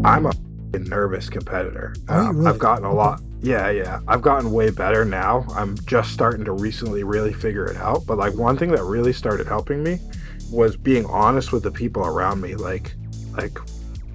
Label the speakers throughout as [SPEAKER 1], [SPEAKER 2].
[SPEAKER 1] I'm a f***ing nervous competitor.
[SPEAKER 2] Are you really?
[SPEAKER 1] I've gotten a lot. Yeah. I've gotten way better now. I'm just starting to recently really figure it out. But like one thing that really started helping me was being honest with the people around me. Like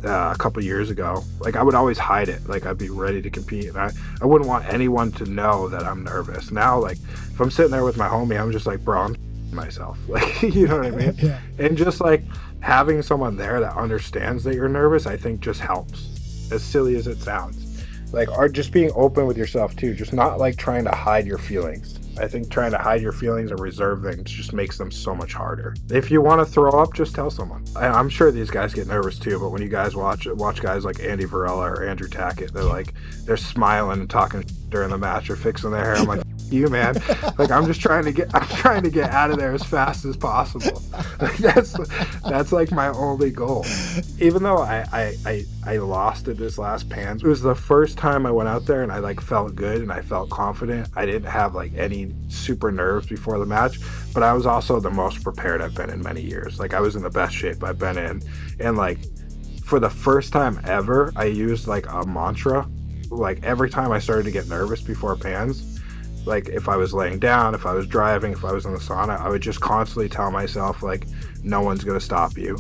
[SPEAKER 1] a couple years ago, like I would always hide it. Like I'd be ready to compete, and I wouldn't want anyone to know that I'm nervous. Now, like if I'm sitting there with my homie, I'm just like, bro, I'm myself. Like, you know what I mean?
[SPEAKER 2] Yeah.
[SPEAKER 1] And just like having someone there that understands that you're nervous, I think just helps. As silly as it sounds, like, or just being open with yourself too, just not like trying to hide your feelings. I think trying to hide your feelings or reserve things just makes them so much harder. If you want to throw up, just tell someone. I'm sure these guys get nervous too, but when you guys watch guys like Andy Varela or Andrew Tackett, they're smiling and talking during the match or fixing their hair. I'm like, you man, like I'm trying to get out of there as fast as possible. Like that's like my only goal. Even though I lost at this last Pans, it was the first time I went out there and I like felt good and I felt confident. I didn't have like any super nerves before the match, but I was also the most prepared I've been in many years. Like I was in the best shape I've been in, and like for the first time ever, I used like a mantra. Like every time I started to get nervous before Pans, like if I was laying down, if I was driving, if I was in the sauna, I would just constantly tell myself like, no one's gonna stop you.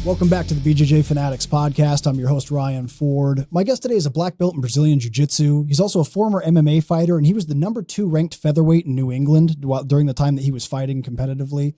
[SPEAKER 2] Welcome back to the BJJ Fanatics podcast. I'm your host, Ryan Ford. My guest today is a black belt in Brazilian Jiu-Jitsu. He's also a former MMA fighter, and he was the #2 ranked featherweight in New England during the time that he was fighting competitively.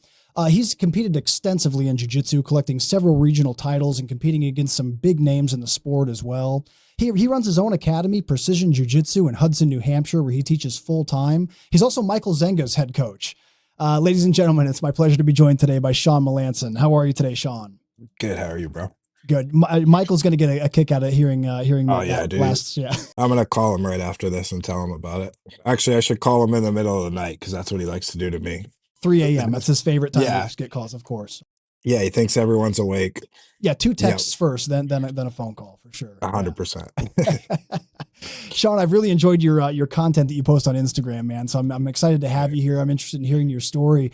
[SPEAKER 2] He's competed extensively in Jiu-Jitsu, collecting several regional titles and competing against some big names in the sport as well. He runs his own academy, Precision Jiu-Jitsu, in Hudson, New Hampshire, where he teaches full-time. He's also Michael Zenga's head coach. Ladies and gentlemen, it's my pleasure to be joined today by Shawn Melanson. How are you today, Shawn?
[SPEAKER 3] Good. How are you, bro?
[SPEAKER 2] Good. Michael's going to get a kick out of hearing
[SPEAKER 3] Oh yeah, dude.
[SPEAKER 2] Yeah.
[SPEAKER 3] I'm going to call him right after this and tell him about it. Actually, I should call him in the middle of the night because that's what he likes to do to me.
[SPEAKER 2] 3 a.m. That's his favorite time
[SPEAKER 3] Yeah.
[SPEAKER 2] to get calls, of course.
[SPEAKER 3] Yeah, he thinks everyone's awake.
[SPEAKER 2] Yeah, 2 texts first, then a phone call for sure.
[SPEAKER 3] 100%.
[SPEAKER 2] Shawn, I've really enjoyed your content that you post on Instagram, man. So I'm excited to have you here. I'm interested in hearing your story.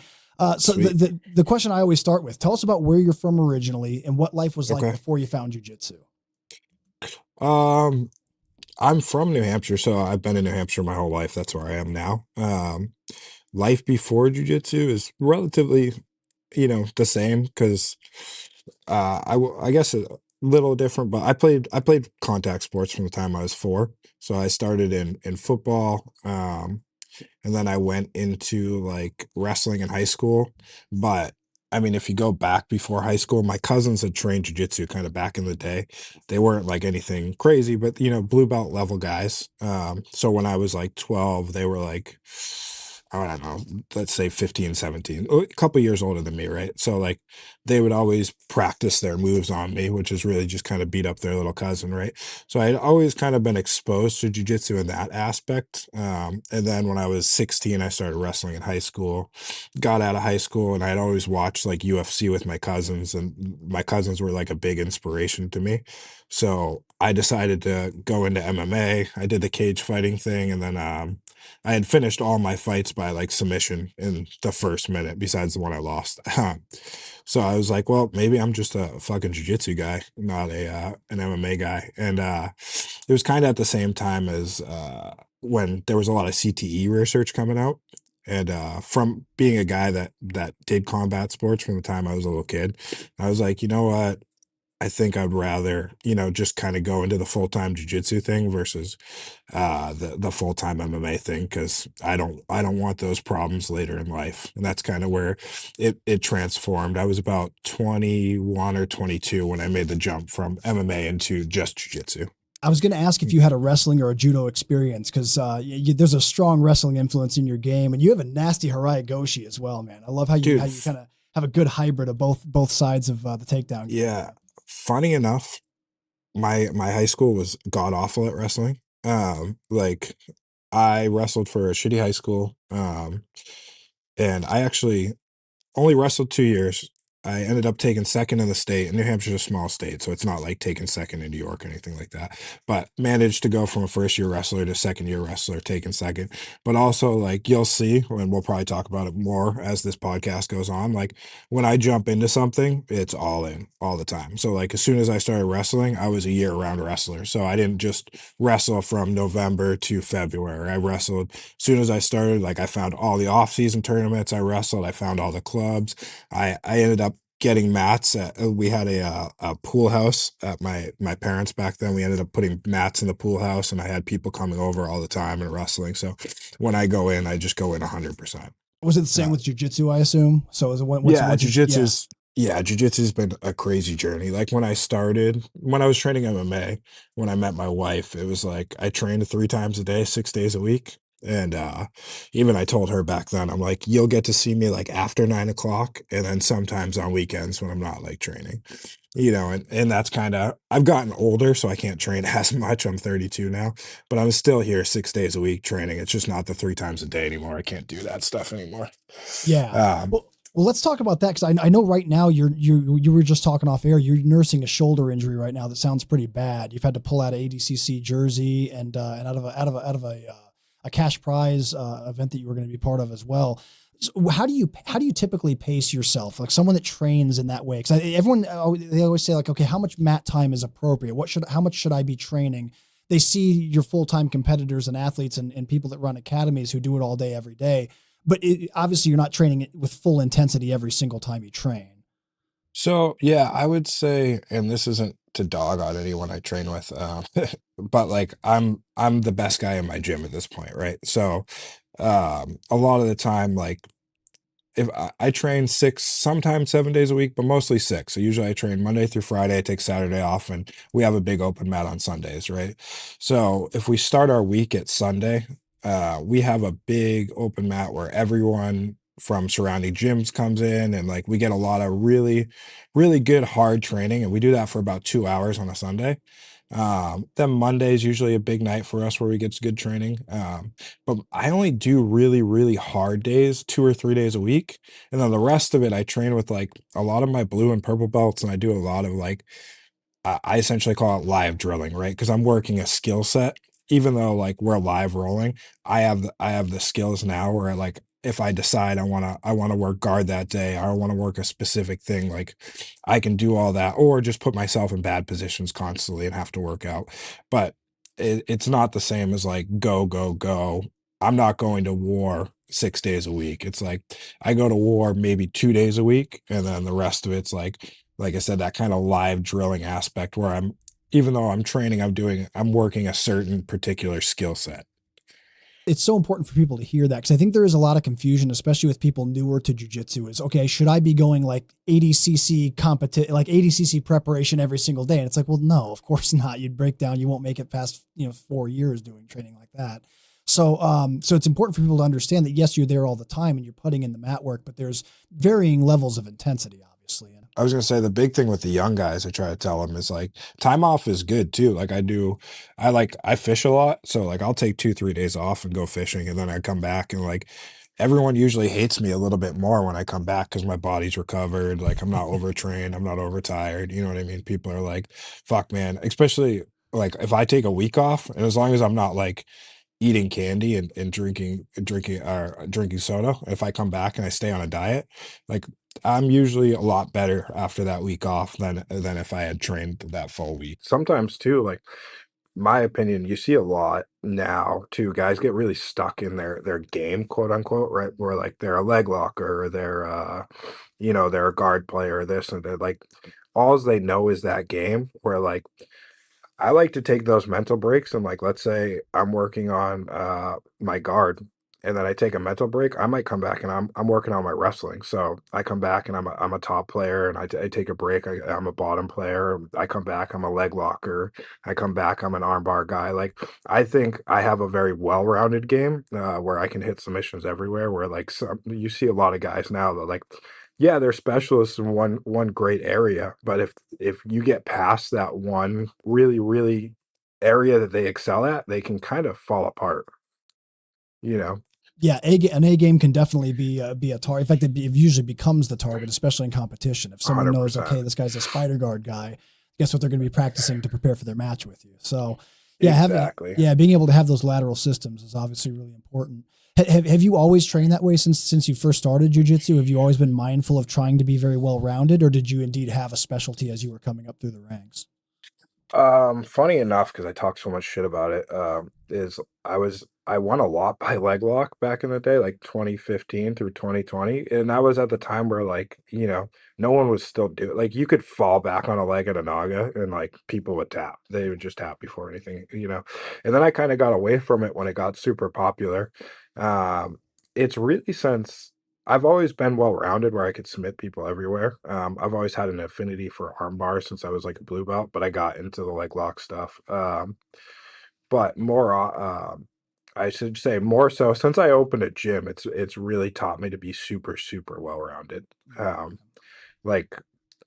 [SPEAKER 2] So the question I always start with, tell us about where you're from originally and what life was like before you found jiu-jitsu.
[SPEAKER 3] I'm from New Hampshire, so I've been in New Hampshire my whole life. That's where I am now. Life before jiu-jitsu is relatively, the same because I guess a little different, but I played contact sports from the time I was 4. So I started in football, and then I went into like wrestling in high school. But I mean, if you go back before high school, my cousins had trained jiu-jitsu kind of back in the day. They weren't like anything crazy, but blue belt level guys. So when I was like 12, they were like, I don't know, let's say 15, 17, a couple years older than me, right? So like they would always practice their moves on me, which is really just kind of beat up their little cousin, right? So I'd always kind of been exposed to jiu-jitsu in that aspect. And then when I was 16, I started wrestling in high school, got out of high school, and I'd always watched like UFC with my cousins, and my cousins were like a big inspiration to me. So I decided to go into MMA. I did the cage fighting thing, and then I had finished all my fights by like submission in the first minute, besides the one I lost. So I was like, well, maybe I'm just a fucking jiu-jitsu guy, not an MMA guy. And it was kind of at the same time as when there was a lot of CTE research coming out. And from being a guy that did combat sports from the time I was a little kid, I was like, you know what? I think I'd rather, just kind of go into the full-time jiu-jitsu thing versus the full-time MMA thing, because I don't want those problems later in life. And that's kind of where it transformed. I was about 21 or 22 when I made the jump from MMA into just jiu-jitsu.
[SPEAKER 2] I was going to ask if you had a wrestling or a judo experience, because there's a strong wrestling influence in your game, and you have a nasty Harai Goshi as well, man. I love how you kind of have a good hybrid of both sides of the takedown.
[SPEAKER 3] Yeah. Funny enough, my high school was god awful at wrestling. Like I wrestled for a shitty high school. And I actually only wrestled 2 years. I ended up taking second in the state, and New Hampshire's a small state, so it's not like taking second in New York or anything like that. But managed to go from a first year wrestler to second year wrestler, taking second. But also, like, you'll see, and we'll probably talk about it more as this podcast goes on. Like, when I jump into something, it's all in all the time. So, like, as soon as I started wrestling, I was a year round wrestler. So I didn't just wrestle from November to February. I wrestled as soon as I started, like, I found all the off season tournaments I wrestled, I found all the clubs. I ended up getting mats at, we had a pool house at my parents back then. We ended up putting mats in the pool house, and I had people coming over all the time and wrestling. So when I go in, I just go in 100%.
[SPEAKER 2] Was it the same with jujitsu, I assume? So is it
[SPEAKER 3] Yeah,
[SPEAKER 2] once you, yeah.
[SPEAKER 3] jujitsu's yeah, jujitsu's been a crazy journey. Like when I started, when I was training MMA, when I met my wife, it was like I trained 3 times a day, 6 days a week. And even I told her back then, I'm like, you'll get to see me like after 9 o'clock, and then sometimes on weekends when I'm not like training. And that's kind of, I've gotten older, so I can't train as much. I'm 32 now, but I'm still here 6 days a week training. It's just not the 3 times a day anymore. I can't do that stuff anymore.
[SPEAKER 2] Yeah.
[SPEAKER 3] Um,
[SPEAKER 2] Well, let's talk about that, because I know right now you were just talking off air. You're nursing a shoulder injury right now that sounds pretty bad. You've had to pull out an ADCC jersey and out of a cash prize event that you were going to be part of as well. So how do you typically pace yourself, like someone that trains in that way? Because everyone they always say like, okay, how much mat time is appropriate? How much should I be training? They see your full time competitors and athletes and people that run academies who do it all day every day, but obviously you're not training it with full intensity every single time you train.
[SPEAKER 3] So yeah, I would say, and this isn't to dog on anyone I train with, but like I'm the best guy in my gym at this point, right? So a lot of the time, like if I train 6, sometimes 7 days a week, but mostly 6. So usually I train Monday through Friday, I take Saturday off, and we have a big open mat on Sundays, right? So if we start our week at Sunday, we have a big open mat where everyone from surrounding gyms comes in, and like we get a lot of really, really good hard training, and we do that for about 2 hours on a Sunday. Then Monday is usually a big night for us where we get good training. But I only do really, really hard days, 2 or 3 days a week, and then the rest of it, I train with, like, a lot of my blue and purple belts, and I do a lot of, like, I essentially call it live drilling, right? Because 'Cause I'm working a skill set. Even though, like, we're live rolling, I have the skills now where, like, if I decide I wanna work guard that day, or I wanna work a specific thing, like, I can do all that, or just put myself in bad positions constantly and have to work out. But it's not the same as, like, go, go, go. I'm not going to war 6 days a week. It's like, I go to war maybe 2 days a week, and then the rest of it's like I said, that kind of live drilling aspect where even though I'm training, I'm working a certain particular skill set.
[SPEAKER 2] It's so important for people to hear that, because I think there is a lot of confusion, especially with people newer to jujitsu. Is, okay, should I be going like like ADCC preparation every single day? And it's like, well, no, of course not. You'd break down. You won't make it past 4 years doing training like that. So it's important for people to understand that yes, you're there all the time and you're putting in the mat work, but there's varying levels of intensity, obviously. And
[SPEAKER 3] I was gonna say the big thing with the young guys, I try to tell them is like time off is good too. Like I fish a lot, so like I'll take 2, 3 days off and go fishing, and then I come back and like everyone usually hates me a little bit more when I come back because my body's recovered. Like I'm not overtrained, I'm not overtired. You know what I mean? People are like, "Fuck, man," especially like if I take a week off, and as long as I'm not like eating candy and drinking soda, if I come back and I stay on a diet, like I'm usually a lot better after that week off than if I had trained that full week.
[SPEAKER 1] Sometimes too, like my opinion, you see a lot now too. Guys get really stuck in their game, quote unquote, right? Where like they're a leg locker, or they're a guard player, this and that. Like alls they know is that game. Where like I like to take those mental breaks and like let's say I'm working on my guard and then I take a mental break, I might come back and I'm working on my wrestling. So I come back and I'm a top player and I take a break, I'm a bottom player. I come back, I'm a leg locker. I come back, I'm an armbar guy. Like I think I have a very well-rounded game where I can hit submissions everywhere. Where like you see a lot of guys now that like yeah, they're specialists in one great area, but if you get past that one really, really area that they excel at, they can kind of fall apart, you know?
[SPEAKER 2] Yeah, an A game can definitely be a target. In fact, it usually becomes the target, especially in competition. If someone knows,
[SPEAKER 1] 100%.
[SPEAKER 2] okay, this guy's a spider guard guy, guess what they're going to be practicing to prepare for their match with you. So, yeah,
[SPEAKER 1] Exactly.
[SPEAKER 2] being able to have those lateral systems is obviously really important. Have you always trained that way since you first started jujitsu? Have you always been mindful of trying to be very well rounded, or did you indeed have a specialty as you were coming up through the ranks?
[SPEAKER 1] Funny enough, because I talk so much shit about it, is I won a lot by leg lock back in the day, like 2015 through 2020, and that was at the time where like, no one was still doing like you could fall back on a leg at a naga and like people would tap. They would just tap before anything. And then I kind of got away from it when it got super popular. Um, it's really since I've always been well-rounded where I could submit people everywhere. I've always had an affinity for armbar since I was like a blue belt, but I got into the leg lock stuff. But more, I should say more so since I opened a gym, it's really taught me to be super, super well-rounded. Um, like,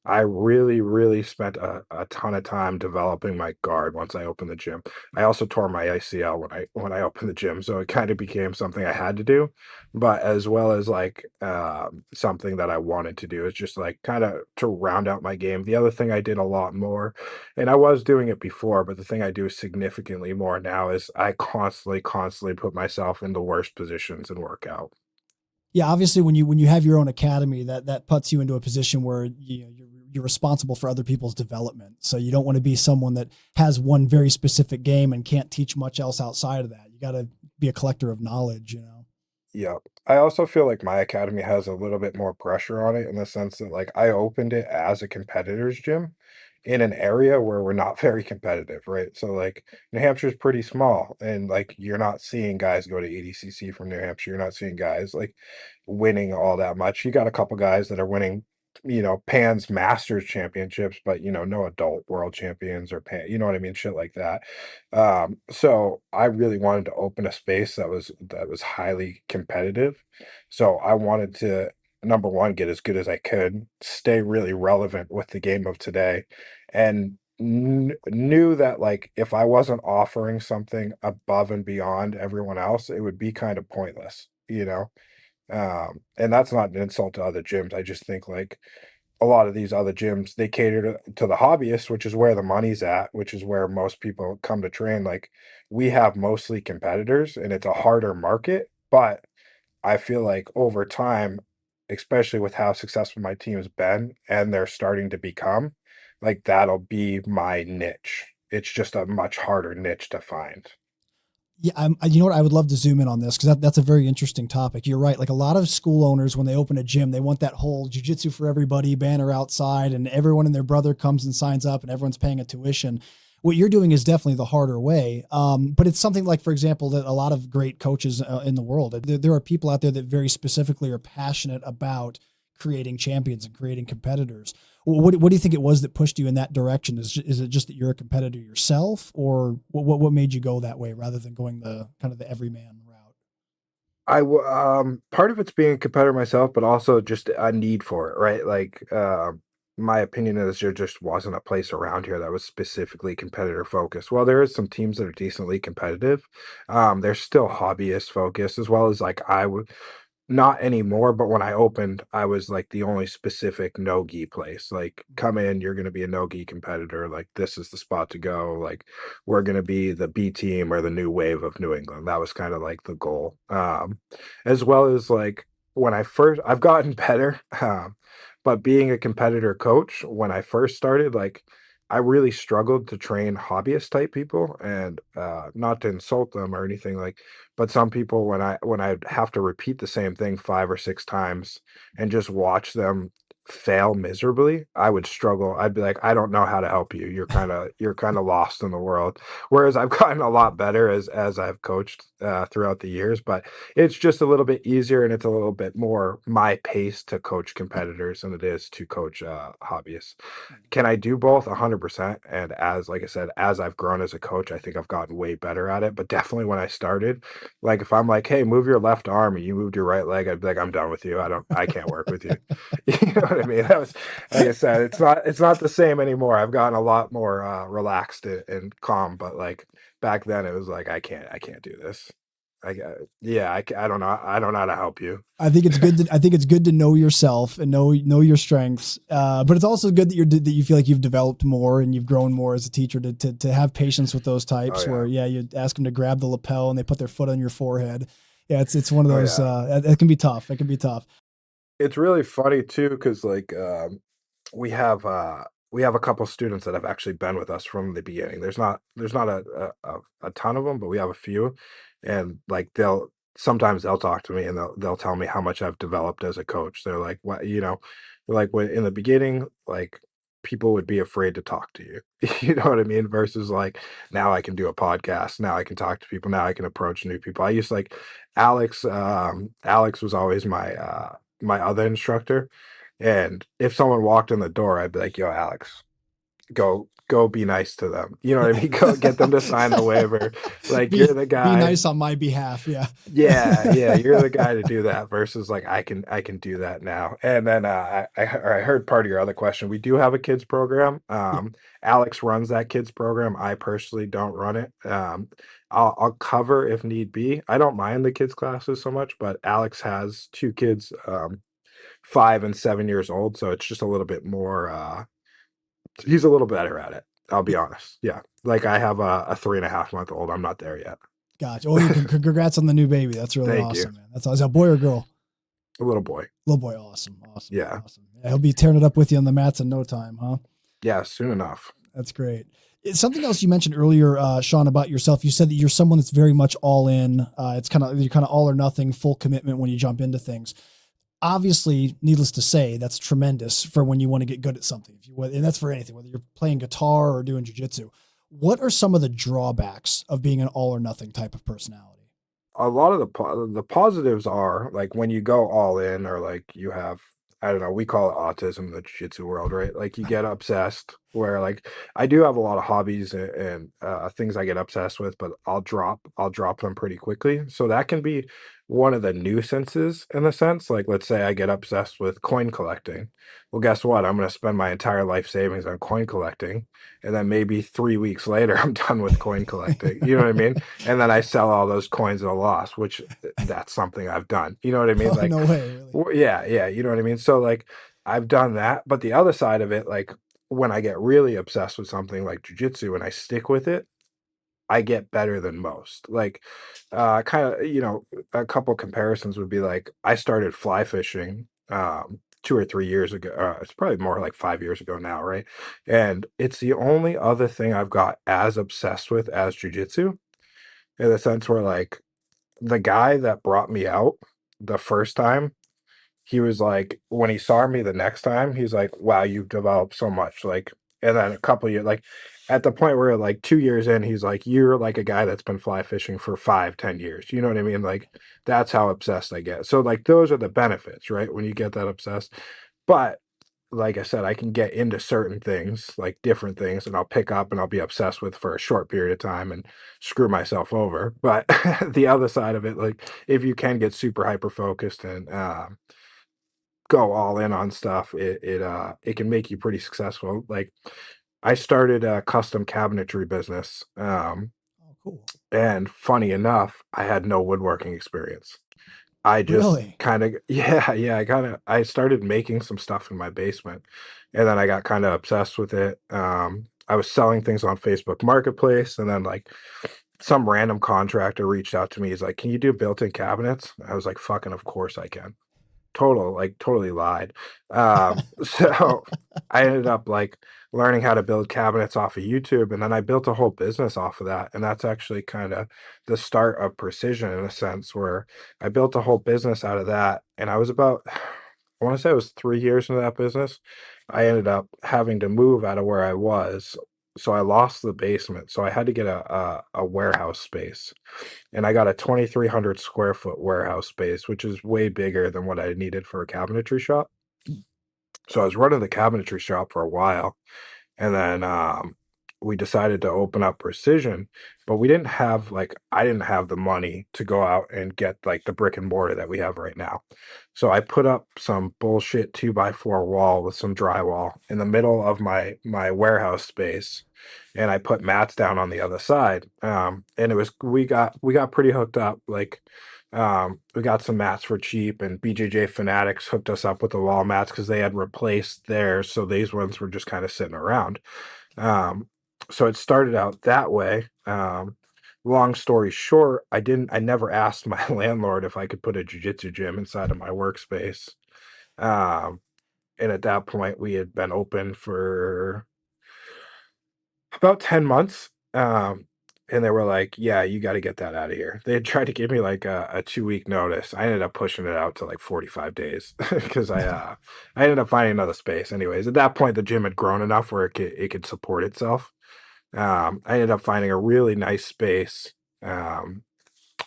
[SPEAKER 1] I really, really spent a ton of time developing my guard once I opened the gym. I also tore my ACL when I opened the gym, so it kind of became something I had to do, but as well as like something that I wanted to do. It's just like kind of to round out my game. The other thing I did a lot more, and I was doing it before, but the thing I do significantly more now is I constantly, constantly put myself in the worst positions and work out.
[SPEAKER 2] Yeah, obviously when you have your own academy, that puts you into a position where you're responsible for other people's development. So you don't want to be someone that has one very specific game and can't teach much else outside of that. You got to be a collector of knowledge, you know.
[SPEAKER 1] Yep. I also feel like my academy has a little bit more pressure on it in the sense that like I opened it as a competitor's gym in an area where we're not very competitive, right? So like New Hampshire's pretty small and like you're not seeing guys go to EDCC from New Hampshire. You're not seeing guys like winning all that much. You got a couple guys that are winning, Pan's Masters championships, but no adult world champions or Pan, you know what I mean? Shit like that. So I really wanted to open a space that was highly competitive. So I wanted to number one get as good as I could, stay really relevant with the game of today, and knew that like if I wasn't offering something above and beyond everyone else, it would be kind of pointless. And that's not an insult to other gyms. I just think like a lot of these other gyms, they cater to the hobbyists, which is where the money's at, which is where most people come to train. Like we have mostly competitors and it's a harder market, but I feel like over time, especially with how successful my team has been and they're starting to become, like that'll be my niche. It's just a much harder niche to find.
[SPEAKER 2] Yeah, you know what? I would love to zoom in on this because that's a very interesting topic. You're right. Like a lot of school owners, when they open a gym, they want that whole jujitsu for everybody banner outside, and everyone and their brother comes and signs up, and everyone's paying a tuition. What you're doing is definitely the harder way. But it's something like, for example, that a lot of great coaches in the world, there are people out there that very specifically are passionate about creating champions and creating competitors. What do you think it was that pushed you in that direction? Is it just that you're a competitor yourself, or what made you go that way rather than going the kind of the everyman route?
[SPEAKER 1] Part of it's being a competitor myself, but also just a need for it, right? Like, my opinion is there just wasn't a place around here that was specifically competitor focused. Well, there is some teams that are decently competitive. They're still hobbyist focused as well as like I would not anymore, but when I opened, I was like the only specific no-gi place. Like, come in, you're gonna be a no-gi competitor. Like, this is the spot to go. Like, we're gonna be the B team or the new wave of New England. That was kind of like the goal. As well as like when I've gotten better. But being a competitor coach, when I first started, like I really struggled to train hobbyist type people and not to insult them or anything like but some people when I'd have to repeat the same thing 5 or 6 times and just watch them fail miserably, I would struggle. I'd be like, "I don't know how to help you. You're kinda lost in the world." Whereas I've gotten a lot better as I've coached, throughout the years, but it's just a little bit easier and it's a little bit more my pace to coach competitors than it is to coach, hobbyists. Can I do both? 100%. And as like I said, as I've grown as a coach, I think I've gotten way better at it. But definitely when I started, like if I'm like, hey, move your left arm and you moved your right leg, I'd be like, I'm done with you. I can't work with you. You know what I mean? That was like I said, it's not the same anymore. I've gotten a lot more relaxed and calm, but like back then it was like I can't do this. Yeah, I don't know. I don't know how to help you.
[SPEAKER 2] I think it's good. I think it's good to know yourself and know your strengths. But it's also good that that you feel like you've developed more and you've grown more as a teacher to have patience with those
[SPEAKER 1] Oh
[SPEAKER 2] types. Where
[SPEAKER 1] yeah.
[SPEAKER 2] yeah, you ask them to grab the lapel and they put their foot on your forehead. Yeah, it's one of
[SPEAKER 1] Oh
[SPEAKER 2] those.
[SPEAKER 1] yeah.
[SPEAKER 2] It can be tough. It can be tough.
[SPEAKER 1] It's really funny too, because like we have we have a couple students that have actually been with us from the beginning. There's not a ton of them, but we have a few, and like sometimes they'll talk to me and they'll tell me how much I've developed as a coach. They're like, what like when in the beginning, like people would be afraid to talk to you. You know what I mean? Versus like now I can do a podcast, now I can talk to people, now I can approach new people. I used to like Alex was always my other instructor. And if someone walked in the door, I'd be like, "Yo, Alex, go be nice to them." You know what I
[SPEAKER 2] Yeah.
[SPEAKER 1] mean? Go get them to sign the waiver. Like you're the
[SPEAKER 2] Be
[SPEAKER 1] guy.
[SPEAKER 2] nice on my behalf. Yeah.
[SPEAKER 1] Yeah, yeah, you're the guy to do that versus like I can do that now. And then I heard part of your other question. We do have a kids program.
[SPEAKER 2] Yeah.
[SPEAKER 1] Alex runs that kids program. I personally don't run it. I'll cover if need be. I don't mind the kids classes so much, but Alex has two kids, 5 and 7 years old, so it's just a little bit more. He's a little better at it. I'll be honest. Yeah, like I have a 3.5 month old. I'm not there yet.
[SPEAKER 2] Gotcha. Oh, congrats on the new baby. That's really
[SPEAKER 1] Thank you.
[SPEAKER 2] awesome, man. That's awesome. Is that a boy or girl?
[SPEAKER 1] A little boy.
[SPEAKER 2] Little boy. Awesome. Awesome.
[SPEAKER 1] Yeah.
[SPEAKER 2] Awesome. Yeah, he'll be tearing it up with you on the mats in no time, huh?
[SPEAKER 1] Yeah, soon enough.
[SPEAKER 2] That's great. It's something else you mentioned earlier, Shawn, about yourself. You said that you're someone that's very much all in. You're kind of all or nothing, full commitment when you jump into things. Obviously, needless to say, that's tremendous for when you want to get good at something. And that's for anything, whether you're playing guitar or doing jujitsu. What are some of the drawbacks of being an all or nothing type of personality?
[SPEAKER 1] A lot of the positives are like when you go all in, or like you have, I don't know, we call it autism in the jiu-jitsu world, right? Like you get obsessed, where like I do have a lot of hobbies and things I get obsessed with, but I'll drop them pretty quickly. So that can be one of the nuisances in a sense. Like let's say I get obsessed with coin collecting. Well, guess what? I'm going to spend my entire life savings on coin collecting, and then maybe 3 weeks later I'm done with coin collecting. You know what I mean? And then I sell all those coins at a loss, which that's something I've done. You know what I mean?
[SPEAKER 2] Oh,
[SPEAKER 1] Like,
[SPEAKER 2] no way, really.
[SPEAKER 1] yeah, yeah, you know what I mean? So like I've done that, but the other side of it, like when I get really obsessed with something like jujitsu and I stick with it, I get better than most. Like, kind of, a couple comparisons would be like I started fly fishing 2 or 3 years ago. It's probably more like 5 years ago now, right? And it's the only other thing I've got as obsessed with as jujitsu, in the sense where like the guy that brought me out the first time, he was like, when he saw me the next time, he's like, "Wow, you've developed so much." Like, and then a couple years, like at the point where like 2 years in, he's like, "You're like a guy that's been fly fishing for 5, 10 years." You know what I mean? Like, that's how obsessed I get. So like those are the benefits, right? When you get that obsessed. But like I said, I can get into certain things, like different things, and I'll pick up and I'll be obsessed with for a short period of time and screw myself over. But the other side of it, like if you can get super hyper focused and go all in on stuff, it can make you pretty successful. Like I started a custom cabinetry business,
[SPEAKER 2] Oh, cool.
[SPEAKER 1] and funny enough, I had no woodworking experience. I just
[SPEAKER 2] Really?
[SPEAKER 1] kind of yeah, yeah, I started making some stuff in my basement, and then I got kind of obsessed with it. I was selling things on Facebook Marketplace, and then like some random contractor reached out to me. He's like, "Can you do built-in cabinets?" I was like, "Fucking, of course I can." Totally lied. So I ended up like learning how to build cabinets off of YouTube, and then I built a whole business off of that. And that's actually kind of the start of precision in a sense, where I built a whole business out of that. And I was about, I want to say it was 3 years into that business. I ended up having to move out of where I was. So I lost the basement. So I had to get a warehouse space, and I got a 2,300 square foot warehouse space, which is way bigger than what I needed for a cabinetry shop. So I was running the cabinetry shop for a while, and then we decided to open up Precision, but we didn't have like I didn't have the money to go out and get like the brick and mortar that we have right now. So I put up some bullshit 2x4 wall with some drywall in the middle of my warehouse space, and I put mats down on the other side. And it was we got pretty hooked up. Like we got some mats for cheap, and BJJ Fanatics hooked us up with the wall mats because they had replaced theirs, so these ones were just kind of sitting around. Um, so it started out that way. Long story short, I never asked my landlord if I could put a jiu-jitsu gym inside of my workspace. Um, and at that point, we had been open for about 10 months. And they were like, yeah, you got to get that out of here. They had tried to give me like a 2 week notice. I ended up pushing it out to like 45 days because I ended up finding another space. Anyways, at that point, the gym had grown enough where it could support itself. I ended up finding a really nice space, um,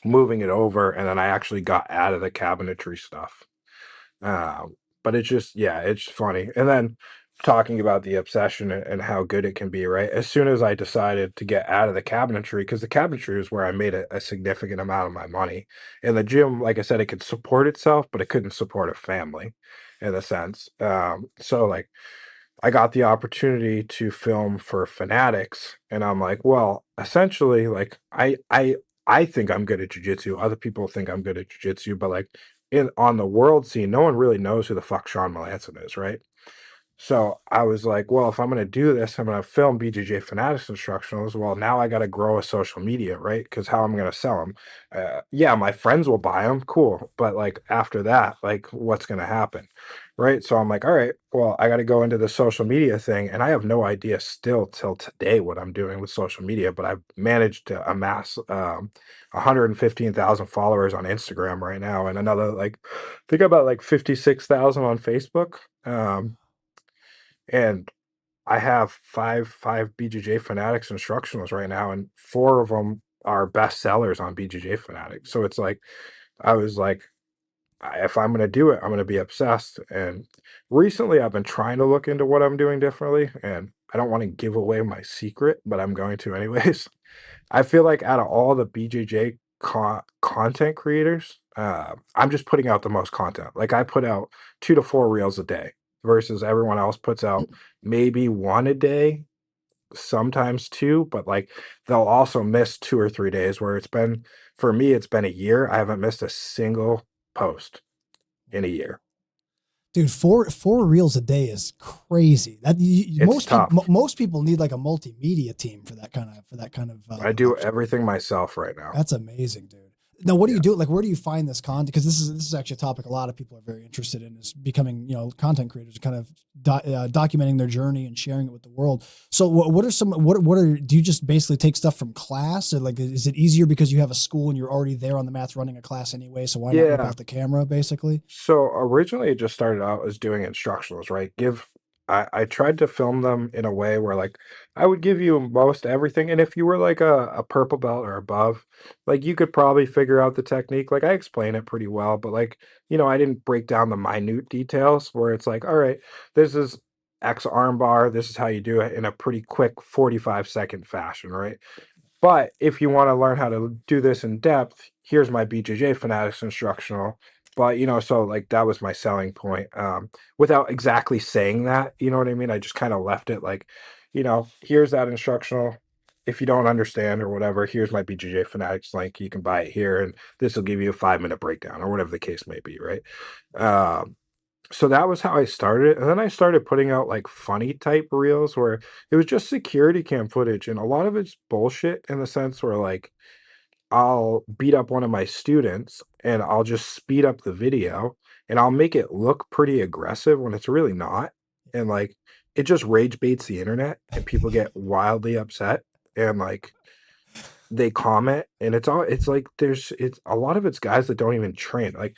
[SPEAKER 1] moving it over, and then I actually got out of the cabinetry stuff. But it's just, yeah, it's funny. And then talking about the obsession and how good it can be, right? As soon as I decided to get out of the cabinetry, because the cabinetry is where I made a significant amount of my money. And the gym, like I said, it could support itself, but it couldn't support a family in a sense. So like I got the opportunity to film for Fanatics, and I'm like, well, essentially, like I think I'm good at jujitsu. Other people think I'm good at jujitsu, but like in on the world scene, no one really knows who the fuck Shawn Melanson is, right? So I was like, well, if I'm going to do this, I'm going to film BJJ Fanatics instructionals. Well, now I got to grow a social media, right? Because how am I going to sell them? Yeah, my friends will buy them, cool. But like after that, like what's going to happen, right? So I'm like, all right, well, I got to go into the social media thing, and I have no idea still till today what I'm doing with social media. But I've managed to amass 115,000 followers on Instagram right now, and another like, I think about like 56,000 on Facebook. And I have five BJJ Fanatics instructionals right now, and four of them are best sellers on BJJ Fanatics. So it's like I was like, if I'm gonna do it, I'm gonna be obsessed. And recently, I've been trying to look into what I'm doing differently, and I don't want to give away my secret, but I'm going to anyways. I feel like out of all the BJJ content creators, I'm just putting out the most content. Like I put out 2 to 4 reels a day versus everyone else puts out maybe one a day, sometimes two, but like they'll also miss 2 or 3 days where it's been, for me, it's been a year. I haven't missed a single post in a year.
[SPEAKER 2] Dude, four reels a day is crazy. That
[SPEAKER 1] It's tough.
[SPEAKER 2] most people need like a multimedia team for that kind of
[SPEAKER 1] I do everything myself right now.
[SPEAKER 2] That's amazing, dude. Now, what do
[SPEAKER 1] Yeah.
[SPEAKER 2] you do? Like, where do you find this content? Because this is actually a topic a lot of people are very interested in, is becoming, content creators, kind of documenting their journey and sharing it with the world. So, what are some what are do you just basically take stuff from class, or like is it easier because you have a school and you're already there on the mats running a class anyway? So why not whip
[SPEAKER 1] Yeah.
[SPEAKER 2] out the camera, basically?
[SPEAKER 1] So originally it just started out as doing instructionals, right? I tried to film them in a way where like I would give you most everything. And if you were like a purple belt or above, like you could probably figure out the technique. Like I explain it pretty well, but like, I didn't break down the minute details where it's like, all right, this is X armbar, this is how you do it in a pretty quick 45-second fashion, right? But if you want to learn how to do this in depth, here's my BJJ Fanatics instructional. But so like that was my selling point. Without exactly saying that, you know what I mean? I just kind of left it like, here's that instructional. If you don't understand or whatever, here's my BJJ Fanatics link. You can buy it here, and this will give you a 5 minute breakdown or whatever the case may be, right? Um, so that was how I started, and then I started putting out, like, funny type reels where it was just security cam footage, and a lot of it's bullshit in the sense where, like, I'll beat up one of my students, and I'll just speed up the video, and I'll make it look pretty aggressive when it's really not, and, like, it just rage baits the internet, and people get wildly upset, and, like, they comment, and it's like it's a lot of it's guys that don't even train. Like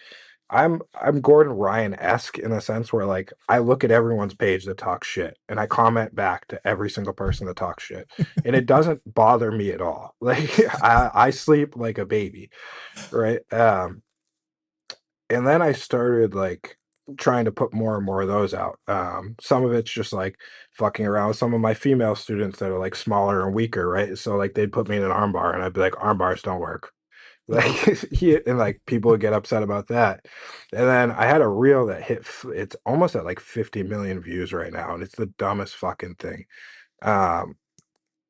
[SPEAKER 1] I'm Gordon Ryan-esque in a sense where like I look at everyone's page that talks shit and I comment back to every single person that talks shit. And it doesn't bother me at all. Like I sleep like a baby, right? And then I started like trying to put more and more of those out. Some of it's just like fucking around with some of my female students that are like smaller and weaker, right? So like they'd put me in an armbar and I'd be like, armbars don't work. Like and like people would get upset about that. And then I had a reel that it's almost at like 50 million views right now, and it's the dumbest fucking thing. Um,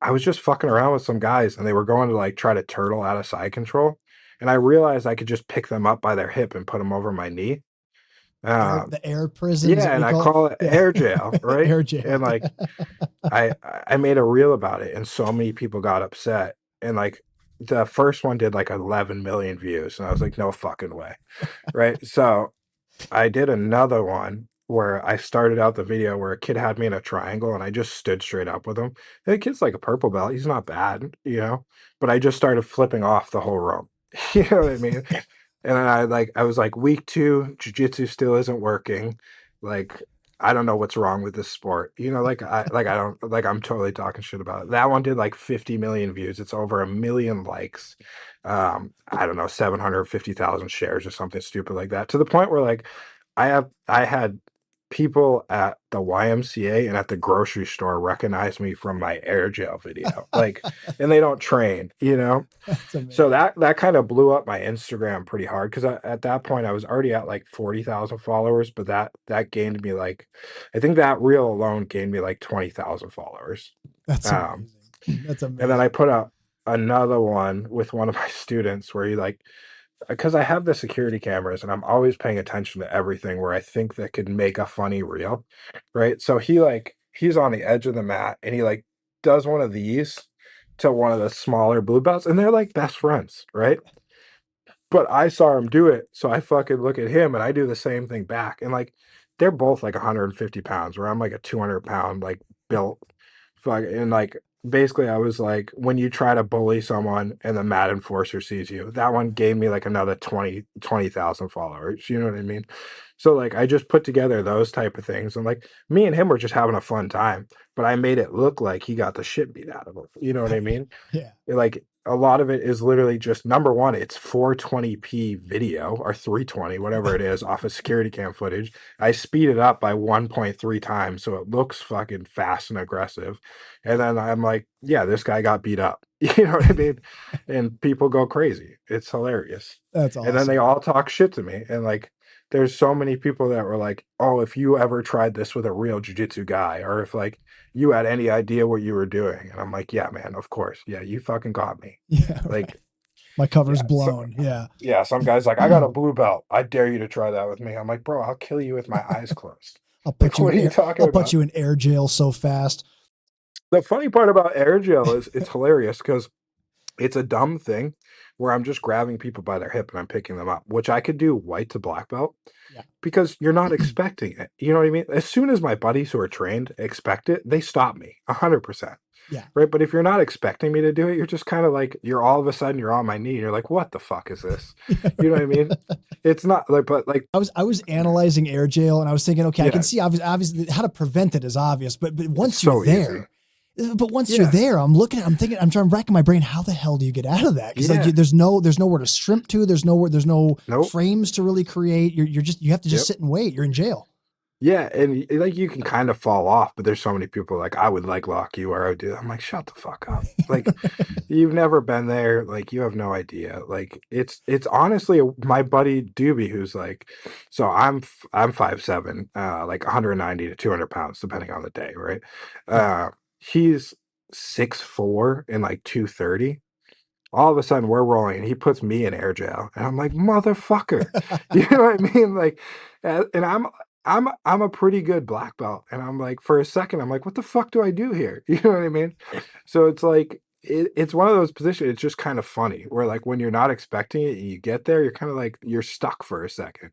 [SPEAKER 1] I was just fucking around with some guys and they were going to like try to turtle out of side control. And I realized I could just pick them up by their hip and put them over my knee. Um,
[SPEAKER 2] The air prison is
[SPEAKER 1] yeah,
[SPEAKER 2] what we
[SPEAKER 1] and I
[SPEAKER 2] call it.
[SPEAKER 1] call it
[SPEAKER 2] Yeah.
[SPEAKER 1] air jail, right?
[SPEAKER 2] Air jail.
[SPEAKER 1] And like I made a reel about it and so many people got upset. And like the first one did like 11 million views. And I was like, no fucking way. Right. So I did another one where I started out the video where a kid had me in a triangle and I just stood straight up with him. And the kid's like a purple belt. He's not bad, but I just started flipping off the whole room. You know what I mean? And then I was like, week 2, jiu-jitsu still isn't working. Like, I don't know what's wrong with this sport. I'm totally talking shit about it. That one did like 50 million views. It's over 1 million likes. I don't know, 750,000 shares or something stupid like that. To the point where like I had people at the YMCA and at the grocery store recognize me from my air jail video. Like, and they don't train.
[SPEAKER 2] That's amazing.
[SPEAKER 1] So that kind of blew up my Instagram pretty hard because at that point I was already at like 40,000 followers, but that gained me like, I think that reel alone gained me like 20,000 followers.
[SPEAKER 2] That's
[SPEAKER 1] Um,
[SPEAKER 2] amazing. That's amazing.
[SPEAKER 1] and then I put out another one with one of my students where he like, because I have the security cameras and I'm always paying attention to everything where I think that could make a funny reel, right? So he's on the edge of the mat and he like does one of these to one of the smaller blue belts and they're like best friends, right? But I saw him do it, so I fucking look at him and I do the same thing back. And like they're both like 150 pounds, where I'm like a 200-pound like built fuck. And like basically, I was like, when you try to bully someone and the mat enforcer sees you, that one gave me like another 20,000 followers. You know what I mean? So like I just put together those type of things, and like me and him were just having a fun time. But I made it look like he got the shit beat out of him. You know what I mean?
[SPEAKER 2] Yeah.
[SPEAKER 1] Like a lot of it is literally just number one, it's 420p video or 320, whatever it is, off of security cam footage. I speed it up by 1.3 times so it looks fucking fast and aggressive. And then I'm like, yeah, this guy got beat up. You know what I mean? And people go crazy. It's hilarious.
[SPEAKER 2] That's
[SPEAKER 1] And then
[SPEAKER 2] awesome.
[SPEAKER 1] they all talk shit to me. And like, there's so many people that were like, oh, if you ever tried this with a real jiu-jitsu guy, or if like you had any idea what you were doing. And I'm like, yeah, man, of course. Yeah, you fucking got me.
[SPEAKER 2] Yeah.
[SPEAKER 1] Like,
[SPEAKER 2] Right. My cover's
[SPEAKER 1] yeah,
[SPEAKER 2] blown. Yeah.
[SPEAKER 1] yeah, some guy's like, I got a blue belt. I dare you to try that with me. I'm like, bro, I'll kill you with my eyes closed.
[SPEAKER 2] I'll
[SPEAKER 1] Like,
[SPEAKER 2] put you
[SPEAKER 1] what are you talking
[SPEAKER 2] I'll put
[SPEAKER 1] about?
[SPEAKER 2] you in air jail so fast.
[SPEAKER 1] The funny part about air gel is it's hilarious because it's a dumb thing where I'm just grabbing people by their hip and I'm picking them up, which I could do white to black belt
[SPEAKER 2] Yeah.
[SPEAKER 1] because you're not expecting it. You know what I mean? As soon as my buddies who are trained expect it, they stop me 100%.
[SPEAKER 2] Yeah.
[SPEAKER 1] Right. But if you're not expecting me to do it, you're just kind of like, you're all of a sudden you're on my knee. And you're like, what the fuck is this? You know what I mean? It's not like, but like,
[SPEAKER 2] I was analyzing air jail and I was thinking, okay, I
[SPEAKER 1] Yeah.
[SPEAKER 2] can see obviously how to prevent it is obvious, but once
[SPEAKER 1] It's
[SPEAKER 2] you're
[SPEAKER 1] so
[SPEAKER 2] there, you're
[SPEAKER 1] Yeah.
[SPEAKER 2] there, I'm thinking, I'm trying to rack my brain. How the hell do you get out of that? Because
[SPEAKER 1] Yeah.
[SPEAKER 2] like there's nowhere to shrimp to. There's no
[SPEAKER 1] Nope.
[SPEAKER 2] frames to really create. You have to just
[SPEAKER 1] Yep.
[SPEAKER 2] sit and wait. You're in jail.
[SPEAKER 1] Yeah, and like you can kind of fall off, but there's so many people like I would like lock you or I would do. I'm like, shut the fuck up. Like you've never been there, like you have no idea. Like it's honestly my buddy Doobie who's like, so I'm 5'7", like 190 to 200 pounds depending on the day, right? He's 6'4" and like 230. All of a sudden we're rolling and he puts me in air jail and I'm like, motherfucker. You know what I mean? Like, and I'm a pretty good black belt. And I'm like, for a second, I'm like, what the fuck do I do here? You know what I mean? So it's like, it's one of those positions. It's just kind of funny where like, when you're not expecting it, and you get there, you're kind of like, you're stuck for a second,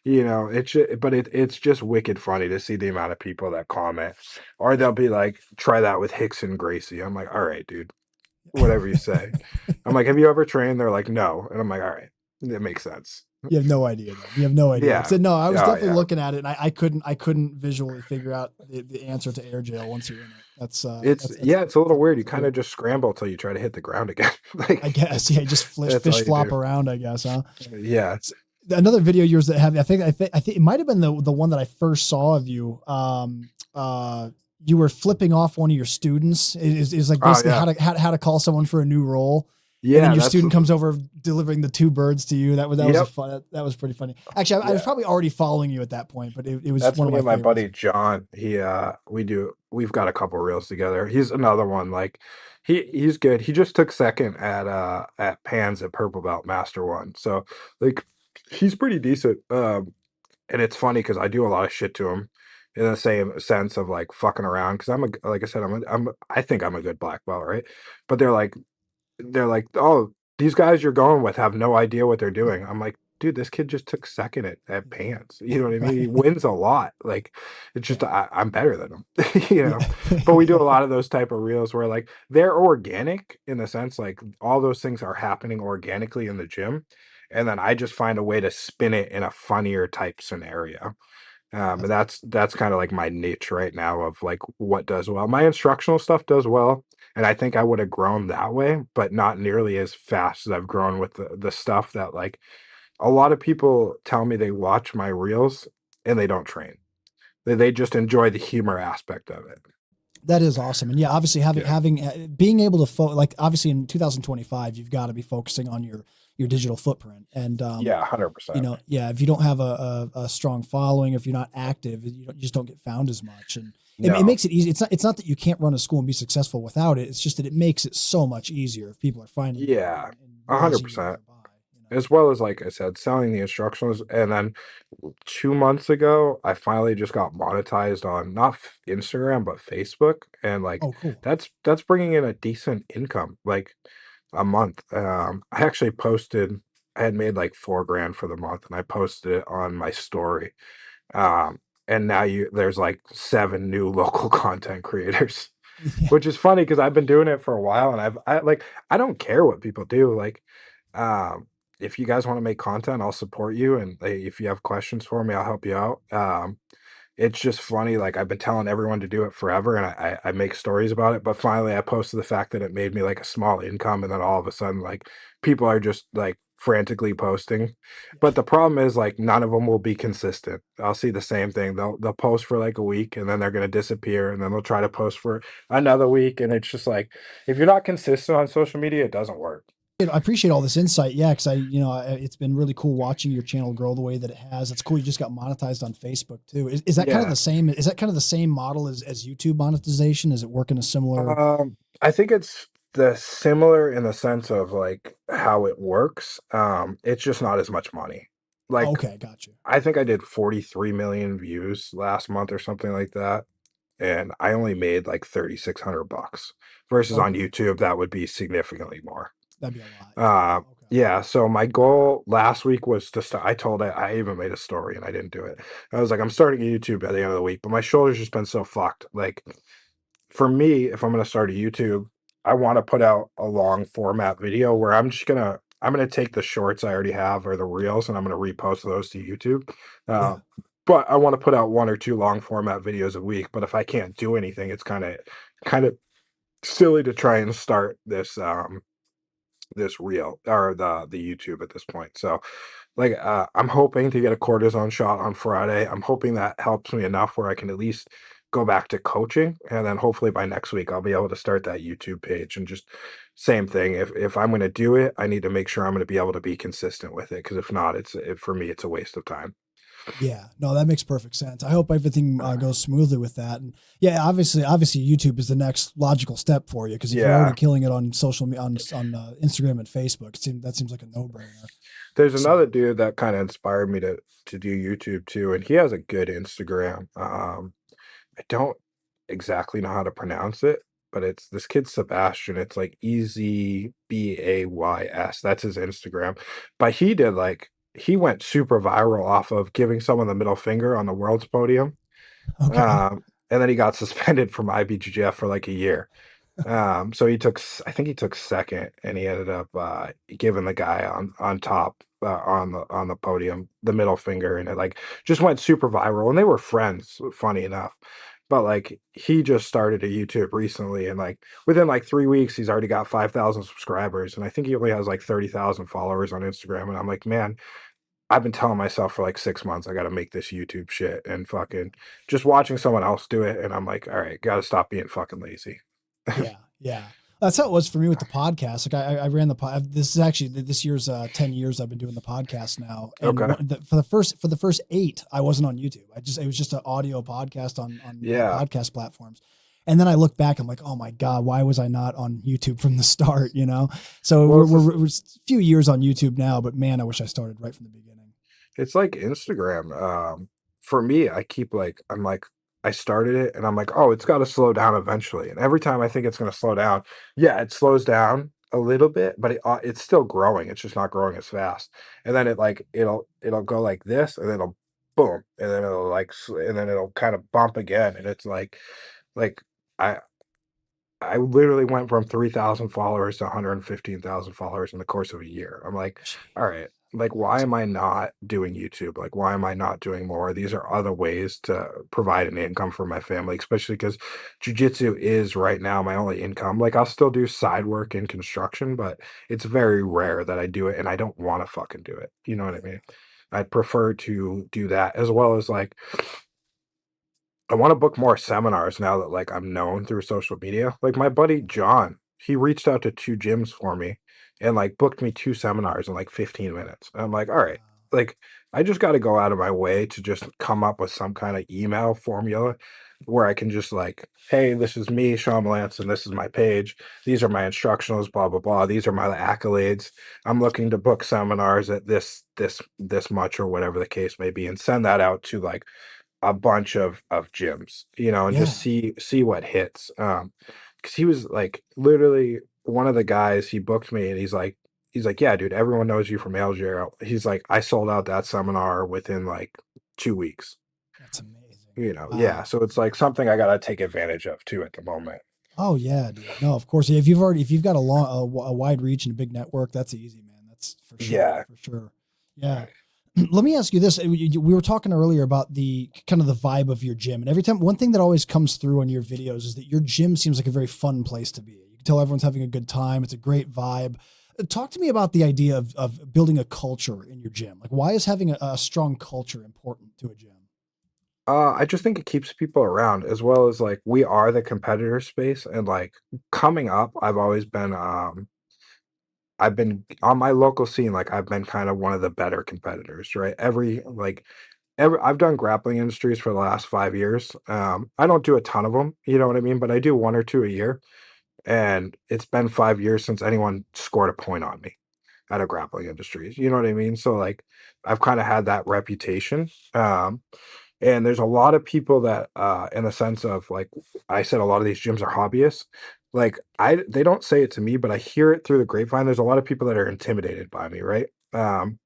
[SPEAKER 1] but it's just wicked funny to see the amount of people that comment, or they'll be like, try that with Hicks and Gracie. I'm like, all right, dude, whatever you say. I'm like, have you ever trained? They're like, no. And I'm like, all right, that makes sense.
[SPEAKER 2] You have no idea. Then. You have no idea.
[SPEAKER 1] Yeah.
[SPEAKER 2] So, no, I was
[SPEAKER 1] Oh,
[SPEAKER 2] definitely
[SPEAKER 1] yeah.
[SPEAKER 2] looking at it and I couldn't visually figure out the answer to air jail once you're in it. That's
[SPEAKER 1] It's a little weird. You
[SPEAKER 2] that's
[SPEAKER 1] kind
[SPEAKER 2] cool.
[SPEAKER 1] of just scramble till you try to hit the ground again. Like,
[SPEAKER 2] I guess. Yeah. Just
[SPEAKER 1] that's all
[SPEAKER 2] fish
[SPEAKER 1] you
[SPEAKER 2] flop
[SPEAKER 1] do.
[SPEAKER 2] around, I guess, huh?
[SPEAKER 1] Yeah.
[SPEAKER 2] another video of yours that have, I think it might have been the one that I first saw of you. You were flipping off one of your students. Is like
[SPEAKER 1] Oh
[SPEAKER 2] basically
[SPEAKER 1] yeah,
[SPEAKER 2] how to call someone for a new role. And then
[SPEAKER 1] yeah.
[SPEAKER 2] your
[SPEAKER 1] That's
[SPEAKER 2] student comes over delivering the two birds to you. That was a
[SPEAKER 1] yep.
[SPEAKER 2] fun. That was pretty funny. Actually, I was
[SPEAKER 1] Yeah,
[SPEAKER 2] probably already following you at that point, but it was
[SPEAKER 1] that's
[SPEAKER 2] one of
[SPEAKER 1] me
[SPEAKER 2] my
[SPEAKER 1] and my
[SPEAKER 2] favorites.
[SPEAKER 1] buddy John. We've got a couple reels together. He's another one. Like he's good. He just took second at Pans at Purple Belt Master One. So like he's pretty decent. And it's funny because I do a lot of shit to him in the same sense of like fucking around because like I said, I think I'm a good black belt, right? But they're like, "Oh, these guys you're going with have no idea what they're doing." I'm like, "Dude, this kid just took second at Pants." You know what I mean? He
[SPEAKER 2] Right.
[SPEAKER 1] wins a lot. Like, it's just
[SPEAKER 2] Yeah.
[SPEAKER 1] I'm better than him, you know. But we do a
[SPEAKER 2] Yeah.
[SPEAKER 1] lot of those type of reels where like they're organic in the sense like all those things are happening organically in the gym, and then I just find a way to spin it in a funnier type scenario. And
[SPEAKER 2] That's
[SPEAKER 1] that's kind of like my niche right now of like what does well. My instructional stuff does well, and I think I would have grown that way, but not nearly as fast as I've grown with the stuff that like a lot of people tell me they watch my reels and they don't train. They just enjoy the humor aspect of it.
[SPEAKER 2] That is awesome. And yeah, obviously
[SPEAKER 1] Yeah.
[SPEAKER 2] being able to like obviously in 2025, you've got to be focusing on your digital footprint. And,
[SPEAKER 1] Yeah,
[SPEAKER 2] you
[SPEAKER 1] 100%.
[SPEAKER 2] know, yeah, if you don't have a strong following, if you're not active, you just don't get found as much. And it
[SPEAKER 1] No.
[SPEAKER 2] makes it easy. It's not that you can't run a school and be successful without it. It's just that it makes it so much easier if people are finding you
[SPEAKER 1] Yeah,
[SPEAKER 2] and realizing you're
[SPEAKER 1] 100%.
[SPEAKER 2] nearby, you know?
[SPEAKER 1] As well as like I said, selling the instructionals, and then 2 months ago, I finally just got monetized on not Instagram but Facebook, and like
[SPEAKER 2] Oh, cool.
[SPEAKER 1] that's bringing in a decent income, like a month. I actually posted, I had made like 4 grand for the month, and I posted it on my story. Um, and now there's like 7 new local content creators,
[SPEAKER 2] Yeah.
[SPEAKER 1] which is funny because I've been doing it for a while, and I don't care what people do. Like, if you guys want to make content, I'll support you, and like, if you have questions for me, I'll help you out. It's just funny. Like I've been telling everyone to do it forever, and I make stories about it. But finally, I posted the fact that it made me like a small income, and then all of a sudden, like people are just like frantically posting. But the problem is like none of them will be consistent. I'll see the same thing. They'll post for like a week, and then they're gonna disappear, and then they'll try to post for another week, and it's just like if you're not consistent on social media, it doesn't work.
[SPEAKER 2] I appreciate all this insight. Yeah, because it's been really cool watching your channel grow the way that it has. It's cool. You just got monetized on Facebook too. Is that kind of
[SPEAKER 1] Yeah.
[SPEAKER 2] the same? Is that kind of the same model as YouTube monetization? Is it working a similar?
[SPEAKER 1] I think it's the similar in the sense of like how it works. It's just not as much money.
[SPEAKER 2] Oh,
[SPEAKER 1] Like
[SPEAKER 2] okay, got you.
[SPEAKER 1] I think I did 43 million views last month or something like that, and I only made like 3,600 bucks. Versus on
[SPEAKER 2] Okay,
[SPEAKER 1] YouTube, that would be significantly more.
[SPEAKER 2] that'd be a lot. Yeah.
[SPEAKER 1] Uh,
[SPEAKER 2] Okay.
[SPEAKER 1] yeah. So my goal last week was to start. I told it. I even made a story, and I didn't do it. I was like, I'm starting YouTube at the end of the week, but my shoulder's just been so fucked. Like for me, if I'm gonna start a YouTube, I wanna put out a long format video where I'm gonna take the shorts I already have or the reels, and I'm gonna repost those to YouTube. Uh,
[SPEAKER 2] Yeah.
[SPEAKER 1] but I wanna put out 1 or 2 long format videos a week, but if I can't do anything, it's kinda silly to try and start this reel or the YouTube at this point. So, like, I'm hoping to get a cortisone shot on Friday. I'm hoping that helps me enough where I can at least go back to coaching, and then hopefully by next week I'll be able to start that YouTube page and just same thing. If I'm going to do it, I need to make sure I'm going to be able to be consistent with it because if not, for me it's a waste of time.
[SPEAKER 2] Yeah, no, that makes perfect sense. I hope everything goes smoothly with that. And yeah, obviously, YouTube is the next logical step for you because if you're already
[SPEAKER 1] Yeah.
[SPEAKER 2] killing it on social media, on Instagram and Facebook, that seems like a no brainer.
[SPEAKER 1] There's
[SPEAKER 2] So
[SPEAKER 1] another dude that kind of inspired me to do YouTube too, and he has a good Instagram. I don't exactly know how to pronounce it, but it's this kid Sebastian. It's like EZBAYS. That's his Instagram. But he went super viral off of giving someone the middle finger on the world's podium.
[SPEAKER 2] okay,
[SPEAKER 1] And then he got suspended from IBJJF for like a year. So I think he took second, and he ended up giving the guy on top on the podium the middle finger, and it like just went super viral. And they were friends, funny enough. But like he just started a YouTube recently, and like within like 3 weeks, he's already got 5,000 subscribers, and I think he only has like 30,000 followers on Instagram. And I'm like, man, I've been telling myself for like 6 months I got to make this YouTube shit, and fucking just watching someone else do it, and I'm like, all right, got to stop being fucking lazy.
[SPEAKER 2] Yeah, yeah. That's how it was for me with the podcast. Like I ran the pod. This is actually this year's 10 years I've been doing the podcast now. And
[SPEAKER 1] Okay.
[SPEAKER 2] for the first 8, I wasn't on YouTube. It was just an audio podcast on
[SPEAKER 1] Yeah.
[SPEAKER 2] podcast platforms. And then I look back, I'm like, oh my God, why was I not on YouTube from the start? You know? So
[SPEAKER 1] Well,
[SPEAKER 2] we're a few years on YouTube now, but man, I wish I started right from the beginning.
[SPEAKER 1] it's like Instagram. For me, I'm like, I started it and I'm like, oh, it's got to slow down eventually. And every time I think it's going to slow down, yeah, it slows down a little bit, but it's still growing. It's just not growing as fast. And then it'll go like this, and then it'll boom, and then and then it'll kind of bump again. And it's like I I literally went from 3,000 followers to 115,000 followers in the course of a year. I'm like,
[SPEAKER 2] Jeez,
[SPEAKER 1] all right, like, why am I not doing YouTube? Like, why am I not doing more? These are other ways to provide an income for my family, especially because jujitsu is right now my only income. Like, I'll still do side work in construction, but it's very rare that I do it, and I don't want to fucking do it. You know what I
[SPEAKER 2] yeah,
[SPEAKER 1] mean? I'd prefer to do that, as well as like I want to book more seminars now that like I'm known through social media. Like my buddy John, he reached out to 2 gyms for me and like booked me 2 seminars in like 15 minutes. And I'm like, all right,
[SPEAKER 2] wow,
[SPEAKER 1] like I just got to go out of my way to just come up with some kind of email formula where I can just like, hey, this is me, Shawn Melanson, this is my page. These are my instructionals, blah, blah, blah. These are my accolades. I'm looking to book seminars at this much or whatever the case may be, and send that out to like a bunch of gyms, you know, and just
[SPEAKER 2] yeah.
[SPEAKER 1] see what hits. Because he was like literally one of the guys, he booked me, and he's like, yeah, dude, everyone knows you from Algeria. He's like, I sold out that seminar within like 2 weeks.
[SPEAKER 2] That's amazing.
[SPEAKER 1] You know, yeah.
[SPEAKER 2] Wow.
[SPEAKER 1] So it's like something I gotta take advantage of too at the moment.
[SPEAKER 2] Oh yeah, dude. No, of course. Yeah, if you've got a wide reach and a big network, that's easy, man. That's for sure,
[SPEAKER 1] Yeah.
[SPEAKER 2] for sure. Yeah. Let me ask you this. We were talking earlier about the kind of the vibe of your gym. And every time, one thing that always comes through on your videos is that your gym seems like a very fun place to be. You can tell everyone's having a good time. It's a great vibe. Talk to me about the idea of building a culture in your gym. Like, why is having a strong culture important to a gym?
[SPEAKER 1] I just think it keeps people around, as well as like we are the competitor space, and like coming up, I've been on my local scene, like I've been kind of one of the better competitors, right? I've done grappling industries for the last 5 years. I don't do a ton of them, you know what I mean? But I do one or two a year. And it's been 5 years since anyone scored a point on me out of grappling industries. You know what I mean? So like I've kind of had that reputation. And there's a lot of people that in the sense of like I said, a lot of these gyms are hobbyists. Like they don't say it to me, but I hear it through the grapevine. There's a lot of people that are intimidated by me, right? And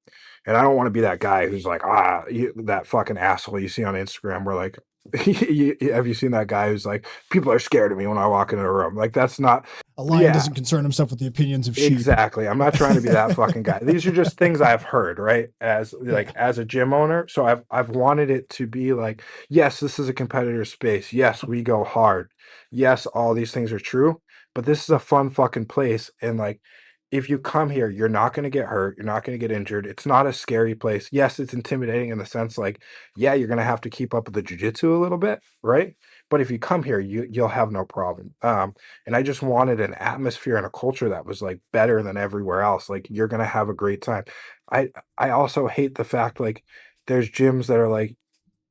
[SPEAKER 1] I don't want to be that guy who's like, that fucking asshole you see on Instagram where like have you seen that guy who's like, people are scared of me when I walk into a room? Like that's not
[SPEAKER 2] A lion
[SPEAKER 1] yeah.
[SPEAKER 2] doesn't concern himself with the opinions of sheep.
[SPEAKER 1] Exactly. I'm not trying to be that fucking guy. These are just things I've heard, right? As like
[SPEAKER 2] Yeah.
[SPEAKER 1] as a gym owner. So I've wanted it to be like, yes, this is a competitor space. Yes, we go hard. Yes, all these things are true, but this is a fun fucking place. And like if you come here, you're not going to get hurt. You're not going to get injured. It's not a scary place. Yes, it's intimidating in the sense like, yeah, you're going to have to keep up with the jujitsu a little bit, right? But if you come here, you'll have no problem. And I just wanted an atmosphere and a culture that was like better than everywhere else. Like you're gonna have a great time. I I also hate the fact like there's gyms that are like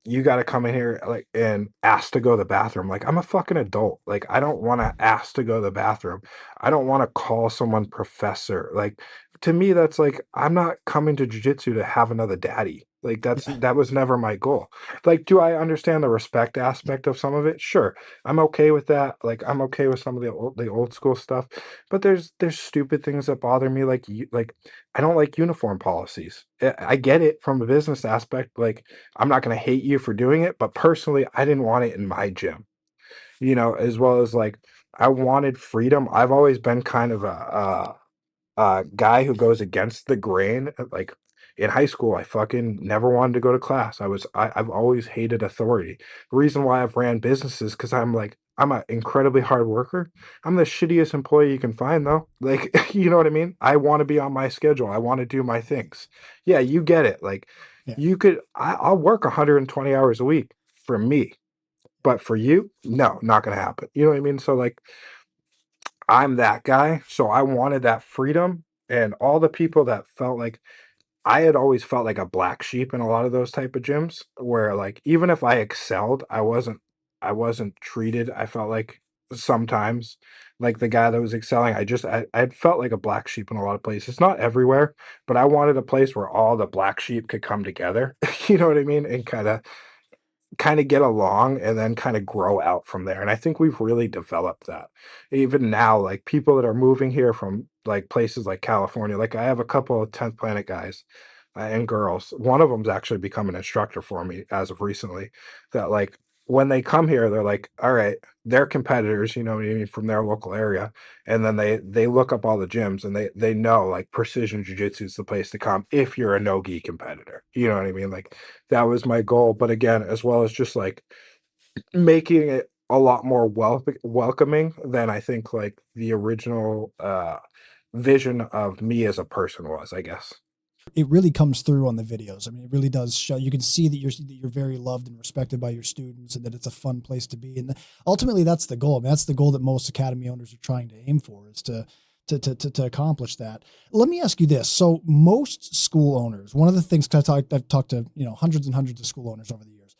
[SPEAKER 1] you got to come in here like and ask to go to the bathroom. Like I'm a fucking adult. Like I don't want to ask to go to the bathroom. I don't want to call someone professor. Like to me, that's like I'm not coming to jujitsu to have another daddy. Like
[SPEAKER 2] Yeah.
[SPEAKER 1] that was never my goal. Like, do I understand the respect aspect of some of it? Sure, I'm okay with that. Like I'm okay with some of the old school stuff, but there's stupid things that bother me. Like like I don't like uniform policies. I get it from a business aspect. Like I'm not going to hate you for doing it, but personally, I didn't want it in my gym, you know, as well as like I wanted freedom. I've always been kind of a guy who goes against the grain. Like in high school, I fucking never wanted to go to class. I've always hated authority. The reason why I've ran businesses because I'm like, I'm an incredibly hard worker. I'm the shittiest employee you can find, though. Like, you know what I mean? I want to be on my schedule. I want to do my things. Yeah, you get it. Like,
[SPEAKER 2] Yeah.
[SPEAKER 1] I'll work 120 hours a week for me, but for you, no, not going to happen. You know what I mean? So, like, I'm that guy. So I wanted that freedom. And all the people that felt like I had always felt like a black sheep in a lot of those type of gyms where like even if I excelled, I wasn't treated. I felt like sometimes like the guy that was excelling, I felt like a black sheep in a lot of places. Not everywhere, but I wanted a place where all the black sheep could come together. You know what I mean? And kind of get along and then kind of grow out from there. And I think we've really developed that. Even now, like people that are moving here from like places like California, like I have a couple of 10th Planet guys and girls. One of them's actually become an instructor for me as of recently. That like when they come here, they're like, all right, they're competitors, you know what I mean, from their local area. And then they look up all the gyms and they know like precision jiu-jitsu is the place to come if you're a no-gi competitor. You know what I mean? Like that was my goal. But again, as well as just like making it a lot more welcoming than I think like the original vision of me as a person was, I guess.
[SPEAKER 2] It really comes through on the videos. I mean, it really does show. You can see that you're very loved and respected by your students, and that it's a fun place to be. And ultimately, that's the goal. I mean, that's the goal that most academy owners are trying to aim for, is to accomplish that. Let me ask you this. So most school owners, one of the things, 'cause I've talked to, hundreds and hundreds of school owners over the years.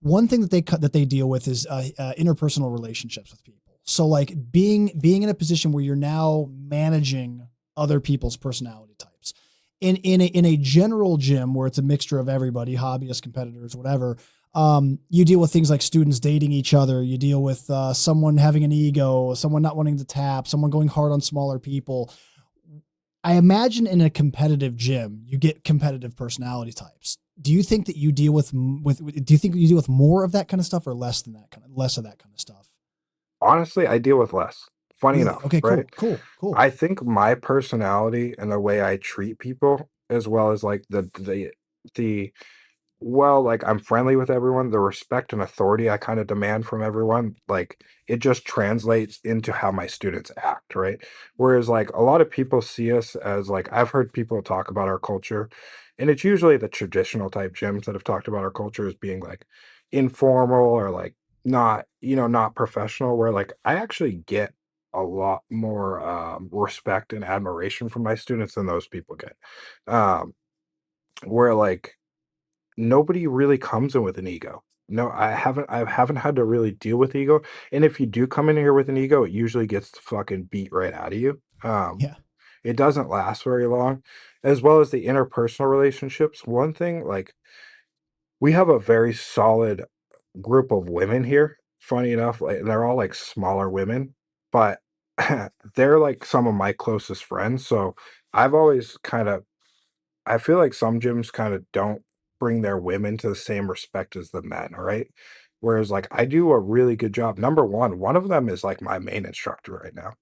[SPEAKER 2] One thing that they deal with is interpersonal relationships with people. So like being in a position where you're now managing other people's personality types in a general gym where it's a mixture of everybody, hobbyists, competitors, whatever. You deal with things like students dating each other. You deal with someone having an ego, someone not wanting to tap, someone going hard on smaller people. I imagine in a competitive gym, you get competitive personality types. Do you think that you deal do you think you deal with more of that kind of stuff or less of that kind of stuff?
[SPEAKER 1] Honestly, I deal with less. Funny
[SPEAKER 2] Really?
[SPEAKER 1] enough,
[SPEAKER 2] Okay,
[SPEAKER 1] right?
[SPEAKER 2] cool.
[SPEAKER 1] I think my personality and the way I treat people, as well as like the well, like I'm friendly with everyone, the respect and authority I kind of demand from everyone, like it just translates into how my students act, right? Whereas like a lot of people see us as like I've heard people talk about our culture, and it's usually the traditional type gyms that have talked about our culture as being like informal or like not, not professional, where like I actually get a lot more respect and admiration from my students than those people get. Um, where like nobody really comes in with an ego. No, I haven't had to really deal with ego, and if you do come in here with an ego, it usually gets fucking beat right out of you.
[SPEAKER 2] Yeah.
[SPEAKER 1] It doesn't last very long, as well as the interpersonal relationships. One thing, like, we have a very solid group of women here, funny enough, like, and they're all, like, smaller women, but they're, like, some of my closest friends, so I've always kinda I feel like some gyms kind of don't bring their women to the same respect as the men, right? Whereas like I do a really good job. Number one of them is like my main instructor right now.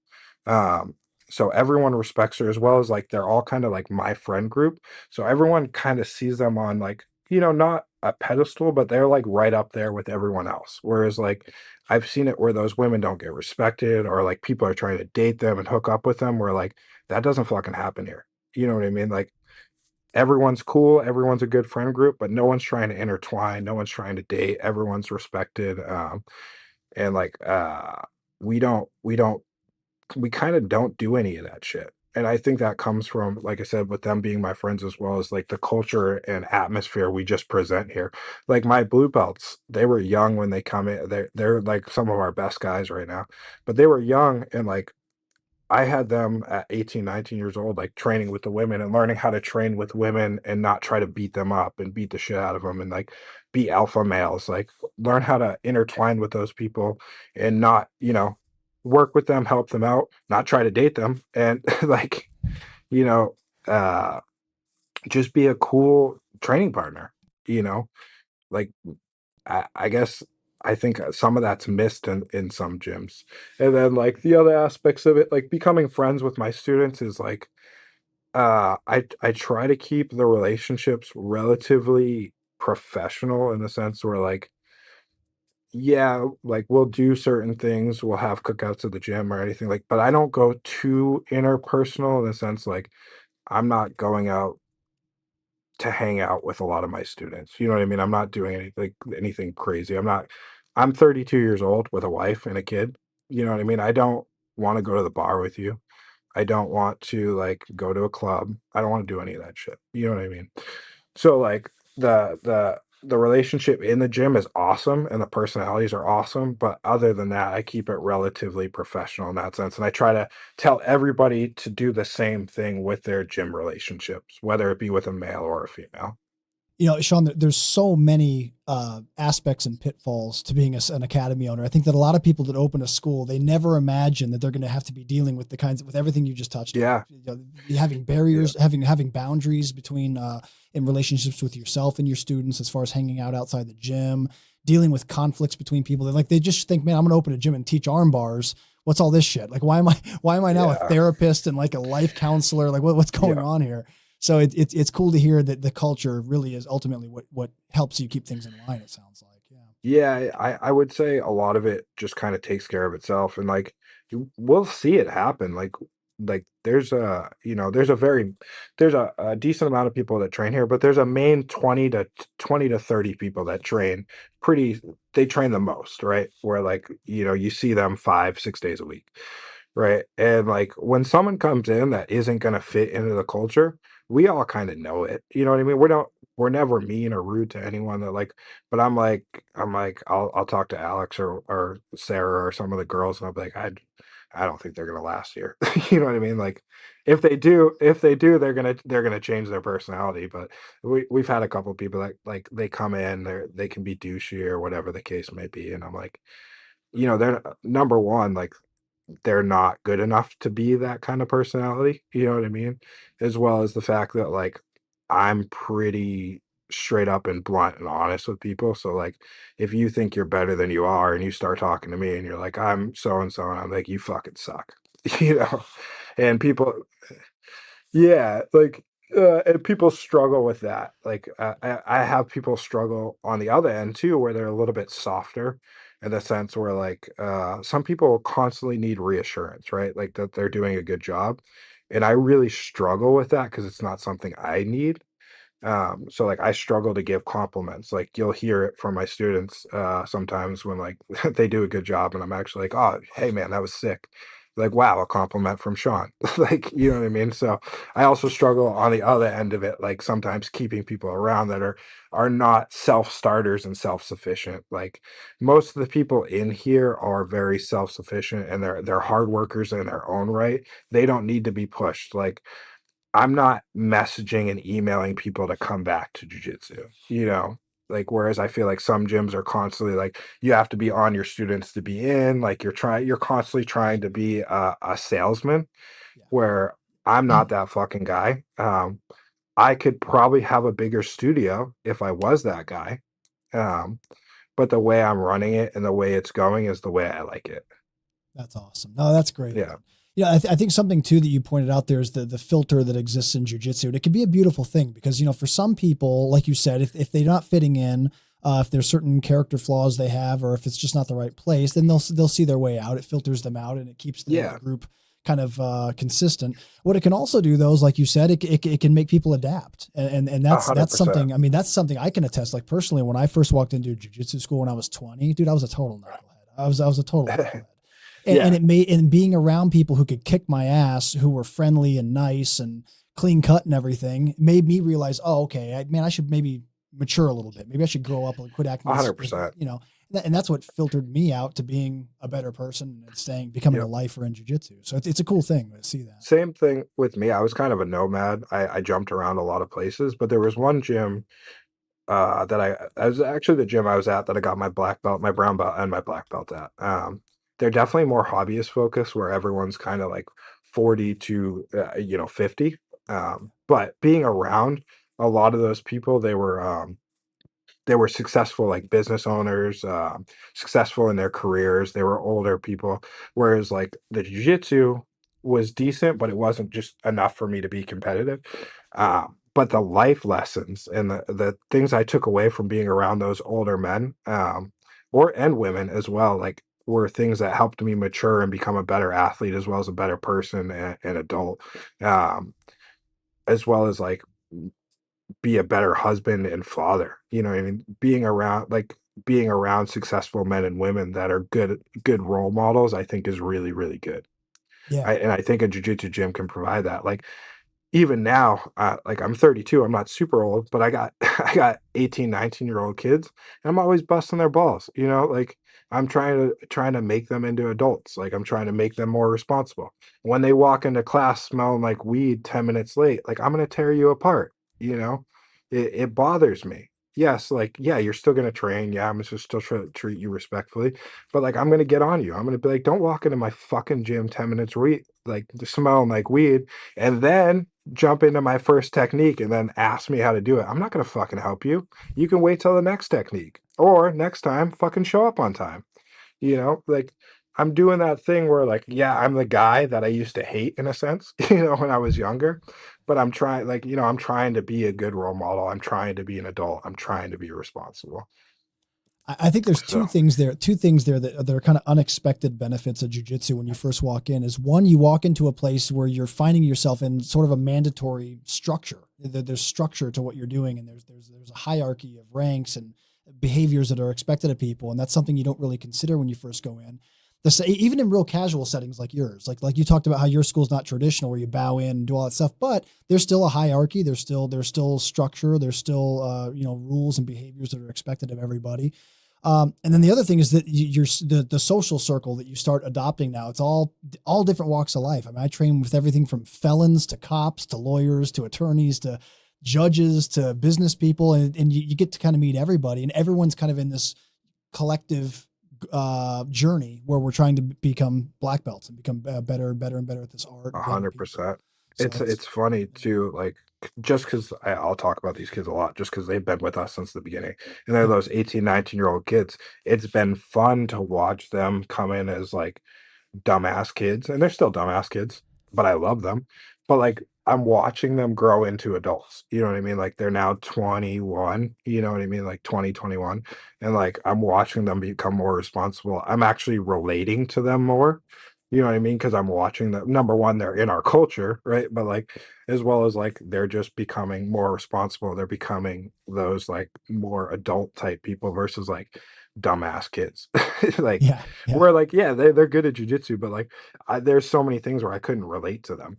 [SPEAKER 1] Um, so everyone respects her as well as like they're all kind of like my friend group. So everyone kind of sees them on like, not a pedestal, but they're like right up there with everyone else. Whereas like I've seen it where those women don't get respected or like people are trying to date them and hook up with them where like that doesn't fucking happen here. You know what I mean? Like everyone's cool, everyone's a good friend group, but no one's trying to intertwine, no one's trying to date, everyone's respected, and, like, we kinda don't do any of that shit, and I think that comes from, like I said, with them being my friends as well as, like, the culture and atmosphere we just present here. Like, my blue belts, they were young when they come in, they're, like, some of our best guys right now, but they were young and, like, I had them at 18, 19 years old, like training with the women and learning how to train with women and not try to beat them up and beat the shit out of them and like be alpha males. Like learn how to intertwine with those people and not, work with them, help them out, not try to date them. And like, you know, uh, just be a cool training partner, you know, like I guess I think some of that's missed in some gyms. And then like the other aspects of it, like becoming friends with my students is like I try to keep the relationships relatively professional in the sense where like Yeah, like we'll do certain things. We'll have cookouts at the gym or anything like, but I don't go too interpersonal in the sense like I'm not going out to hang out with a lot of my students. You know what I mean? I'm not doing anything crazy. I'm 32 years old with a wife and a kid. You know what I mean? I don't want to go to the bar with you. I don't want to like go to a club. I don't want to do any of that shit. You know what I mean? So like the relationship in the gym is awesome and the personalities are awesome, but other than that, I keep it relatively professional in that sense. And I try to tell everybody to do the same thing with their gym relationships, whether it be with a male or a female.
[SPEAKER 2] You know, Shawn, there's so many aspects and pitfalls to being an academy owner. I think that a lot of people that open a school, they never imagine that they're going to have to be dealing with with everything you just touched on.
[SPEAKER 1] Yeah.
[SPEAKER 2] You know, having
[SPEAKER 1] Yeah.
[SPEAKER 2] barriers, having boundaries between in relationships with yourself and your students, as far as hanging out outside the gym, dealing with conflicts between people. They just think, man, I'm going to open a gym and teach arm bars. What's all this shit? Like, why am I now a
[SPEAKER 1] Yeah.
[SPEAKER 2] therapist and like a life counselor? Like, what's going
[SPEAKER 1] Yeah.
[SPEAKER 2] on here? So it's cool to hear that the culture really is ultimately what helps you keep things in line. It sounds like, yeah,
[SPEAKER 1] Yeah, I would say a lot of it just kind of takes care of itself, and like we'll see it happen. Like there's a there's a decent amount of people that train here, but there's a main 20 to 30 people that train pretty. They train the most, right? Where like you see them 5 6 days a week, right? And like when someone comes in that isn't going to fit into the culture, we all kind of know it. You know what I mean? We're never mean or rude to anyone that like but I'm like, I'll talk to Alex or Sarah or some of the girls, and I'll be like, I don't think they're gonna last here. You know what I mean? Like, if they do, they're gonna change their personality. But we've had a couple of people that like they come in, they can be douchey or whatever the case may be, and I'm like, they're number one, like they're not good enough to be that kind of personality, you know what I mean? As well as the fact that, like, I'm pretty straight up and blunt and honest with people, so, like, if you think you're better than you are and you start talking to me and you're like, "I'm so and so," and I'm like, "You fucking suck." You know? And people yeah, like, and people struggle with that. Like, I have people struggle on the other end too, where they're a little bit softer in the sense where, like, some people constantly need reassurance, right? Like that they're doing a good job. And I really struggle with that because it's not something I need. So like I struggle to give compliments. Like you'll hear it from my students sometimes when like they do a good job and I'm actually like, oh, hey man, that was sick. Like, wow, a compliment from Shawn. Like, you know what I mean? So I also struggle on the other end of it, like sometimes keeping people around that are not self-starters and self-sufficient. Like most of the people in here are very self-sufficient and they're hard workers in their own right. They don't need to be pushed. Like I'm not messaging and emailing people to come back to jujitsu, you know? Like, whereas I feel like some gyms are constantly like, you have to be on your students to be in, like you're constantly trying to be a salesman, where I'm
[SPEAKER 2] yeah.
[SPEAKER 1] not that fucking guy. I could probably have a bigger studio if I was that guy. Um, but the way I'm running it and the way it's going is the way I like it.
[SPEAKER 2] That's awesome. No, that's great,
[SPEAKER 1] Yeah.
[SPEAKER 2] man. Yeah, I think something too that you pointed out there is the filter that exists in jujitsu, and it can be a beautiful thing because for some people, like you said, if they're not fitting in, if there's certain character flaws they have, or if it's just not the right place, then they'll see their way out. It filters them out, and it keeps the
[SPEAKER 1] Yeah.
[SPEAKER 2] group kind of consistent. What it can also do, though, is like you said, it can make people adapt, and
[SPEAKER 1] A
[SPEAKER 2] that's
[SPEAKER 1] hundred percent.
[SPEAKER 2] something. I mean, that's something I can attest. Like personally, when I first walked into jujitsu school when I was 20, dude, I was a total knucklehead. I was a total knucklehead and
[SPEAKER 1] Yeah.
[SPEAKER 2] it made and being around people who could kick my ass, who were friendly and nice and clean cut and everything, made me realize, oh, okay, man, I should maybe mature a little bit. Maybe I should grow up and quit acting
[SPEAKER 1] A
[SPEAKER 2] this,
[SPEAKER 1] hundred percent.
[SPEAKER 2] and that's what filtered me out to being a better person and becoming a
[SPEAKER 1] Yep.
[SPEAKER 2] lifer in jujitsu. So it's a cool thing to see that.
[SPEAKER 1] Same thing with me. I was kind of a nomad. I jumped around a lot of places, but there was one gym that I was actually the gym I was at that I got my black belt, my brown belt, and my black belt at. They're definitely more hobbyist focused, where everyone's kind of like 40 to 50. But being around a lot of those people, they were successful like business owners, successful in their careers. They were older people, whereas like the jiu-jitsu was decent, but it wasn't just enough for me to be competitive. But the life lessons and the things I took away from being around those older men, and women as well, like were things that helped me mature and become a better athlete as well as a better person and adult, um, as well as like be a better husband and father. You know what I mean? Being around successful men and women that are good role models, I think is really, really good.
[SPEAKER 2] Yeah.
[SPEAKER 1] I think a jiu-jitsu gym can provide that. Like even now, like I'm 32, I'm not super old, but I got I got 18, 19-year-old kids, and I'm always busting their balls, you know? Like I'm trying to make them into adults. Like I'm trying to make them more responsible. When they walk into class smelling like weed 10 minutes late, like I'm gonna tear you apart, you know? It bothers me. Yes, like, yeah, you're still gonna train. Yeah, I'm just still try to treat you respectfully, but like I'm gonna get on you. I'm gonna be like, don't walk into my fucking gym 10 minutes like smelling like weed, and then jump into my first technique and then ask me how to do it. I'm not going to fucking help you. You can wait till the next technique or next time fucking show up on time. You know, like I'm doing that thing where like, yeah, I'm the guy that I used to hate in a sense, when I was younger, but I'm trying like, I'm trying to be a good role model. I'm trying to be an adult. I'm trying to be responsible.
[SPEAKER 2] I think there's
[SPEAKER 1] So
[SPEAKER 2] two things there that are kind of unexpected benefits of jujitsu when you first walk in is one, you walk into a place where you're finding yourself in sort of a mandatory structure. There's structure to what you're doing, and there's a hierarchy of ranks and behaviors that are expected of people, and that's something you don't really consider when you first go in. Even in real casual settings like yours, like you talked about how your school's not traditional where you bow in and do all that stuff, but there's still a hierarchy. There's still structure. There's still rules and behaviors that are expected of everybody. And then the other thing is that the social circle that you start adopting now, it's all different walks of life. I mean, I train with everything from felons to cops to lawyers to attorneys to judges to business people. And you get to kind of meet everybody, and everyone's kind of in this collective journey where we're trying to become black belts and become better and better and better at this art and building people.
[SPEAKER 1] 100%.
[SPEAKER 2] So
[SPEAKER 1] It's funny too, like just because I'll talk about these kids a lot, just because they've been with us since the beginning, and they're
[SPEAKER 2] yeah,
[SPEAKER 1] those 18, 19-year-old kids. It's been fun to watch them come in as like dumbass kids, and they're still dumbass kids, but I love them. But like I'm watching them grow into adults. You know what I mean? Like they're now 21, you know what I mean? Like 20, 21. And like I'm watching them become more responsible. I'm actually relating to them more. You know what I mean? Because I'm watching them. Number one, they're in our culture, right? But like as well as like they're just becoming more responsible. They're becoming those like more adult type people versus like dumbass kids. Like
[SPEAKER 2] yeah, yeah,
[SPEAKER 1] where like, yeah, they're good at jujitsu, but like there's so many things where I couldn't relate to them.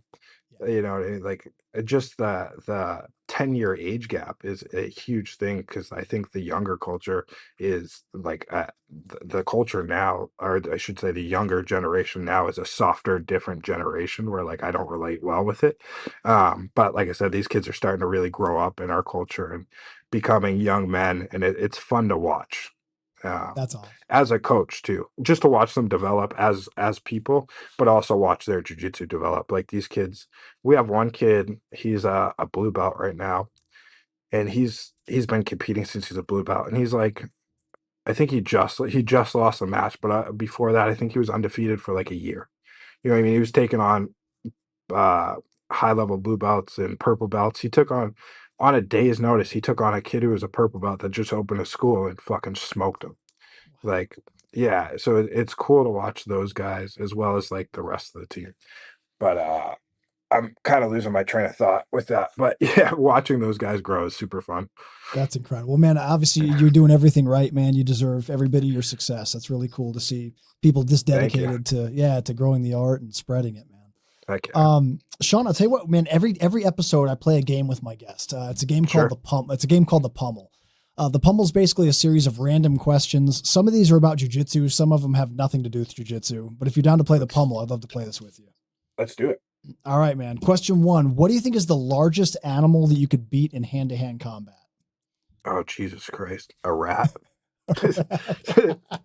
[SPEAKER 2] yeah.
[SPEAKER 1] You know, like just the 10-year age gap is a huge thing because I think the younger culture is like the culture now, or I should say the younger generation now is a softer, different generation where like I don't relate well with it. But like I said, these kids are starting to really grow up in our culture and becoming young men, and it's fun to watch. Um,
[SPEAKER 2] That's awesome.
[SPEAKER 1] as a coach too, just to watch them develop as people, but also watch their jujitsu develop. Like these kids, we have one kid, he's a blue belt right now, and he's been competing since he's a blue belt, and he's like, I think he just lost a match, but before that, I think he was undefeated for like a year. You know what I mean? He was taking on uh, high level blue belts and purple belts. He took on a day's notice. He took on a kid who was a purple belt that just opened a school and fucking smoked him. Like, yeah, so it's cool to watch those guys as well as like the rest of the team. But I'm kind of losing my train of thought with that. But yeah, watching those guys grow is super fun.
[SPEAKER 2] That's incredible, man. Obviously, you're doing everything right, man. You deserve every bit of your success. That's really cool to see people this
[SPEAKER 1] Thank you.
[SPEAKER 2] dedicated to growing the art and spreading it, man.
[SPEAKER 1] Heck yeah.
[SPEAKER 2] Sean, I'll tell you what, man. Every episode, I play a game with my guest. It's a game
[SPEAKER 1] Sure.
[SPEAKER 2] called It's a game called the Pummel. The Pummel is basically a series of random questions. Some of these are about jujitsu. Some of them have nothing to do with jujitsu. But if you're down to play the Pummel, I'd love to play this with you.
[SPEAKER 1] Let's do it.
[SPEAKER 2] All right, man. Question one: what do you think is the largest animal that you could beat in hand-to-hand combat?
[SPEAKER 1] Oh, Jesus Christ. A rat?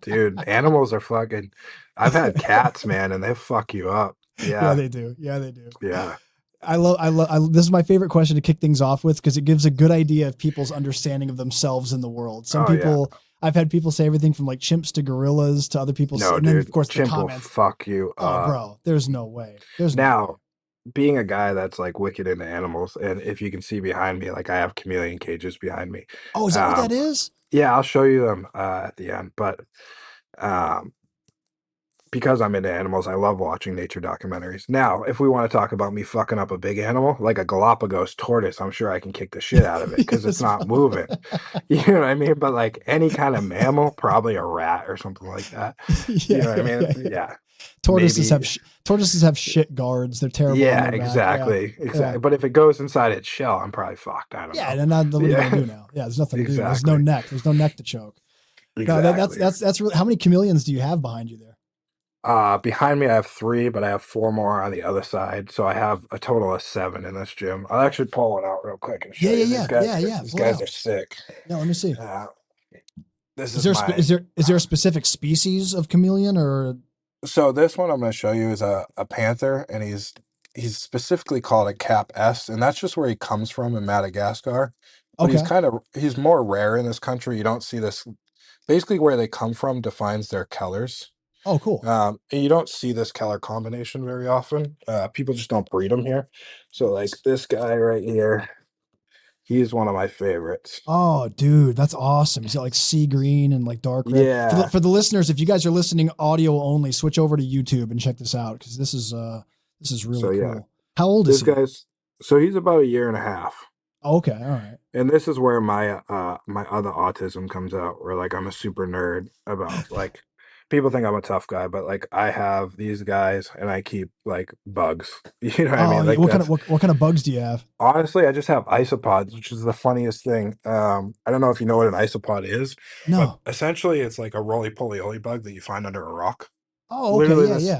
[SPEAKER 1] Dude, animals are fucking. I've had cats, man, and they fuck you up.
[SPEAKER 2] Yeah,
[SPEAKER 1] Yeah.
[SPEAKER 2] they do. Yeah, they do.
[SPEAKER 1] Yeah.
[SPEAKER 2] This is my favorite question to kick things off with because it gives a good idea of people's understanding of themselves in the world. Some
[SPEAKER 1] Oh, yeah.
[SPEAKER 2] people, I've had people say everything from like chimps to gorillas to other people.
[SPEAKER 1] No,
[SPEAKER 2] And then
[SPEAKER 1] dude.
[SPEAKER 2] of course the
[SPEAKER 1] Chimp will
[SPEAKER 2] comments.
[SPEAKER 1] fuck you
[SPEAKER 2] Oh,
[SPEAKER 1] up.
[SPEAKER 2] bro, there's no way. There's no way.
[SPEAKER 1] Now, being a guy that's like wicked into animals, and if you can see behind me, like I have chameleon cages behind me.
[SPEAKER 2] Oh, is that what that
[SPEAKER 1] Um,
[SPEAKER 2] is?
[SPEAKER 1] yeah, I'll show you them at the end. But um, because I'm into animals, I love watching nature documentaries. Now, if we want to talk about me fucking up a big animal, like a Galapagos tortoise, I'm sure I can kick the shit out of it because it's
[SPEAKER 2] Yes.
[SPEAKER 1] not moving. You know what I mean? But like any kind of mammal, probably a rat or something like that. You
[SPEAKER 2] Yeah,
[SPEAKER 1] know what I
[SPEAKER 2] yeah,
[SPEAKER 1] mean?
[SPEAKER 2] yeah, yeah.
[SPEAKER 1] Yeah.
[SPEAKER 2] Tortoises
[SPEAKER 1] Maybe.
[SPEAKER 2] have tortoises have shit guards. They're terrible on
[SPEAKER 1] Yeah,
[SPEAKER 2] their back. Yeah,
[SPEAKER 1] exactly.
[SPEAKER 2] yeah,
[SPEAKER 1] Exactly. But if it goes inside its shell, I'm probably fucked. I don't
[SPEAKER 2] yeah.
[SPEAKER 1] know.
[SPEAKER 2] And then what are you gonna
[SPEAKER 1] Yeah,
[SPEAKER 2] do now? Yeah, there's nothing to do. There's no
[SPEAKER 1] exactly.
[SPEAKER 2] neck. There's no neck to choke. No,
[SPEAKER 1] Exactly.
[SPEAKER 2] that's really. How many chameleons do you have behind you there?
[SPEAKER 1] Behind me, I have three, but I have four more on the other side. So I have a total of seven in this gym. I'll actually pull one out real quick and show
[SPEAKER 2] Yeah, yeah,
[SPEAKER 1] you. These
[SPEAKER 2] yeah,
[SPEAKER 1] guys,
[SPEAKER 2] yeah, yeah.
[SPEAKER 1] these
[SPEAKER 2] Pull it
[SPEAKER 1] guys are
[SPEAKER 2] out.
[SPEAKER 1] sick.
[SPEAKER 2] Yeah, let me see.
[SPEAKER 1] Uh, this
[SPEAKER 2] Is
[SPEAKER 1] is
[SPEAKER 2] there
[SPEAKER 1] my.
[SPEAKER 2] is there a specific species of chameleon or?
[SPEAKER 1] So this one I'm going to show you is a panther, and he's specifically called a Cap S, and that's just where he comes from in Madagascar. But
[SPEAKER 2] Okay.
[SPEAKER 1] he's more rare in this country. You don't see this. Basically, where they come from defines their colors.
[SPEAKER 2] Oh, cool.
[SPEAKER 1] And you don't see this color combination very often. People just don't breed them here. So like this guy right here, he's one of my favorites.
[SPEAKER 2] Oh, dude, that's awesome. He's got like sea green and like dark red.
[SPEAKER 1] Yeah.
[SPEAKER 2] For the listeners, if you guys are listening audio only, switch over to YouTube and check this out because this is
[SPEAKER 1] So
[SPEAKER 2] really
[SPEAKER 1] yeah,
[SPEAKER 2] cool. How old is
[SPEAKER 1] this
[SPEAKER 2] he?
[SPEAKER 1] guy's so he's about a year and a half.
[SPEAKER 2] Oh, okay, all right.
[SPEAKER 1] And this is where my other autism comes out, where like I'm a super nerd about like people think I'm a tough guy, but like I have these guys and I keep like bugs. You know what I
[SPEAKER 2] Oh,
[SPEAKER 1] mean?
[SPEAKER 2] yeah.
[SPEAKER 1] Like that's
[SPEAKER 2] What kind of bugs do you have?
[SPEAKER 1] honestly, I just have isopods, which is the funniest thing. I don't know if you know what an isopod is, but
[SPEAKER 2] No.
[SPEAKER 1] essentially it's like a roly-poly bug that you find under a rock.
[SPEAKER 2] Oh, okay.
[SPEAKER 1] Literally
[SPEAKER 2] Yeah,
[SPEAKER 1] this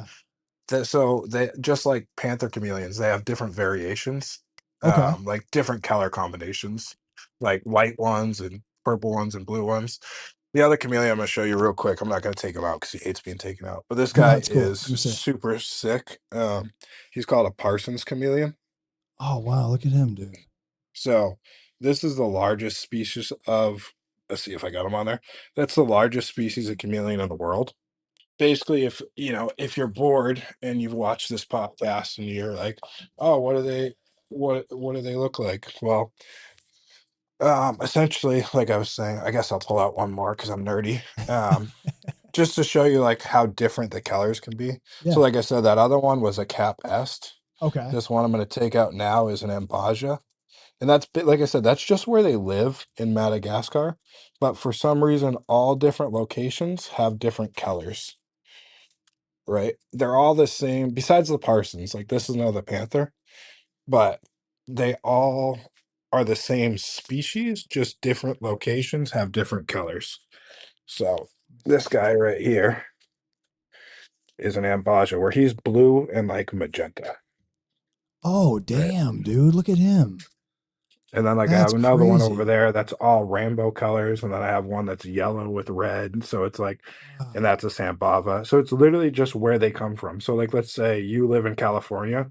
[SPEAKER 2] yeah.
[SPEAKER 1] so they just like panther chameleons, they have different variations,
[SPEAKER 2] Okay.
[SPEAKER 1] like different color combinations, like white ones and purple ones and blue ones. The other chameleon I'm gonna show you real quick. I'm not gonna take him out because he hates being taken out. But this
[SPEAKER 2] No,
[SPEAKER 1] guy
[SPEAKER 2] that's cool.
[SPEAKER 1] is
[SPEAKER 2] Let me see.
[SPEAKER 1] super sick. He's called a Parsons chameleon.
[SPEAKER 2] Oh, wow. Look at him, dude.
[SPEAKER 1] So this is the largest species of, let's see if I got him on there. That's the largest species of chameleon in the world. Basically, if you know, if you're bored and you've watched this podcast and you're like, oh, what do they look like? Well, essentially, like I was saying, I guess I'll pull out one more because I'm nerdy. Just to show you like how different the colors can be. So,
[SPEAKER 2] Yeah.
[SPEAKER 1] like I said, that other one was a Cap Est.
[SPEAKER 2] Okay.
[SPEAKER 1] This one I'm going to take out now is an Ambaja. And like I said, that's just where they live in Madagascar. But for some reason, all different locations have different colors, right? They're all the same, besides the Parsons. Like this is another panther, but they all are the same species, just different locations have different colors. So this guy right here is an Ambaja where he's blue and like magenta,
[SPEAKER 2] Oh,
[SPEAKER 1] right?
[SPEAKER 2] damn, dude. Look at him.
[SPEAKER 1] And then like I
[SPEAKER 2] That's
[SPEAKER 1] have another one over
[SPEAKER 2] crazy.
[SPEAKER 1] there that's all rainbow colors, and then I have one that's yellow with red. So it's like, and
[SPEAKER 2] Wow.
[SPEAKER 1] that's a Sambava. So it's literally just where they come from. So like let's say you live in California.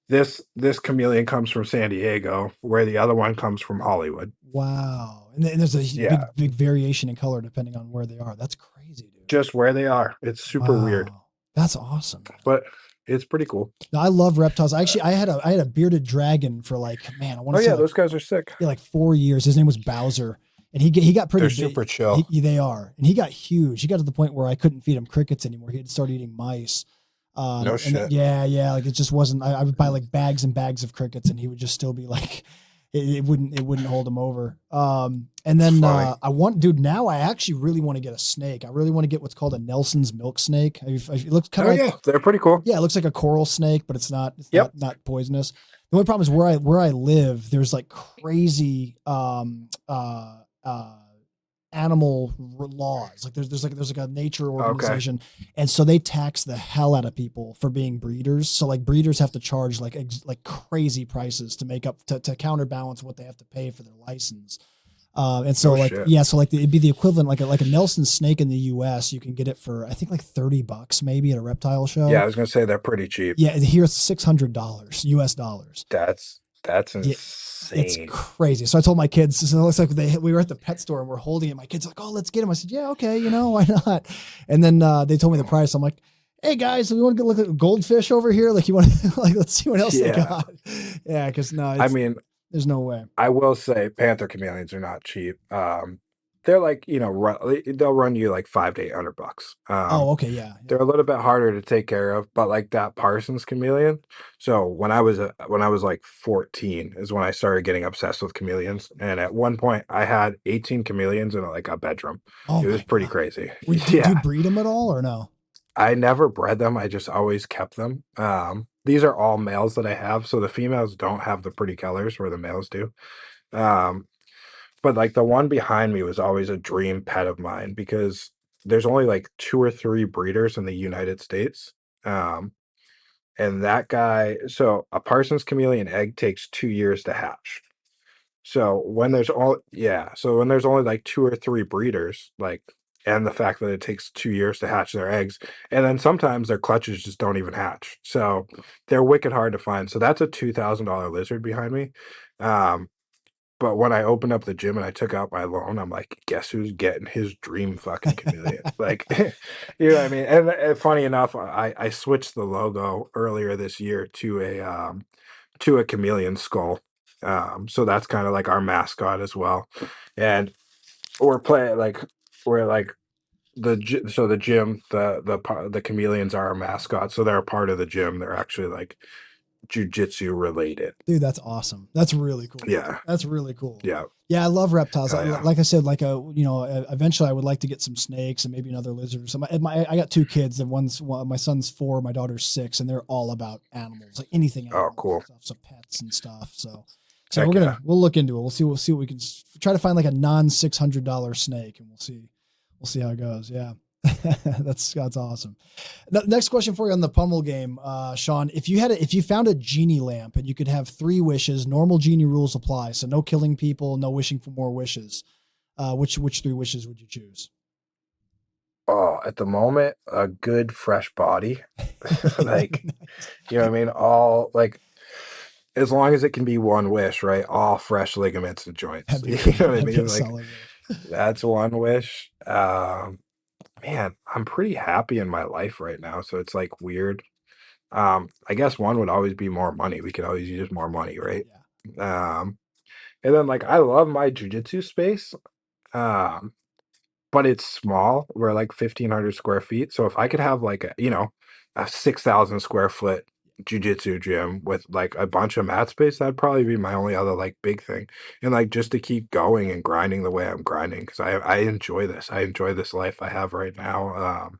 [SPEAKER 1] This chameleon comes from San Diego, where the other one comes from Hollywood.
[SPEAKER 2] Wow. And there's a
[SPEAKER 1] Yeah,
[SPEAKER 2] big variation in color depending on where they are. That's crazy, dude.
[SPEAKER 1] just where they are. It's super weird,
[SPEAKER 2] Wow. That's awesome, man.
[SPEAKER 1] but it's pretty cool.
[SPEAKER 2] Now, I love reptiles. Actually, I had a bearded dragon for like, man, I want
[SPEAKER 1] Oh
[SPEAKER 2] to say
[SPEAKER 1] yeah,
[SPEAKER 2] like
[SPEAKER 1] those guys are sick.
[SPEAKER 2] yeah, like 4 years. His name was Bowser, and he got pretty
[SPEAKER 1] They're
[SPEAKER 2] big.
[SPEAKER 1] super chill.
[SPEAKER 2] They are, and he got huge. He got to the point where I couldn't feed him crickets anymore. He had to start eating mice.
[SPEAKER 1] No shit.
[SPEAKER 2] Yeah, yeah, like it just wasn't. I would buy like bags and bags of crickets, and he would just still be like, it wouldn't hold him over. And
[SPEAKER 1] It's
[SPEAKER 2] then
[SPEAKER 1] funny.
[SPEAKER 2] dude, now I actually really want to get a snake. I really want to get what's called a Nelson's milk snake. It looks kind
[SPEAKER 1] Oh
[SPEAKER 2] of like
[SPEAKER 1] yeah, they're pretty cool.
[SPEAKER 2] yeah, it looks like a coral snake, but it's not. It's
[SPEAKER 1] Yep.
[SPEAKER 2] not poisonous. The only problem is where I live. There's like crazy animal laws. Like there's like a nature
[SPEAKER 1] Okay.
[SPEAKER 2] organization, and so they tax the hell out of people for being breeders. So like breeders have to charge like like crazy prices to make up to counterbalance what they have to pay for their license. And so
[SPEAKER 1] No
[SPEAKER 2] like
[SPEAKER 1] shit.
[SPEAKER 2] yeah, so like it'd be the equivalent like a Nelson snake in the U.S. You can get it for I think like $30 maybe at a reptile
[SPEAKER 1] Yeah,
[SPEAKER 2] show.
[SPEAKER 1] I was gonna say they're pretty cheap.
[SPEAKER 2] Yeah, here it's $600 US dollars.
[SPEAKER 1] That's
[SPEAKER 2] Yeah, it's
[SPEAKER 1] insane.
[SPEAKER 2] crazy. So I told my kids, so it looks like we were at the pet store and we're holding it. My kids are like, oh, let's get him. I said, yeah, okay, why not? And then they told me the price. I'm like, hey guys, we want to go look at goldfish over here. Like you want to like, let's see what else they
[SPEAKER 1] Yeah.
[SPEAKER 2] got. Yeah. Cause no,
[SPEAKER 1] I
[SPEAKER 2] it's,
[SPEAKER 1] mean,
[SPEAKER 2] there's no way.
[SPEAKER 1] I will say panther chameleons are not cheap. They're like, they'll run you like 5 to 800 bucks.
[SPEAKER 2] Oh, okay. Yeah.
[SPEAKER 1] They're a little bit harder to take care of, but like that Parsons chameleon. So when I was like 14 is when I started getting obsessed with chameleons, and at one point I had 18 chameleons in like a bedroom.
[SPEAKER 2] Oh
[SPEAKER 1] It was
[SPEAKER 2] my
[SPEAKER 1] pretty
[SPEAKER 2] God.
[SPEAKER 1] crazy.
[SPEAKER 2] Do you
[SPEAKER 1] Yeah,
[SPEAKER 2] breed them at all or no?
[SPEAKER 1] I never bred them. I just always kept them. These are all males that I have, so the females don't have the pretty colors where the males do. Um, but like the one behind me was always a dream pet of mine because there's only like 2 or 3 breeders in the United States. Um, and that guy, so a Parsons chameleon egg takes 2 years to hatch. So when there's only like 2 or 3 breeders, like, and the fact that it takes 2 years to hatch their eggs, and then sometimes their clutches just don't even hatch. So they're wicked hard to find. So that's a $2,000 lizard behind me. Um, but when I opened up the gym and I took out my loan, I'm like, guess who's getting his dream fucking chameleon? Like, you know what I mean? And funny enough, I switched the logo earlier this year to a chameleon skull. So that's kind of like our mascot as well. And we're playing like we're like so the gym, the chameleons are our mascot. So they're a part of the gym. They're actually like jujitsu related.
[SPEAKER 2] Dude, that's awesome. That's really cool.
[SPEAKER 1] Yeah.
[SPEAKER 2] That's really cool.
[SPEAKER 1] Yeah.
[SPEAKER 2] Yeah, I love reptiles.
[SPEAKER 1] Oh yeah.
[SPEAKER 2] Like I said, eventually I would like to get some snakes and maybe another lizard or something. I got 2 kids, and my son's 4, my daughter's 6, and they're all about animals, like anything
[SPEAKER 1] Oh,
[SPEAKER 2] animals and
[SPEAKER 1] cool.
[SPEAKER 2] stuff, so pets and stuff. So
[SPEAKER 1] Heck yeah.
[SPEAKER 2] we'll look into it. We'll see what we can try to find, like a non $600 snake, and we'll see how it goes. Yeah. That's awesome. Next question for you on the Pummel game, Shawn. If you found a genie lamp and you could have 3 wishes, normal genie rules apply. So no killing people, no wishing for more wishes. Which 3 wishes would you choose?
[SPEAKER 1] Oh, at the moment, a good fresh body. Like,
[SPEAKER 2] Nice.
[SPEAKER 1] you know what I mean? All like as long as it can be one wish, right? All fresh ligaments and joints.
[SPEAKER 2] That'd be
[SPEAKER 1] You
[SPEAKER 2] a
[SPEAKER 1] know what I
[SPEAKER 2] that'd be a
[SPEAKER 1] mean? Like
[SPEAKER 2] solid wish.
[SPEAKER 1] that's one wish. Man, I'm pretty happy in my life right now, so it's like weird. I guess one would always be more money. We could always use more money, right?
[SPEAKER 2] Yeah.
[SPEAKER 1] Um, and then like I love my jujitsu space. Um, but it's small. We're like 1,500 square feet. So if I could have like a 6,000 square foot jujitsu gym with like a bunch of mat space, that'd probably be my only other like big thing. And like just to keep going and grinding the way I'm grinding because I enjoy this. I enjoy this life I have right now.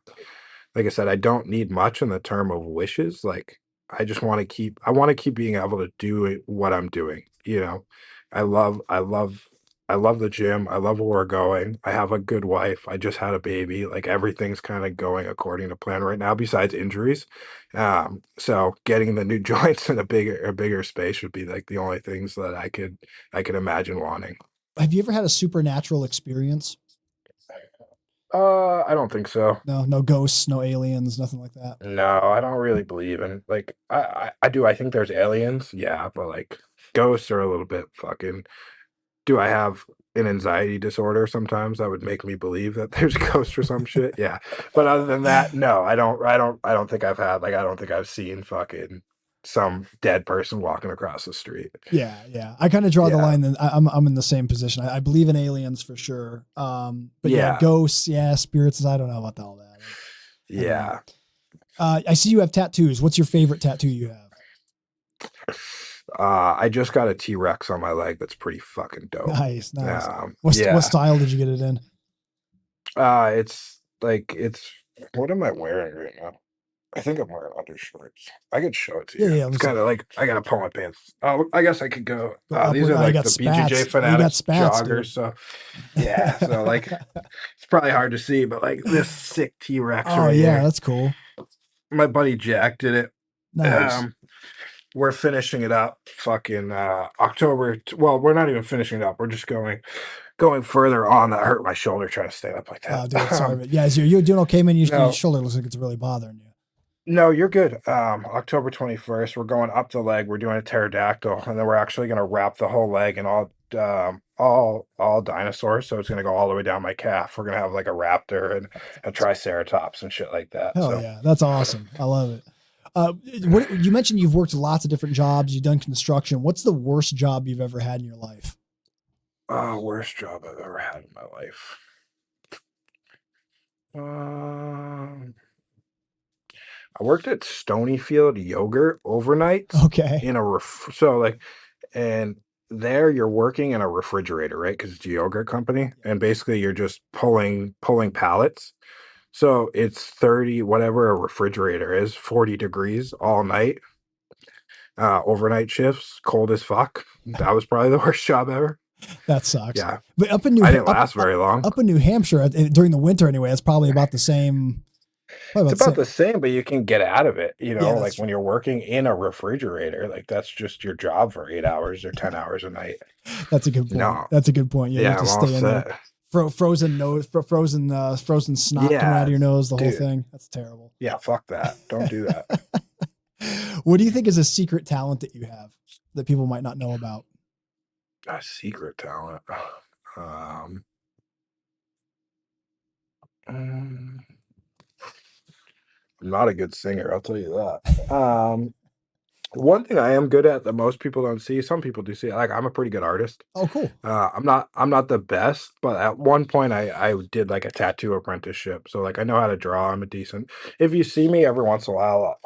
[SPEAKER 1] Like I said, I don't need much in the term of wishes. Like I want to keep being able to do what I'm doing, you know. I love I love I love the gym. I love where we're going. I have a good wife. I just had a baby. Like everything's kind of going according to plan right now, besides injuries. So getting the new joints in a bigger space would be like the only things that I could imagine wanting.
[SPEAKER 2] Have you ever had a supernatural experience?
[SPEAKER 1] I don't think so.
[SPEAKER 2] No, no ghosts, no aliens, nothing like that.
[SPEAKER 1] No, I don't really believe in like I do. I think there's aliens, yeah, but like ghosts are a little bit fucking. Do I have an anxiety disorder sometimes that would make me believe that there's ghosts or some shit? Yeah. But other than that, no, I don't think I don't think I've seen fucking some dead person walking across the street.
[SPEAKER 2] Yeah, yeah. I kind of draw the
[SPEAKER 1] Yeah.
[SPEAKER 2] line. That I'm in the same position. I believe in aliens for sure. But yeah,
[SPEAKER 1] Yeah.
[SPEAKER 2] ghosts, yeah, spirits. I don't know about all that. I don't know.
[SPEAKER 1] Yeah.
[SPEAKER 2] I see you have tattoos. What's your favorite tattoo you have?
[SPEAKER 1] I just got a T-Rex on my leg that's pretty fucking dope.
[SPEAKER 2] Nice, nice. What
[SPEAKER 1] Yeah.
[SPEAKER 2] style did you get it in?
[SPEAKER 1] It's what am I wearing right now? I think I'm wearing undershorts. I could show it to
[SPEAKER 2] Yeah,
[SPEAKER 1] you.
[SPEAKER 2] yeah. Let me
[SPEAKER 1] It's
[SPEAKER 2] see.
[SPEAKER 1] kind of like I gotta pull my pants. Oh, I guess I could go.
[SPEAKER 2] Go
[SPEAKER 1] These
[SPEAKER 2] upward.
[SPEAKER 1] are
[SPEAKER 2] Oh, you
[SPEAKER 1] like
[SPEAKER 2] got
[SPEAKER 1] the BJJ
[SPEAKER 2] spats. Oh, you got
[SPEAKER 1] Fanatics
[SPEAKER 2] spats,
[SPEAKER 1] joggers.
[SPEAKER 2] dude.
[SPEAKER 1] So yeah, so like it's probably hard to see, but like this sick T-Rex
[SPEAKER 2] Oh
[SPEAKER 1] right
[SPEAKER 2] yeah,
[SPEAKER 1] here.
[SPEAKER 2] that's cool.
[SPEAKER 1] My buddy Jack did it.
[SPEAKER 2] Nice.
[SPEAKER 1] Um, we're finishing it up. Fucking October. Well, we're not even finishing it up. We're just going further on. That hurt my shoulder trying to stand up like
[SPEAKER 2] Oh,
[SPEAKER 1] that.
[SPEAKER 2] dude, sorry, but yeah, you're doing okay, man. Your
[SPEAKER 1] No,
[SPEAKER 2] shoulder looks like it's really bothering you.
[SPEAKER 1] No, you're good. October 21st, we're going up the leg. We're doing a pterodactyl, and then we're actually going to wrap the whole leg in all all dinosaurs, so it's gonna go all the way down my calf. We're gonna have like a raptor and a triceratops and shit like that.
[SPEAKER 2] Hell
[SPEAKER 1] So,
[SPEAKER 2] yeah, that's awesome. I love it. What you mentioned, you've worked lots of different jobs. You've done construction. What's the worst job you've ever had in your life?
[SPEAKER 1] worst job I've ever had in my life. Um, I worked at Stonyfield Yogurt overnight
[SPEAKER 2] Okay.
[SPEAKER 1] in a so like, and there you're working in a refrigerator, right? Because it's a yogurt company, and basically you're just pulling pallets. So it's 30, whatever a refrigerator is, 40 degrees all night, overnight shifts, cold as fuck. That was probably the worst job ever.
[SPEAKER 2] That sucks.
[SPEAKER 1] Yeah.
[SPEAKER 2] But
[SPEAKER 1] I didn't last very long.
[SPEAKER 2] up in New Hampshire during the winter anyway, it's probably about the same.
[SPEAKER 1] It's about the same, but you can get out of it,
[SPEAKER 2] Yeah,
[SPEAKER 1] like when you're working in a refrigerator, like that's just your job for 8 hours or 10 hours a night.
[SPEAKER 2] that's a good point.
[SPEAKER 1] No.
[SPEAKER 2] That's a good point. Yeah, you
[SPEAKER 1] Yeah,
[SPEAKER 2] have to
[SPEAKER 1] I'm all
[SPEAKER 2] stay in
[SPEAKER 1] set.
[SPEAKER 2] there. Frozen nose, frozen snot coming out of your nose, the whole
[SPEAKER 1] dude.
[SPEAKER 2] thing. That's terrible.
[SPEAKER 1] Yeah, fuck that. Don't do that.
[SPEAKER 2] What do you think is a secret talent that you have that people might not know about?
[SPEAKER 1] A secret talent. Um, mm, I'm not a good singer, I'll tell you that. One thing I am good at that most people don't see, some people do see, like I'm a pretty good artist.
[SPEAKER 2] Oh, cool.
[SPEAKER 1] I'm not the best, but at one point I did like a tattoo apprenticeship. So like I know how to draw. I'm a decent. If you see me every once in a while,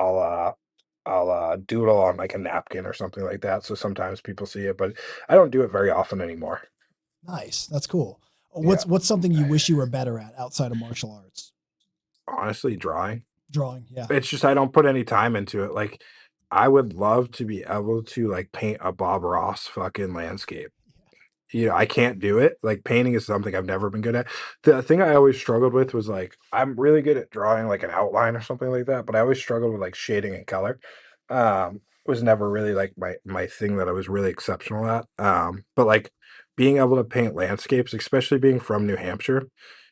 [SPEAKER 1] I'll doodle on like a napkin or something like that. So sometimes people see it, but I don't do it very often anymore.
[SPEAKER 2] Nice. That's cool.
[SPEAKER 1] Yeah.
[SPEAKER 2] What's something you wish you were better at outside of martial arts?
[SPEAKER 1] Honestly, drawing.
[SPEAKER 2] Drawing. Yeah.
[SPEAKER 1] It's just I don't put any time into it. Like I would love to be able to like paint a Bob Ross fucking landscape. I can't do it. Like painting is something I've never been good at. The thing I always struggled with was like I'm really good at drawing like an outline or something like that, but I always struggled with like shading and color. Was never really like my thing that I was really exceptional at. But like being able to paint landscapes, especially being from New Hampshire,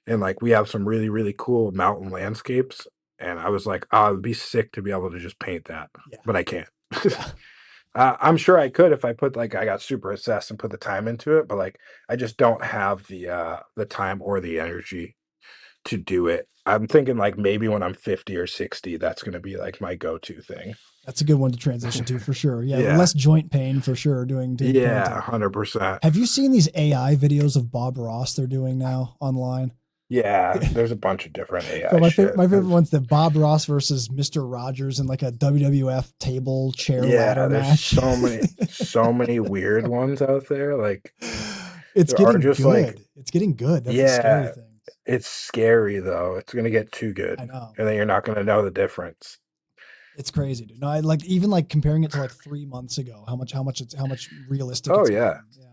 [SPEAKER 1] and like we have some really really cool mountain landscapes, and I was like, oh, it'd be sick to be able to just paint that,
[SPEAKER 2] Yeah.
[SPEAKER 1] but I can't.
[SPEAKER 2] Yeah.
[SPEAKER 1] I'm sure I could if I put like I got super obsessed and put the time into it, but like I just don't have the time or the energy to do it. I'm thinking like maybe when I'm 50 or 60, that's gonna be like my go-to thing.
[SPEAKER 2] That's a good one to transition to for sure. Yeah.
[SPEAKER 1] Yeah.
[SPEAKER 2] Less joint pain for sure doing
[SPEAKER 1] Yeah,
[SPEAKER 2] painting.
[SPEAKER 1] 100%.
[SPEAKER 2] Have you seen these AI videos of Bob Ross they're doing now online?
[SPEAKER 1] Yeah, there's a bunch of different AI
[SPEAKER 2] So my
[SPEAKER 1] shit.
[SPEAKER 2] favorite one's the Bob Ross versus Mr. Rogers in like a WWF table chair ladder
[SPEAKER 1] there's
[SPEAKER 2] match.
[SPEAKER 1] so many weird ones out there. Like
[SPEAKER 2] it's
[SPEAKER 1] there are
[SPEAKER 2] getting
[SPEAKER 1] just
[SPEAKER 2] good.
[SPEAKER 1] like
[SPEAKER 2] It's getting good. That's the scary thing.
[SPEAKER 1] it's scary though. It's gonna get too good.
[SPEAKER 2] I know.
[SPEAKER 1] And then you're not gonna know the difference.
[SPEAKER 2] It's crazy, dude. No, I like even like comparing it to like 3 months ago, how much realistic
[SPEAKER 1] Oh
[SPEAKER 2] it's
[SPEAKER 1] yeah.
[SPEAKER 2] gotten. Yeah.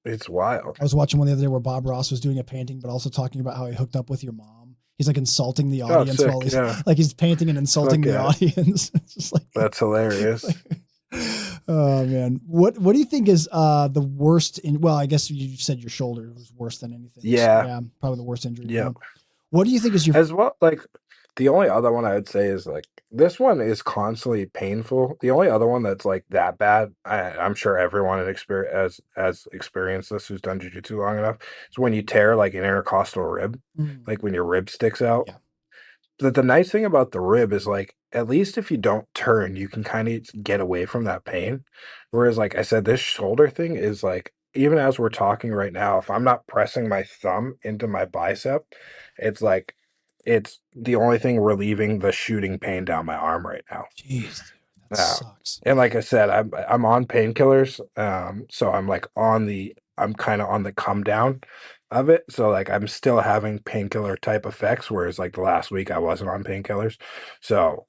[SPEAKER 1] It's wild.
[SPEAKER 2] I was watching one the other day where Bob Ross was doing a painting, but also talking about how he hooked up with your mom. He's like insulting the audience
[SPEAKER 1] sick,
[SPEAKER 2] while he's
[SPEAKER 1] yeah.
[SPEAKER 2] like he's painting and insulting the audience. It's just like
[SPEAKER 1] That's hilarious.
[SPEAKER 2] oh man. What do you think is the worst well, I guess you said your shoulder was worse than anything.
[SPEAKER 1] Yeah.
[SPEAKER 2] So, yeah, probably the worst injury.
[SPEAKER 1] Yeah.
[SPEAKER 2] What do you think is your
[SPEAKER 1] As well, like the only other one I would say is like this one is constantly painful. The only other one that's like that bad, I'm sure everyone has experienced this who's done jiu-jitsu long enough, is when you tear like an intercostal rib, like when your rib sticks out.
[SPEAKER 2] Yeah.
[SPEAKER 1] But the nice thing about the rib is like at least if you don't turn, you can kind of get away from that pain. Whereas like I said, this shoulder thing is like even as we're talking right now, if I'm not pressing my thumb into my bicep, it's like it's the only thing relieving the shooting pain down my arm right now.
[SPEAKER 2] Jeez, that
[SPEAKER 1] Yeah.
[SPEAKER 2] sucks.
[SPEAKER 1] And like I said, I'm on painkillers. So I'm kind of on the come down of it. So like I'm still having painkiller type effects, whereas like the last week I wasn't on painkillers. So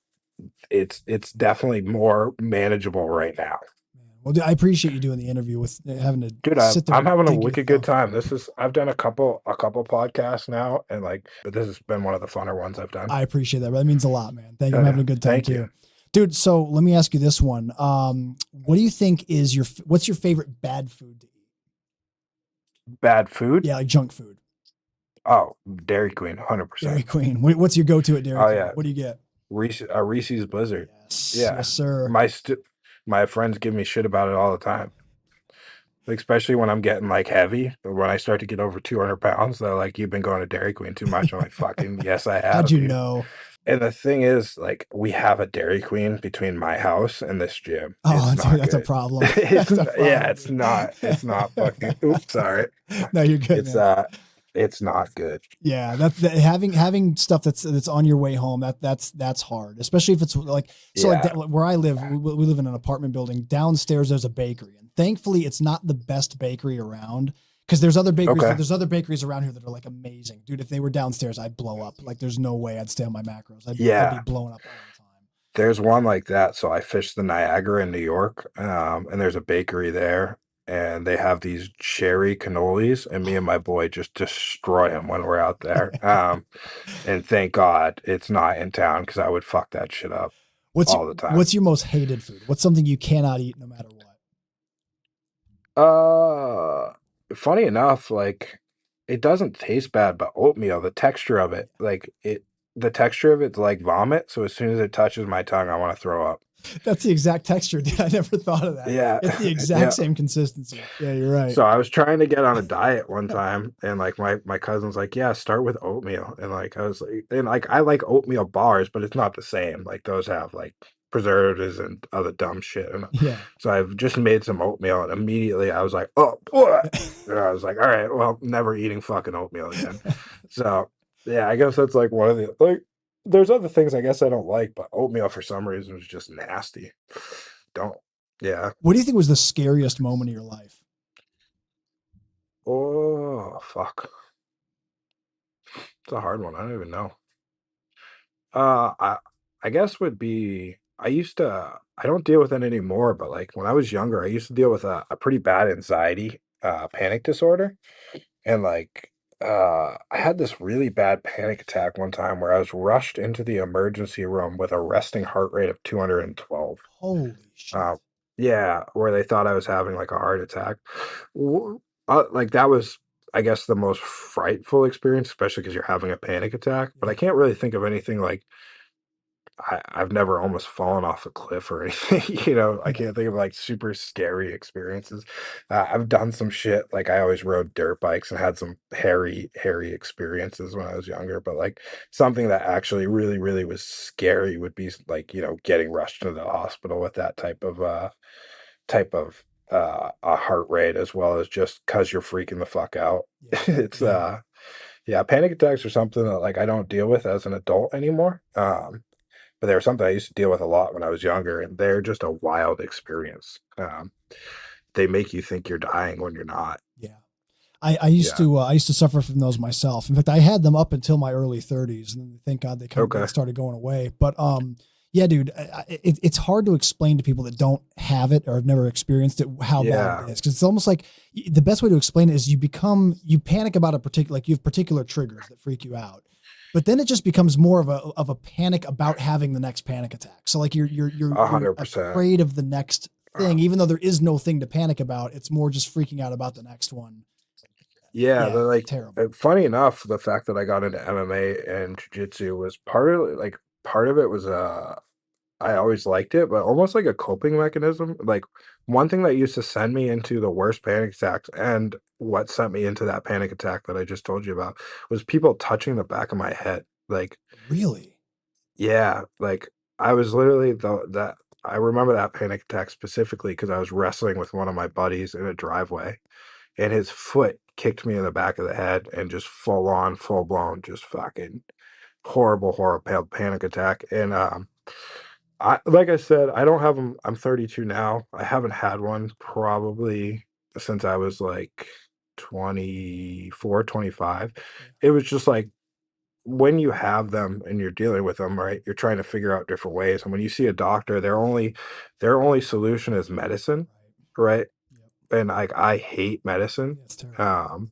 [SPEAKER 1] it's definitely more manageable right now.
[SPEAKER 2] Well, dude, I appreciate you doing the interview with having to
[SPEAKER 1] Dude,
[SPEAKER 2] sit there.
[SPEAKER 1] I'm having a
[SPEAKER 2] dig your
[SPEAKER 1] wicked good
[SPEAKER 2] thumb.
[SPEAKER 1] time. I've done a couple podcasts now, and like, but this has been one of the funner ones I've done.
[SPEAKER 2] I appreciate that. That means a lot, man. Thank you. I'm having a good time
[SPEAKER 1] Thank
[SPEAKER 2] too.
[SPEAKER 1] you.
[SPEAKER 2] Dude, so let me ask you this one. What do you think is what's your favorite bad food to eat?
[SPEAKER 1] Bad food?
[SPEAKER 2] Yeah, like junk food.
[SPEAKER 1] Oh, Dairy Queen, 100%.
[SPEAKER 2] Dairy Queen. What's your go-to at Dairy Queen?
[SPEAKER 1] Yeah.
[SPEAKER 2] What do you get?
[SPEAKER 1] Reese's Blizzard.
[SPEAKER 2] Yes.
[SPEAKER 1] Yeah.
[SPEAKER 2] Yes, sir.
[SPEAKER 1] My friends give me shit about it all the time. Like, especially when I'm getting like heavy, or when I start to get over 200 pounds, they're like, "You've been going to Dairy Queen too much." I'm like, "Fucking yes, I
[SPEAKER 2] How'd
[SPEAKER 1] have,
[SPEAKER 2] you
[SPEAKER 1] dude."
[SPEAKER 2] know?
[SPEAKER 1] And the thing is, like, we have a Dairy Queen between my house and this gym.
[SPEAKER 2] Oh,
[SPEAKER 1] It's
[SPEAKER 2] dude,
[SPEAKER 1] not
[SPEAKER 2] that's a
[SPEAKER 1] good.
[SPEAKER 2] problem.
[SPEAKER 1] It's
[SPEAKER 2] That's a
[SPEAKER 1] not, yeah,
[SPEAKER 2] problem,
[SPEAKER 1] it's not
[SPEAKER 2] dude.
[SPEAKER 1] fucking. Oops, sorry.
[SPEAKER 2] No, you're good,
[SPEAKER 1] It's
[SPEAKER 2] man.
[SPEAKER 1] it's not good.
[SPEAKER 2] Yeah, that having stuff that's on your way home, that's hard, especially if it's like so like
[SPEAKER 1] Yeah.
[SPEAKER 2] where I live, we live in an apartment building. Downstairs there's a bakery, and thankfully it's not the best bakery around because
[SPEAKER 1] Okay.
[SPEAKER 2] there's other bakeries around here that are like amazing, dude. If they were downstairs, I'd blow up. Like there's no way I'd stay on my macros. I'd be
[SPEAKER 1] Yeah.
[SPEAKER 2] blowing up all the time.
[SPEAKER 1] There's one like that. So I fished the Niagara in New York, and there's a bakery there, and they have these cherry cannolis, and me and my boy just destroy them when we're out there. And thank God it's not in town because I would fuck that shit up
[SPEAKER 2] What's
[SPEAKER 1] all the time.
[SPEAKER 2] what's your most hated food? What's something you cannot eat no matter what?
[SPEAKER 1] Uh, Funny enough, like it doesn't taste bad, but oatmeal, the texture of it, the texture of it's like vomit. So as soon as it touches my tongue, I want to throw up.
[SPEAKER 2] That's the exact texture, dude. I never thought of that.
[SPEAKER 1] Yeah,
[SPEAKER 2] It's the exact
[SPEAKER 1] yeah.
[SPEAKER 2] same consistency. Yeah, you're right.
[SPEAKER 1] So I was trying to get on a diet one time, and like my cousin's like, "Yeah, start with oatmeal." And like I was like, and like I like oatmeal bars, but it's not the same. Like those have like preservatives and other dumb shit. And
[SPEAKER 2] Yeah.
[SPEAKER 1] so I've just made some oatmeal, and immediately I was like, "Oh, what?" And I was like, "All right, well, never eating fucking oatmeal again." So yeah, I guess that's like one of the like. There's other things I guess I don't like, but oatmeal for some reason is just nasty. Don't. Yeah.
[SPEAKER 2] What do you think was the scariest moment of your life?
[SPEAKER 1] Oh, fuck. It's a hard one. I don't even know. Uh, I I guess would be I don't deal with it anymore, but like when I was younger, I used to deal with a pretty bad anxiety, panic disorder. And like I had this really bad panic attack one time where I was rushed into the emergency room with a resting heart rate of 212.
[SPEAKER 2] Holy shit.
[SPEAKER 1] Uh, yeah, where they thought I was having like a heart attack. W- like that was, I guess, the most frightful experience, especially because you're having a panic attack. But I
[SPEAKER 2] Yeah.
[SPEAKER 1] can't really think of anything like I've never almost fallen off a cliff or anything. I
[SPEAKER 2] No.
[SPEAKER 1] can't think of like super scary experiences. I've done some shit like I always rode dirt bikes and had some hairy experiences when I was younger. But like something that actually really, really was scary would be like getting rushed to the hospital with that type of a heart rate as well as just because you're freaking the fuck out.
[SPEAKER 2] Yeah.
[SPEAKER 1] It's
[SPEAKER 2] Yeah.
[SPEAKER 1] yeah, panic attacks are something that like I don't deal with as an adult anymore. But they were something I used to deal with a lot when I was younger, and they're just a wild experience. They make you think you're dying when you're not.
[SPEAKER 2] Yeah.
[SPEAKER 1] Yeah.
[SPEAKER 2] I used to suffer from those myself. In fact, I had them up until my early 30s, and then thank God they
[SPEAKER 1] Okay.
[SPEAKER 2] started going away. But yeah, dude, it's hard to explain to people that don't have it or have never experienced it how bad it
[SPEAKER 1] Yeah.
[SPEAKER 2] is because it's almost like the best way to explain it is you panic about a particular like you have particular triggers that freak you out, but then it just becomes more of a panic about having the next panic attack. So like you're
[SPEAKER 1] 100%.
[SPEAKER 2] afraid of the next thing, even though there is no thing to panic about. It's more just freaking out about the next one.
[SPEAKER 1] Yeah,
[SPEAKER 2] Yeah,
[SPEAKER 1] they're like
[SPEAKER 2] terrible.
[SPEAKER 1] funny enough, the fact that I got into MMA and jiu-jitsu was part of it was I always liked it, but almost like a coping mechanism. Like one thing that used to send me into the worst panic attacks and what sent me into that panic attack that I just told you about was people touching the back of my head. Like,
[SPEAKER 2] Really?
[SPEAKER 1] yeah, like I was literally that I remember that panic attack specifically because I was wrestling with one of my buddies in a driveway and his foot kicked me in the back of the head and just full on, full blown, just fucking horrible panic attack. And I like I said, I don't have them. I'm 32 now. I haven't had one probably since I was like 24, 25.
[SPEAKER 2] Yeah.
[SPEAKER 1] It was just like when you have them and you're dealing with them, right? You're trying to figure out different ways. And when you see a doctor, their only solution is medicine,
[SPEAKER 2] Right.
[SPEAKER 1] right?
[SPEAKER 2] Yep.
[SPEAKER 1] And like I hate medicine.
[SPEAKER 2] Yeah, it's terrible.
[SPEAKER 1] Um,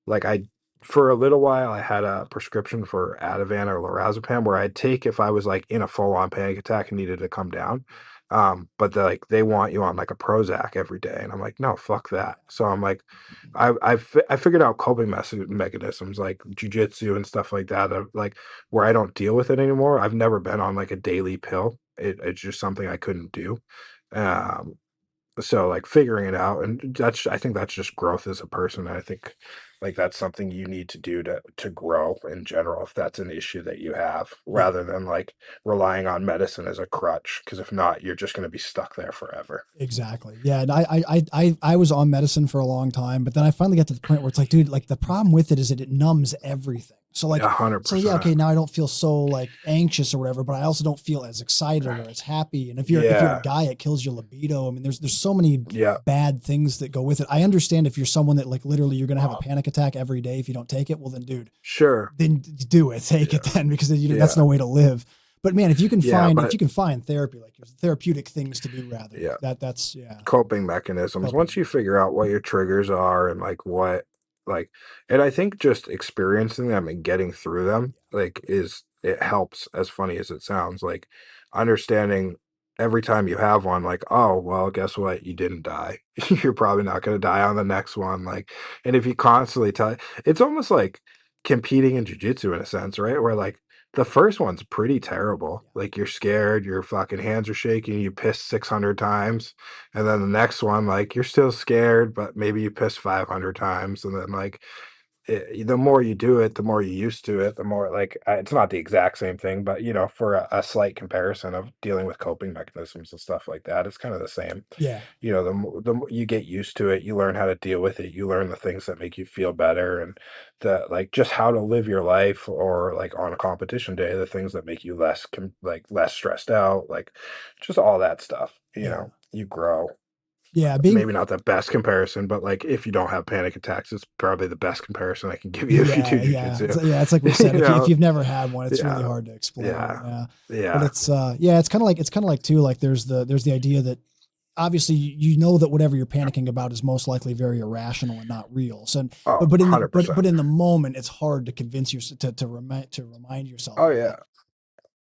[SPEAKER 1] like I for a little while, I had a prescription for Ativan or lorazepam where I'd take if I was, like, in a full-on panic attack and needed to come down,
[SPEAKER 2] Yeah.
[SPEAKER 1] but they want you on, like, a Prozac every day, and I'm like, "No, fuck that." So I'm like, I figured out coping mechanisms like jujitsu and stuff like that of, like, where I don't deal with it anymore. I've never been on, like, a daily pill. It's just something I couldn't do, um So like figuring it out, and I think that's just growth as a person. I think like that's something you need to do to grow in general if that's an issue that you have,
[SPEAKER 2] Yeah.
[SPEAKER 1] rather than like relying on medicine as a crutch, because if not, you're just going to be stuck there forever.
[SPEAKER 2] Exactly. Yeah. And I was on medicine for a long time, but then I finally got to the point where it's like, dude, like the problem with it is that it numbs everything. So like,
[SPEAKER 1] A hundred
[SPEAKER 2] so yeah,
[SPEAKER 1] percent.
[SPEAKER 2] okay, now I don't feel so like anxious or whatever, but I also don't feel as excited or as happy. And if you're a
[SPEAKER 1] Yeah,
[SPEAKER 2] guy, it kills your libido. I mean, there's so many
[SPEAKER 1] yeah,
[SPEAKER 2] bad things that go with it. I understand if you're someone that like literally you're gonna have a panic attack every day if you don't take it. Well, then, dude,
[SPEAKER 1] sure.
[SPEAKER 2] then do it, take it
[SPEAKER 1] Yeah,
[SPEAKER 2] then, because that's
[SPEAKER 1] yeah,
[SPEAKER 2] no way to live. But man,
[SPEAKER 1] yeah,
[SPEAKER 2] if
[SPEAKER 1] but
[SPEAKER 2] you can find therapy, like there's therapeutic things to do, rather
[SPEAKER 1] yeah,
[SPEAKER 2] that's yeah,
[SPEAKER 1] coping mechanisms.
[SPEAKER 2] coping.
[SPEAKER 1] Once you figure out what your triggers are and like what like and I think just experiencing them and getting through them like is it helps, as funny as it sounds, like understanding every time you have one, like, oh well, guess what, you didn't die. You're probably not going to die on the next one, like, and if you constantly tell, it's almost like competing in jiu-jitsu in a sense, right, where like the first one's pretty terrible. Like you're scared, your fucking hands are shaking, you piss 600 times. And then the next one, like you're still scared, but maybe you piss 500 times. And then like the more you do it, the more you're used to it, the more like it's not the exact same thing, but you know, for a slight comparison of dealing with coping mechanisms and stuff like that, it's kind of the same.
[SPEAKER 2] Yeah.
[SPEAKER 1] You know, the more you get used to it, you learn how to deal with it, you learn the things that make you feel better, and the like just how to live your life, or like on a competition day, the things that make you like less stressed out, like just all that stuff. You
[SPEAKER 2] Yeah.
[SPEAKER 1] know, you grow.
[SPEAKER 2] Yeah. Being
[SPEAKER 1] Maybe not the best comparison, but like if you don't have panic attacks, it's probably the best comparison I can give you if you do
[SPEAKER 2] yeah.
[SPEAKER 1] jujitsu.
[SPEAKER 2] It's like we said,
[SPEAKER 1] You
[SPEAKER 2] if
[SPEAKER 1] know?
[SPEAKER 2] you've never had one, it's really
[SPEAKER 1] Yeah.
[SPEAKER 2] hard to explain.
[SPEAKER 1] Yeah.
[SPEAKER 2] Yeah. But
[SPEAKER 1] Yeah.
[SPEAKER 2] it's yeah, it's kind of like too, like there's the idea that obviously you know that whatever you're panicking about is most likely very irrational and not real. So,
[SPEAKER 1] Oh,
[SPEAKER 2] but in the, but
[SPEAKER 1] 100%.
[SPEAKER 2] in the moment, it's hard to convince you to remind yourself
[SPEAKER 1] Oh,
[SPEAKER 2] of
[SPEAKER 1] yeah.
[SPEAKER 2] that.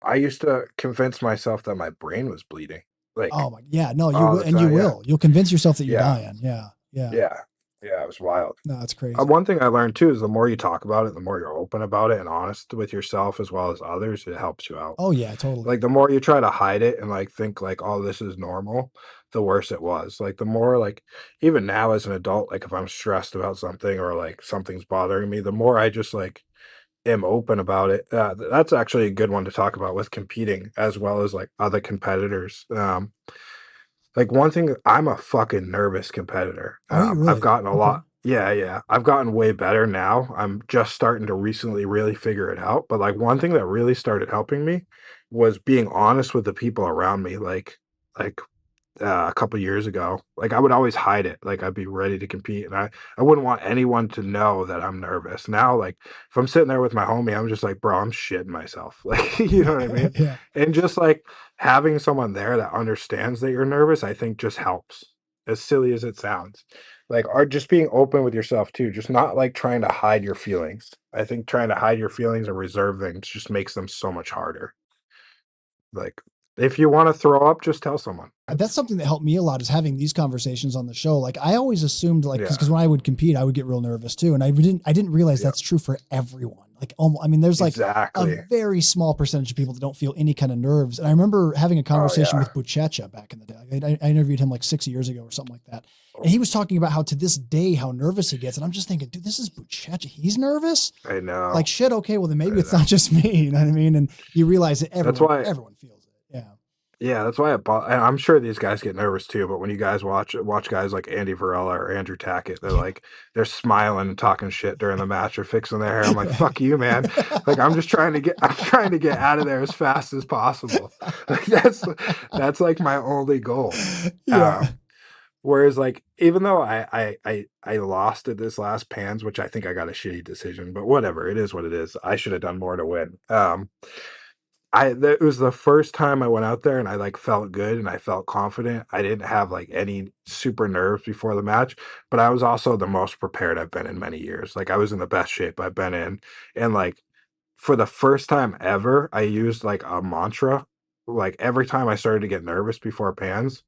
[SPEAKER 1] I used to convince myself that my brain was bleeding, like,
[SPEAKER 2] Oh my, yeah, no, you
[SPEAKER 1] all
[SPEAKER 2] will,
[SPEAKER 1] the
[SPEAKER 2] and you
[SPEAKER 1] time. Yeah.
[SPEAKER 2] will. You'll convince yourself that you're
[SPEAKER 1] Yeah.
[SPEAKER 2] dying. Yeah, yeah.
[SPEAKER 1] Yeah. Yeah. It was wild.
[SPEAKER 2] No, it's crazy.
[SPEAKER 1] One thing I learned too is the more you talk about it, the more you're open about it and honest with yourself as well as others, it helps you out.
[SPEAKER 2] Oh yeah, totally.
[SPEAKER 1] Like the more you try to hide it and like think like, oh, this is normal, the worse it was. Like the more like even now as an adult, like if I'm stressed about something or like something's bothering me, the more I just like am open about it. That's actually a good one to talk about with competing as well as like other competitors. Like one thing, I'm a fucking nervous competitor.
[SPEAKER 2] Are you
[SPEAKER 1] I've
[SPEAKER 2] really?
[SPEAKER 1] gotten a
[SPEAKER 2] Okay.
[SPEAKER 1] lot. Yeah, yeah. I've gotten way better now. I'm just starting to recently really figure it out. But like one thing that really started helping me was being honest with the people around me. Like a couple years ago. Like I would always hide it. Like I'd be ready to compete, and I wouldn't want anyone to know that I'm nervous. Now, like if I'm sitting there with my homie, I'm just like, bro, I'm shitting myself. Like you know what I mean?
[SPEAKER 2] Yeah.
[SPEAKER 1] And just like having someone there that understands that you're nervous, I think just helps. As silly as it sounds, like are just being open with yourself too. Just not like trying to hide your feelings. I think trying to hide your feelings and reserve things just makes them so much harder. Like if you want to throw up, just tell someone.
[SPEAKER 2] That's something that helped me a lot, is having these conversations on the show. Like I always assumed, like,
[SPEAKER 1] Yeah,
[SPEAKER 2] because when I would compete, I would get real nervous too, and I didn't realize
[SPEAKER 1] yeah,
[SPEAKER 2] that's true for everyone. Like, I mean, there's like a
[SPEAKER 1] exactly.
[SPEAKER 2] very small percentage of people that don't feel any kind of nerves. And I remember having a
[SPEAKER 1] Oh,
[SPEAKER 2] conversation
[SPEAKER 1] yeah.
[SPEAKER 2] with Buchecha back in the day. I interviewed him like 6 years ago or something like that, and he was talking about how to this day how nervous he gets, and I'm just thinking, dude, this is Buchecha. He's nervous.
[SPEAKER 1] I know,
[SPEAKER 2] Like shit. Okay, well then
[SPEAKER 1] I
[SPEAKER 2] maybe it's
[SPEAKER 1] know.
[SPEAKER 2] not just me. You know what I mean? And you realize that
[SPEAKER 1] That's why
[SPEAKER 2] everyone feels it. Yeah.
[SPEAKER 1] yeah, that's why and I'm sure these guys get nervous too, but when you guys watch guys like Andy Varela or Andrew Tackett, they're smiling and talking shit during the match or fixing their hair. I'm like, fuck you, man. Like I'm just I'm trying to get out of there as fast as possible. Like that's like my only goal.
[SPEAKER 2] Yeah.
[SPEAKER 1] Um, Whereas like even though I lost at this last pans, which I think I got a shitty decision, but whatever, it is what it is. I should have done more to win. It was the first time I went out there and I like felt good and I felt confident. I didn't have like any super nerves before the match, but I was also the most prepared I've been in many years. Like I was in the best shape I've been in. And like for the first time ever, I used like a mantra. Like every time I started to get nervous before pans,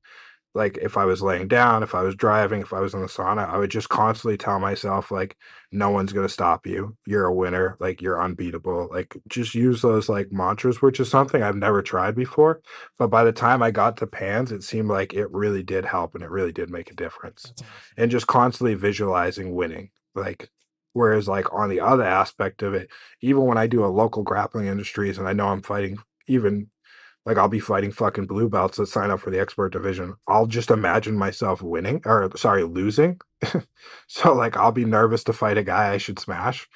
[SPEAKER 1] Like if I was laying down, if I was driving, if I was in the sauna, I would just constantly tell myself like, no one's gonna stop you. You're a winner. Like you're unbeatable. Like just use those like mantras, which is something I've never tried before. But by the time I got to pans, it seemed like it really did help and it really did make a difference.
[SPEAKER 2] That's awesome.
[SPEAKER 1] And just constantly visualizing winning. Like whereas like on the other aspect of it, even when I do a local grappling industries and I know I'm fighting even like I'll be fighting fucking blue belts that sign up for the expert division. I'll just imagine myself winning or sorry, losing. So like I'll be nervous to fight a guy I should smash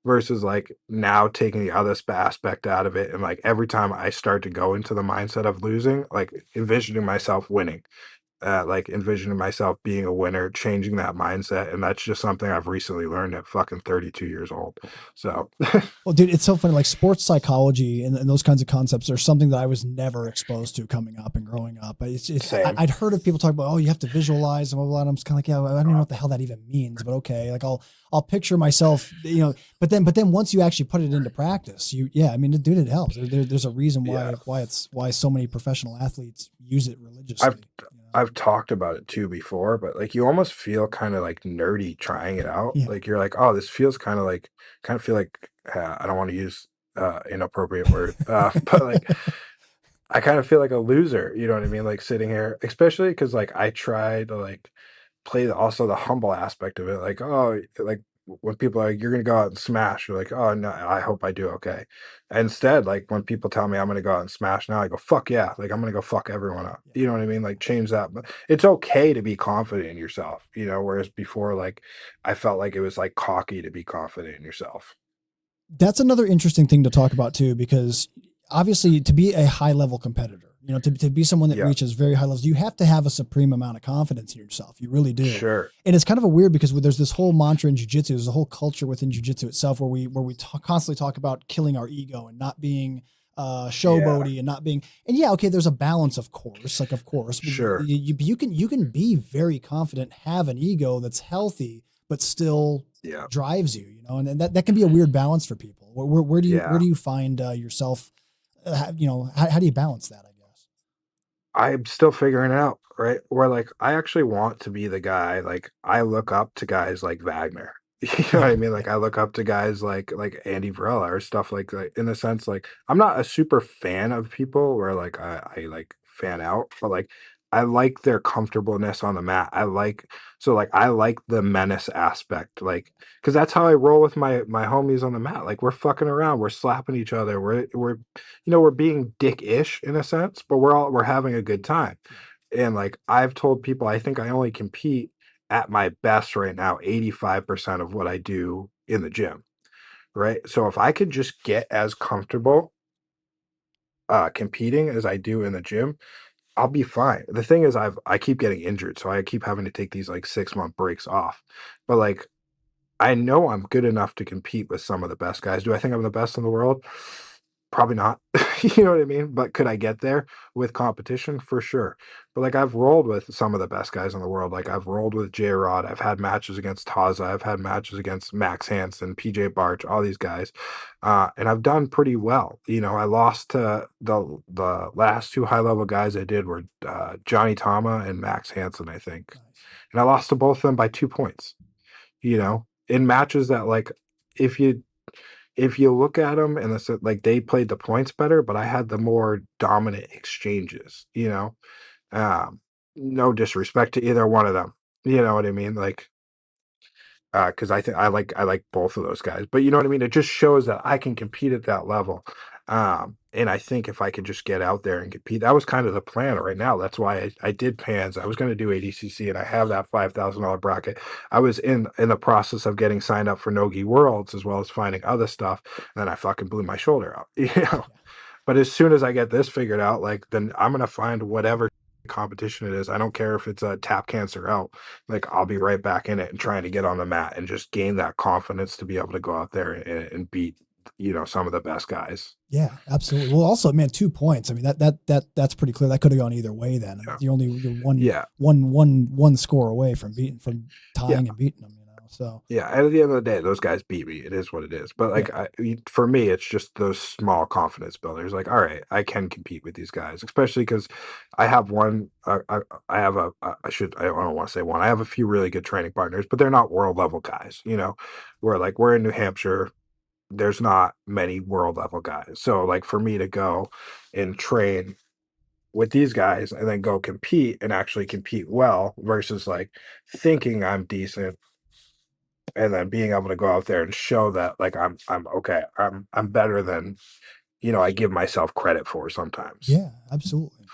[SPEAKER 1] versus like now taking the other aspect out of it. And like every time I start to go into the mindset of losing, like envisioning myself winning, like envisioning myself being a winner, changing that mindset. And that's just something I've recently learned at fucking 32 years old. So
[SPEAKER 2] Well, dude, it's so funny. Like sports psychology and those kinds of concepts are something that I was never exposed to coming up and growing up.
[SPEAKER 1] same.
[SPEAKER 2] I'd heard of people talk about, oh, you have to visualize and blah, blah, blah. And I'm just kind of like, yeah, I don't know what the hell that even means, but okay. Like I'll picture myself, you know, but then once you actually put it into practice, I mean, dude, it helps. There's a reason why so many professional athletes use it religiously.
[SPEAKER 1] I've I've talked about it too before, but like you almost feel kind of like nerdy trying it out.
[SPEAKER 2] Yeah.
[SPEAKER 1] Like you're like, oh, this feels kind of feel like I don't want to use inappropriate word, but like I kind of feel like a loser. You know what I mean? Like sitting here, especially because like I try to like play also the humble aspect of it. Like oh, like when people are like, you're gonna go out and smash, you're like, oh no, I hope I do okay. Instead, like when people tell me I'm gonna go out and smash now, I go, fuck yeah, like I'm gonna go fuck everyone up. You know what I mean? Like change that. But it's okay to be confident in yourself, you know, whereas before, like I felt like it was like cocky to be confident in yourself.
[SPEAKER 2] That's another interesting thing to talk about too, because obviously to be a high level competitor, you know, to be someone that
[SPEAKER 1] Yeah,
[SPEAKER 2] reaches very high levels, you have to have a supreme amount of confidence in yourself. You really do.
[SPEAKER 1] sure.
[SPEAKER 2] And it's kind of a weird because there's this whole mantra in jiu-jitsu, there's a whole culture within jiu-jitsu itself where we constantly talk about killing our ego and not being
[SPEAKER 1] Yeah,
[SPEAKER 2] showboaty and not being, and yeah, okay, there's a balance, of course, like, of course, but
[SPEAKER 1] sure.
[SPEAKER 2] you can be very confident, have an ego that's healthy, but still
[SPEAKER 1] Yeah,
[SPEAKER 2] drives you, you know, and that can be a weird balance for people. Where
[SPEAKER 1] yeah.
[SPEAKER 2] do you find yourself? You know, how do you balance that? I guess.
[SPEAKER 1] I'm still figuring it out, right? Where like I actually want to be the guy. Like I look up to guys like Wagner. You know what
[SPEAKER 2] Yeah,
[SPEAKER 1] I mean?
[SPEAKER 2] yeah,
[SPEAKER 1] Like I look up to guys like Andy Varela or stuff like in the sense like I'm not a super fan of people where like I like fan out, but like I like their comfortableness on the mat. I like the menace aspect, like because that's how I roll with my homies on the mat. Like we're fucking around, we're slapping each other, we're we're being dick-ish in a sense, but we're having a good time.
[SPEAKER 2] yeah.
[SPEAKER 1] And like I've told people I think I only compete at my best right now 85% of what I do in the gym, right? So if I could just get as comfortable competing as I do in the gym, I'll be fine. The thing is I keep getting injured, so I keep having to take these like 6-month breaks off. But like I know I'm good enough to compete with some of the best guys. Do I think I'm the best in the world? Probably not. You know what I mean? But could I get there with competition? For sure. But like I've rolled with some of the best guys in the world. Like I've rolled with J Rod. I've had matches against Taza. I've had matches against Max Hansen, PJ Barch, all these guys. And I've done pretty well. You know, I lost to the last two high level guys I did were Johnny Tama and Max Hansen, I think.
[SPEAKER 2] Nice.
[SPEAKER 1] And I lost to both of them by 2 points, you know, in matches that like if you look at them and it's like they played the points better, but I had the more dominant exchanges, you know. Um, no disrespect to either one of them. You know what I mean? Like because I think I like both of those guys. But you know what I mean? It just shows that I can compete at that level. And I think if I could just get out there and compete, that was kind of the plan right now. That's why I did pans. I was going to do ADCC, and I have that $5,000 bracket. I was in the process of getting signed up for Nogi Worlds as well as finding other stuff. And then I fucking blew my shoulder out. You know.
[SPEAKER 2] Yeah.
[SPEAKER 1] But as soon as I get this figured out, like then I'm gonna find whatever competition it is. I don't care if it's a tap cancer out. Like I'll be right back in it and trying to get on the mat and just gain that confidence to be able to go out there and beat, some of the best guys.
[SPEAKER 2] Yeah, absolutely. Well, also, man, 2 points. I mean, that's pretty clear. That could have gone either way. Then I mean,
[SPEAKER 1] Yeah.
[SPEAKER 2] you're
[SPEAKER 1] Yeah.
[SPEAKER 2] one score away from
[SPEAKER 1] Yeah.
[SPEAKER 2] tying and beating them. You know, So
[SPEAKER 1] Yeah, at the end of the day, those guys beat me. It is what it is. But
[SPEAKER 2] yeah,
[SPEAKER 1] like for me, it's just those small confidence builders. Like, all right, I can compete with these guys, especially because I have one. I have a. I don't want to say one. I have a few really good training partners, but they're not world level guys. Where like we're in New Hampshire, there's not many world level guys. So like for me to go and train with these guys and then go compete and actually compete well versus like thinking I'm decent and then being able to go out there and show that like I'm okay. I'm better than I give myself credit for sometimes.
[SPEAKER 2] yeah, absolutely.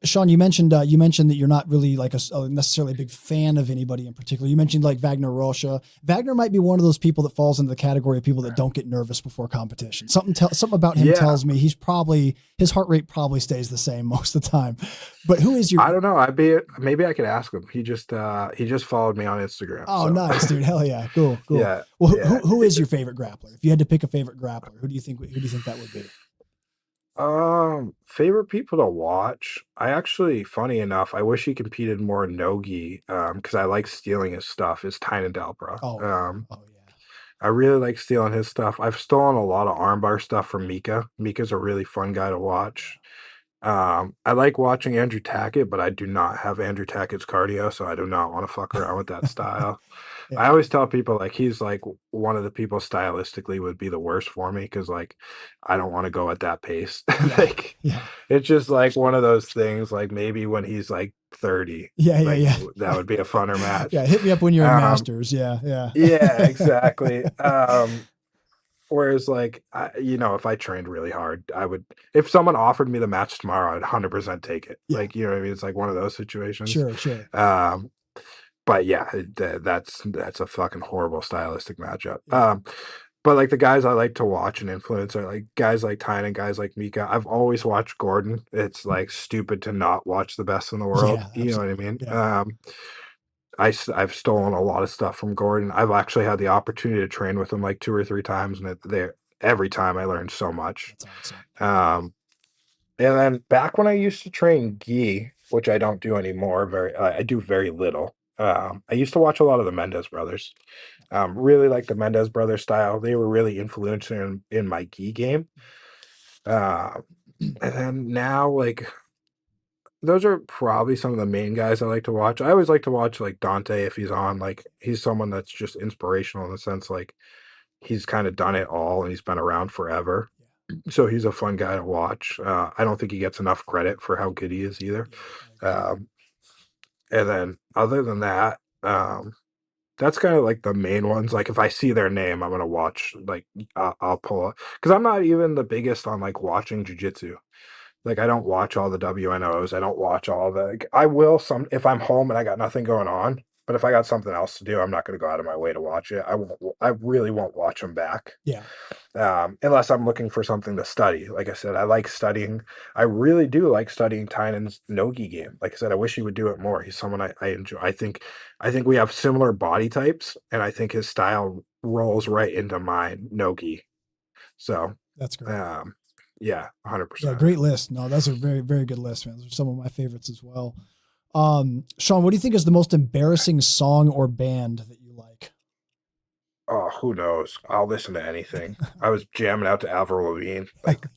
[SPEAKER 2] Shawn, you mentioned that you're not really like a necessarily a big fan of anybody in particular. You mentioned like Wagner Rocha. Wagner might be one of those people that falls into the category of people that don't get nervous before competition. Something about him
[SPEAKER 1] Yeah.
[SPEAKER 2] tells me his heart rate probably stays the same most of the time. But who is your?
[SPEAKER 1] I don't know. Maybe I could ask him. He just followed me on Instagram.
[SPEAKER 2] Oh,
[SPEAKER 1] So
[SPEAKER 2] nice, dude. Hell yeah. Cool.
[SPEAKER 1] yeah,
[SPEAKER 2] Well,
[SPEAKER 1] yeah.
[SPEAKER 2] who is your favorite grappler? If you had to pick a favorite grappler, who do you think that would be?
[SPEAKER 1] Favorite people to watch. I actually, funny enough, I wish he competed more in Nogi, because I like stealing his stuff, is Tynan Delbra.
[SPEAKER 2] Oh yeah. Oh yeah.
[SPEAKER 1] I really like stealing his stuff. I've stolen a lot of armbar stuff from Mika. Mika's a really fun guy to watch. I like watching Andrew Tackett, but I do not have Andrew Tackett's cardio, so I do not want to fuck around with that style. I
[SPEAKER 2] Yeah.
[SPEAKER 1] always tell people like he's like one of the people stylistically would be the worst for me because like I don't want to go at that pace.
[SPEAKER 2] Yeah.
[SPEAKER 1] Like
[SPEAKER 2] Yeah.
[SPEAKER 1] it's just like one of those things. Like maybe when he's like 30,
[SPEAKER 2] Yeah.
[SPEAKER 1] like
[SPEAKER 2] Yeah.
[SPEAKER 1] that would be a funner match.
[SPEAKER 2] Yeah. Hit me up when you're in
[SPEAKER 1] Um,
[SPEAKER 2] Masters. Yeah. Yeah.
[SPEAKER 1] yeah, exactly. Whereas, like, if I trained really hard, if someone offered me the match tomorrow, I'd 100% take it.
[SPEAKER 2] Yeah.
[SPEAKER 1] Like, you know what I mean? It's like one of those situations.
[SPEAKER 2] Sure. Sure.
[SPEAKER 1] Um, but yeah, that's a fucking horrible stylistic matchup.
[SPEAKER 2] Yeah.
[SPEAKER 1] But like the guys I like to watch and influence are like guys like Tyne and guys like Mika. I've always watched Gordon. It's like stupid to not watch the best in the world.
[SPEAKER 2] Yeah.
[SPEAKER 1] You know what I
[SPEAKER 2] Absolutely.
[SPEAKER 1] mean?
[SPEAKER 2] Yeah.
[SPEAKER 1] I've stolen a lot of stuff from Gordon. I've actually had the opportunity to train with him like 2 or 3 times, and every time I learned so much.
[SPEAKER 2] That's awesome.
[SPEAKER 1] And then back when I used to train gi, which I don't do anymore, I do very little. I used to watch a lot of the Mendez brothers. Really like the Mendez brothers style. They were really influential in my gi game. And then now, like, those are probably some of the main guys I like to watch. I always like to watch like Dante if he's on. Like he's someone that's just inspirational in the sense like he's kind of done it all and he's been around forever. So he's a fun guy to watch. I don't think he gets enough credit for how good he is either. Um, and then other than that, that's kind of like the main ones. Like if I see their name, I'm gonna watch. Like I'll pull it because I'm not even the biggest on like watching jujitsu. Like I don't watch all the WNOs. I don't watch all the. Like, I will some if I'm home and I got nothing going on. But if I got something else to do, I'm not going to go out of my way to watch it. I won't. I really won't watch them back.
[SPEAKER 2] Yeah.
[SPEAKER 1] Unless I'm looking for something to study. Like I said, I like studying. I really do like studying Tynan's Nogi game. Like I said, I wish he would do it more. He's someone I enjoy. I think we have similar body types, and I think his style rolls right into mine Nogi. So
[SPEAKER 2] That's great.
[SPEAKER 1] yeah,
[SPEAKER 2] Yeah.
[SPEAKER 1] 100%.
[SPEAKER 2] Great list. No, that's a very, very good list, man. Those are some of my favorites as well. Shawn, what do you think is the most embarrassing song or band that you like?
[SPEAKER 1] Oh, who knows? I'll listen to anything. I was jamming out to Avril Lavigne like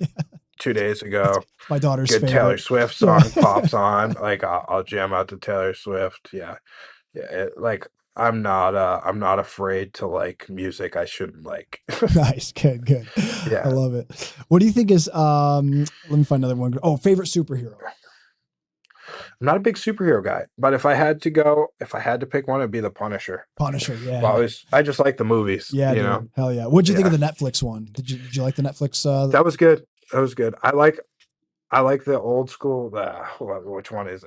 [SPEAKER 1] 2 days ago.
[SPEAKER 2] My daughter's
[SPEAKER 1] Good
[SPEAKER 2] favorite.
[SPEAKER 1] Taylor Swift song pops on. Like I'll jam out to Taylor Swift. Yeah, yeah. Like I'm not afraid to like music I shouldn't like.
[SPEAKER 2] Nice. Good.
[SPEAKER 1] Yeah.
[SPEAKER 2] I love it. What do you think is, let me find another one. Oh, favorite superhero.
[SPEAKER 1] I'm not a big superhero guy, but if I had to pick one, it'd be the Punisher.
[SPEAKER 2] Punisher. Yeah.
[SPEAKER 1] Well, I just like the movies.
[SPEAKER 2] Yeah.
[SPEAKER 1] You
[SPEAKER 2] Dude.
[SPEAKER 1] know?
[SPEAKER 2] Hell yeah. What'd you think of the Netflix one? Did you like the Netflix?
[SPEAKER 1] That was good. That was good. I like the old school. Which one is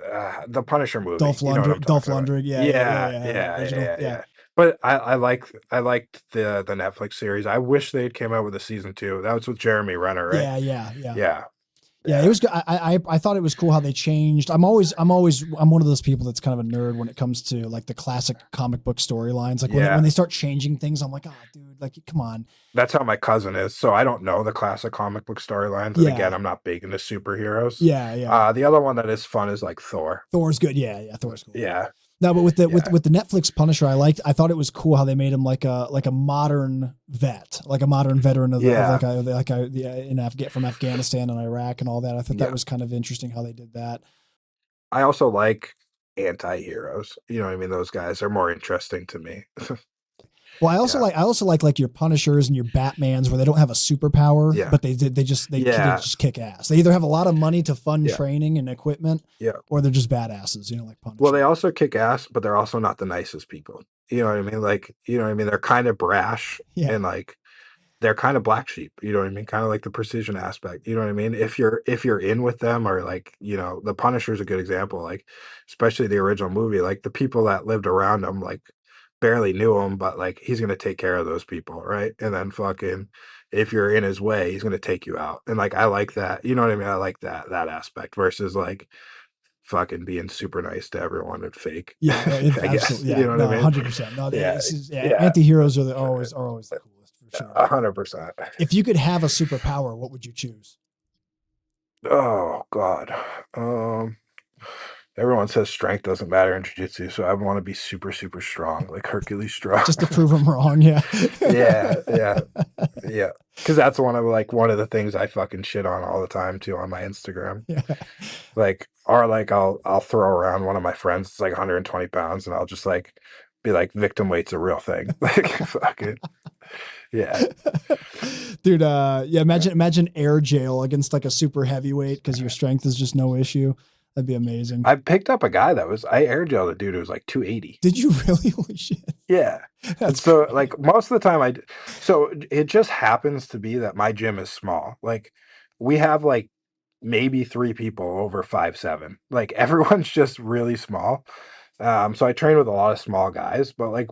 [SPEAKER 1] the Punisher movie?
[SPEAKER 2] Dolph Lundgren.
[SPEAKER 1] Yeah. But I liked the Netflix series. I wish they'd came out with a season 2. That was with Jeremy Renner, right?
[SPEAKER 2] Yeah, it was good. I thought it was cool how they changed. I'm one of those people that's kind of a nerd when it comes to like the classic comic book storylines. Like when they start changing things, I'm like, oh, dude, like come on.
[SPEAKER 1] That's how my cousin is. So I don't know the classic comic book storylines. And again, I'm not big into superheroes.
[SPEAKER 2] Yeah.
[SPEAKER 1] The other one that is fun is like Thor.
[SPEAKER 2] Thor's good. Yeah, Thor's cool.
[SPEAKER 1] Yeah.
[SPEAKER 2] No, but with the
[SPEAKER 1] Yeah.
[SPEAKER 2] with the Netflix Punisher, I thought it was cool how they made him like a modern vet, like a modern veteran of,
[SPEAKER 1] Yeah.
[SPEAKER 2] from Afghanistan and Iraq and all that. I thought that
[SPEAKER 1] Yeah.
[SPEAKER 2] was kind of interesting how they did that.
[SPEAKER 1] I also like anti-heroes. You know what I mean? Those guys are more interesting to me.
[SPEAKER 2] Well,
[SPEAKER 1] Yeah.
[SPEAKER 2] I also like your Punishers and your Batmans where they don't have a superpower,
[SPEAKER 1] Yeah.
[SPEAKER 2] but they
[SPEAKER 1] Yeah.
[SPEAKER 2] just kick ass. They either have a lot of money to fund
[SPEAKER 1] Yeah.
[SPEAKER 2] training and equipment,
[SPEAKER 1] Yeah.
[SPEAKER 2] or they're just badasses. You know, like
[SPEAKER 1] Well,
[SPEAKER 2] Punisher.
[SPEAKER 1] they also kick ass, but they're also not the nicest people. You know what I mean? Like, you know what I mean? They're kind of brash
[SPEAKER 2] Yeah,
[SPEAKER 1] and like they're kind of black sheep, you know what I mean? Kind of like the precision aspect, you know what I mean? If you're in with them or like, you know, the Punisher's a good example, like especially the original movie, like the people that lived around him like barely knew him, but like he's going to take care of those people, right? And then fucking if you're in his way, he's going to take you out. And like I like that. You know what I mean? I like that aspect versus like fucking being super nice to everyone and fake,
[SPEAKER 2] yeah,
[SPEAKER 1] I guess.
[SPEAKER 2] absolutely.
[SPEAKER 1] You
[SPEAKER 2] Yeah,
[SPEAKER 1] know what
[SPEAKER 2] no,
[SPEAKER 1] I mean?
[SPEAKER 2] 100%. No,
[SPEAKER 1] Yeah. Yeah.
[SPEAKER 2] anti-heroes are always the coolest for sure.
[SPEAKER 1] 100%.
[SPEAKER 2] If you could have a superpower, what would you choose?
[SPEAKER 1] Oh God. Um, everyone says strength doesn't matter in jiu-jitsu, so I want to be super, super strong, like Hercules strong.
[SPEAKER 2] Just to prove them wrong, yeah.
[SPEAKER 1] Yeah, yeah, yeah. Because that's one of the things I fucking shit on all the time too on my Instagram.
[SPEAKER 2] Yeah.
[SPEAKER 1] Like, or like I'll throw around one of my friends, it's like 120 pounds, and I'll just like be like, victim weight's a real thing. Like fucking yeah.
[SPEAKER 2] Dude, yeah, imagine air jail against like a super heavyweight because your strength is just no issue. That'd be amazing.
[SPEAKER 1] I picked up a guy I air jailed a dude who was like 280.
[SPEAKER 2] Did you really? Holy shit.
[SPEAKER 1] Yeah. And
[SPEAKER 2] That's
[SPEAKER 1] so,
[SPEAKER 2] crazy.
[SPEAKER 1] like, most of the time, so it just happens to be that my gym is small. Like, we have like maybe 3 people over 5'7". Like, everyone's just really small. So I train with a lot of small guys, but like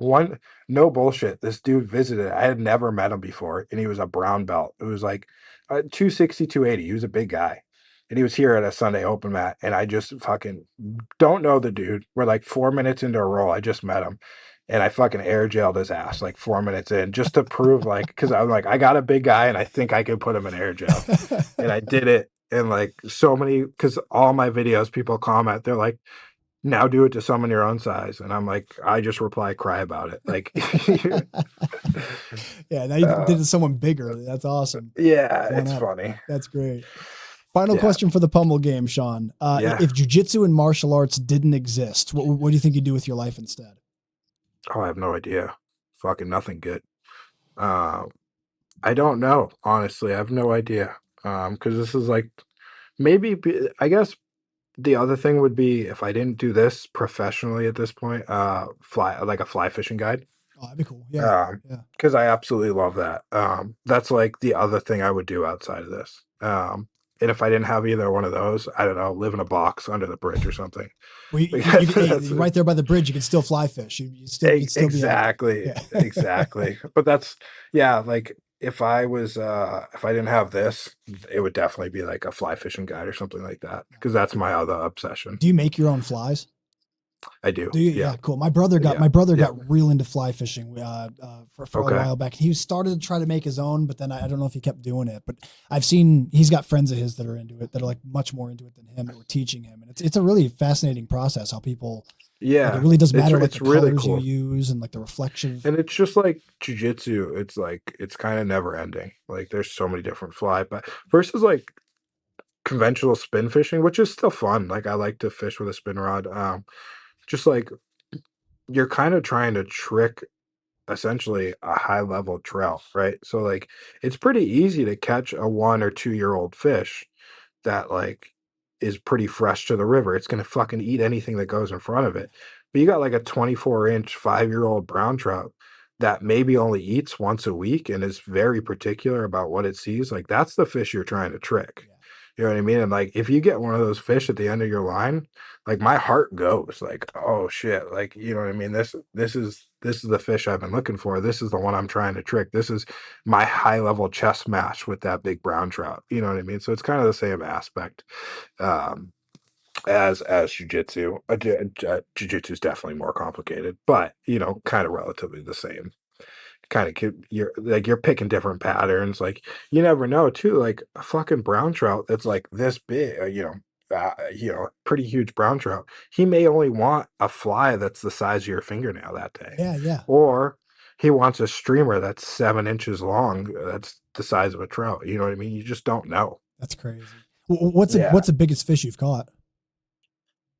[SPEAKER 1] no bullshit, this dude visited. I had never met him before, and he was a brown belt. It was like 260, 280. He was a big guy. And he was here at a Sunday open mat, and I just fucking don't know the dude. We're like 4 minutes into a roll. I just met him, and I fucking air jailed his ass like 4 minutes in just to prove like, because I'm like, I got a big guy, and I think I can put him in air jail, and I did it. And like so many, because all my videos, people comment, they're like, now do it to someone your own size. And I'm like, I just reply, cry about it. Like,
[SPEAKER 2] Yeah, now you did it to someone bigger. That's awesome.
[SPEAKER 1] yeah,
[SPEAKER 2] One
[SPEAKER 1] it's
[SPEAKER 2] up.
[SPEAKER 1] funny.
[SPEAKER 2] That's great. Final
[SPEAKER 1] Yeah.
[SPEAKER 2] question for the Pummel game, Shawn.
[SPEAKER 1] Yeah.
[SPEAKER 2] If jujitsu and martial arts didn't exist, what do you think you'd do with your life instead?
[SPEAKER 1] Oh, I have no idea. Fucking nothing good. I don't know. Honestly, I have no idea. Because this is like I guess the other thing would be if I didn't do this professionally at this point, a fly fishing guide.
[SPEAKER 2] Oh, that'd be cool. Yeah, yeah.
[SPEAKER 1] Because I absolutely love that. That's like the other thing I would do outside of this. And if I didn't have either one of those, I don't know, live in a box under the bridge or something.
[SPEAKER 2] Well, you're right there by the bridge. You can still fly fish. You'd still be
[SPEAKER 1] exactly,
[SPEAKER 2] yeah.
[SPEAKER 1] exactly. But that's yeah, like if I didn't have this, it would definitely be like a fly fishing guide or something like that. Because that's my other obsession.
[SPEAKER 2] Do you make your own flies?
[SPEAKER 1] I do.
[SPEAKER 2] Do you?
[SPEAKER 1] Yeah.
[SPEAKER 2] Yeah, cool. My brother got real into fly fishing for
[SPEAKER 1] Okay.
[SPEAKER 2] a while back. He started to try to make his own, but then I don't know if he kept doing it. But I've seen he's got friends of his that are into it, that are like much more into it than him, that were teaching him, and it's a really fascinating process how people.
[SPEAKER 1] Yeah.
[SPEAKER 2] Like, it really does matter like
[SPEAKER 1] It's
[SPEAKER 2] the
[SPEAKER 1] really
[SPEAKER 2] colors
[SPEAKER 1] cool.
[SPEAKER 2] you use and like the reflection.
[SPEAKER 1] And it's just like jujitsu. It's like it's kind of never ending. Like there's so many different fly, but versus like conventional spin fishing, which is still fun. Like I like to fish with a spin rod. Just like you're kind of trying to trick essentially a high level trout, right? So like it's pretty easy to catch a 1 or 2 year old fish that like is pretty fresh to the river. It's gonna fucking eat anything that goes in front of it. But you got like a 24-inch 5-year-old brown trout that maybe only eats once a week and is very particular about what it sees. Like that's the fish you're trying to trick.
[SPEAKER 2] Yeah.
[SPEAKER 1] You know what I mean? And like if you get one of those fish at the end of your line, like my heart goes like, oh shit, like you know what I mean? This is the fish I've been looking for. This is the one I'm trying to trick. This is my high level chess match with that big brown trout. You know what I mean? So it's kind of the same aspect um, as jujitsu. Jujitsu is definitely more complicated, but you know, kind of relatively the same. Kind of you're picking different patterns. Like you never know too. Like a fucking brown trout that's like this big, you know, pretty huge brown trout, he may only want a fly that's the size of your fingernail that day,
[SPEAKER 2] Yeah, yeah.
[SPEAKER 1] or he wants a streamer that's 7 inches long. That's the size of a trout. You know what I mean? You just don't know.
[SPEAKER 2] That's crazy. What's
[SPEAKER 1] Yeah.
[SPEAKER 2] the biggest fish you've caught?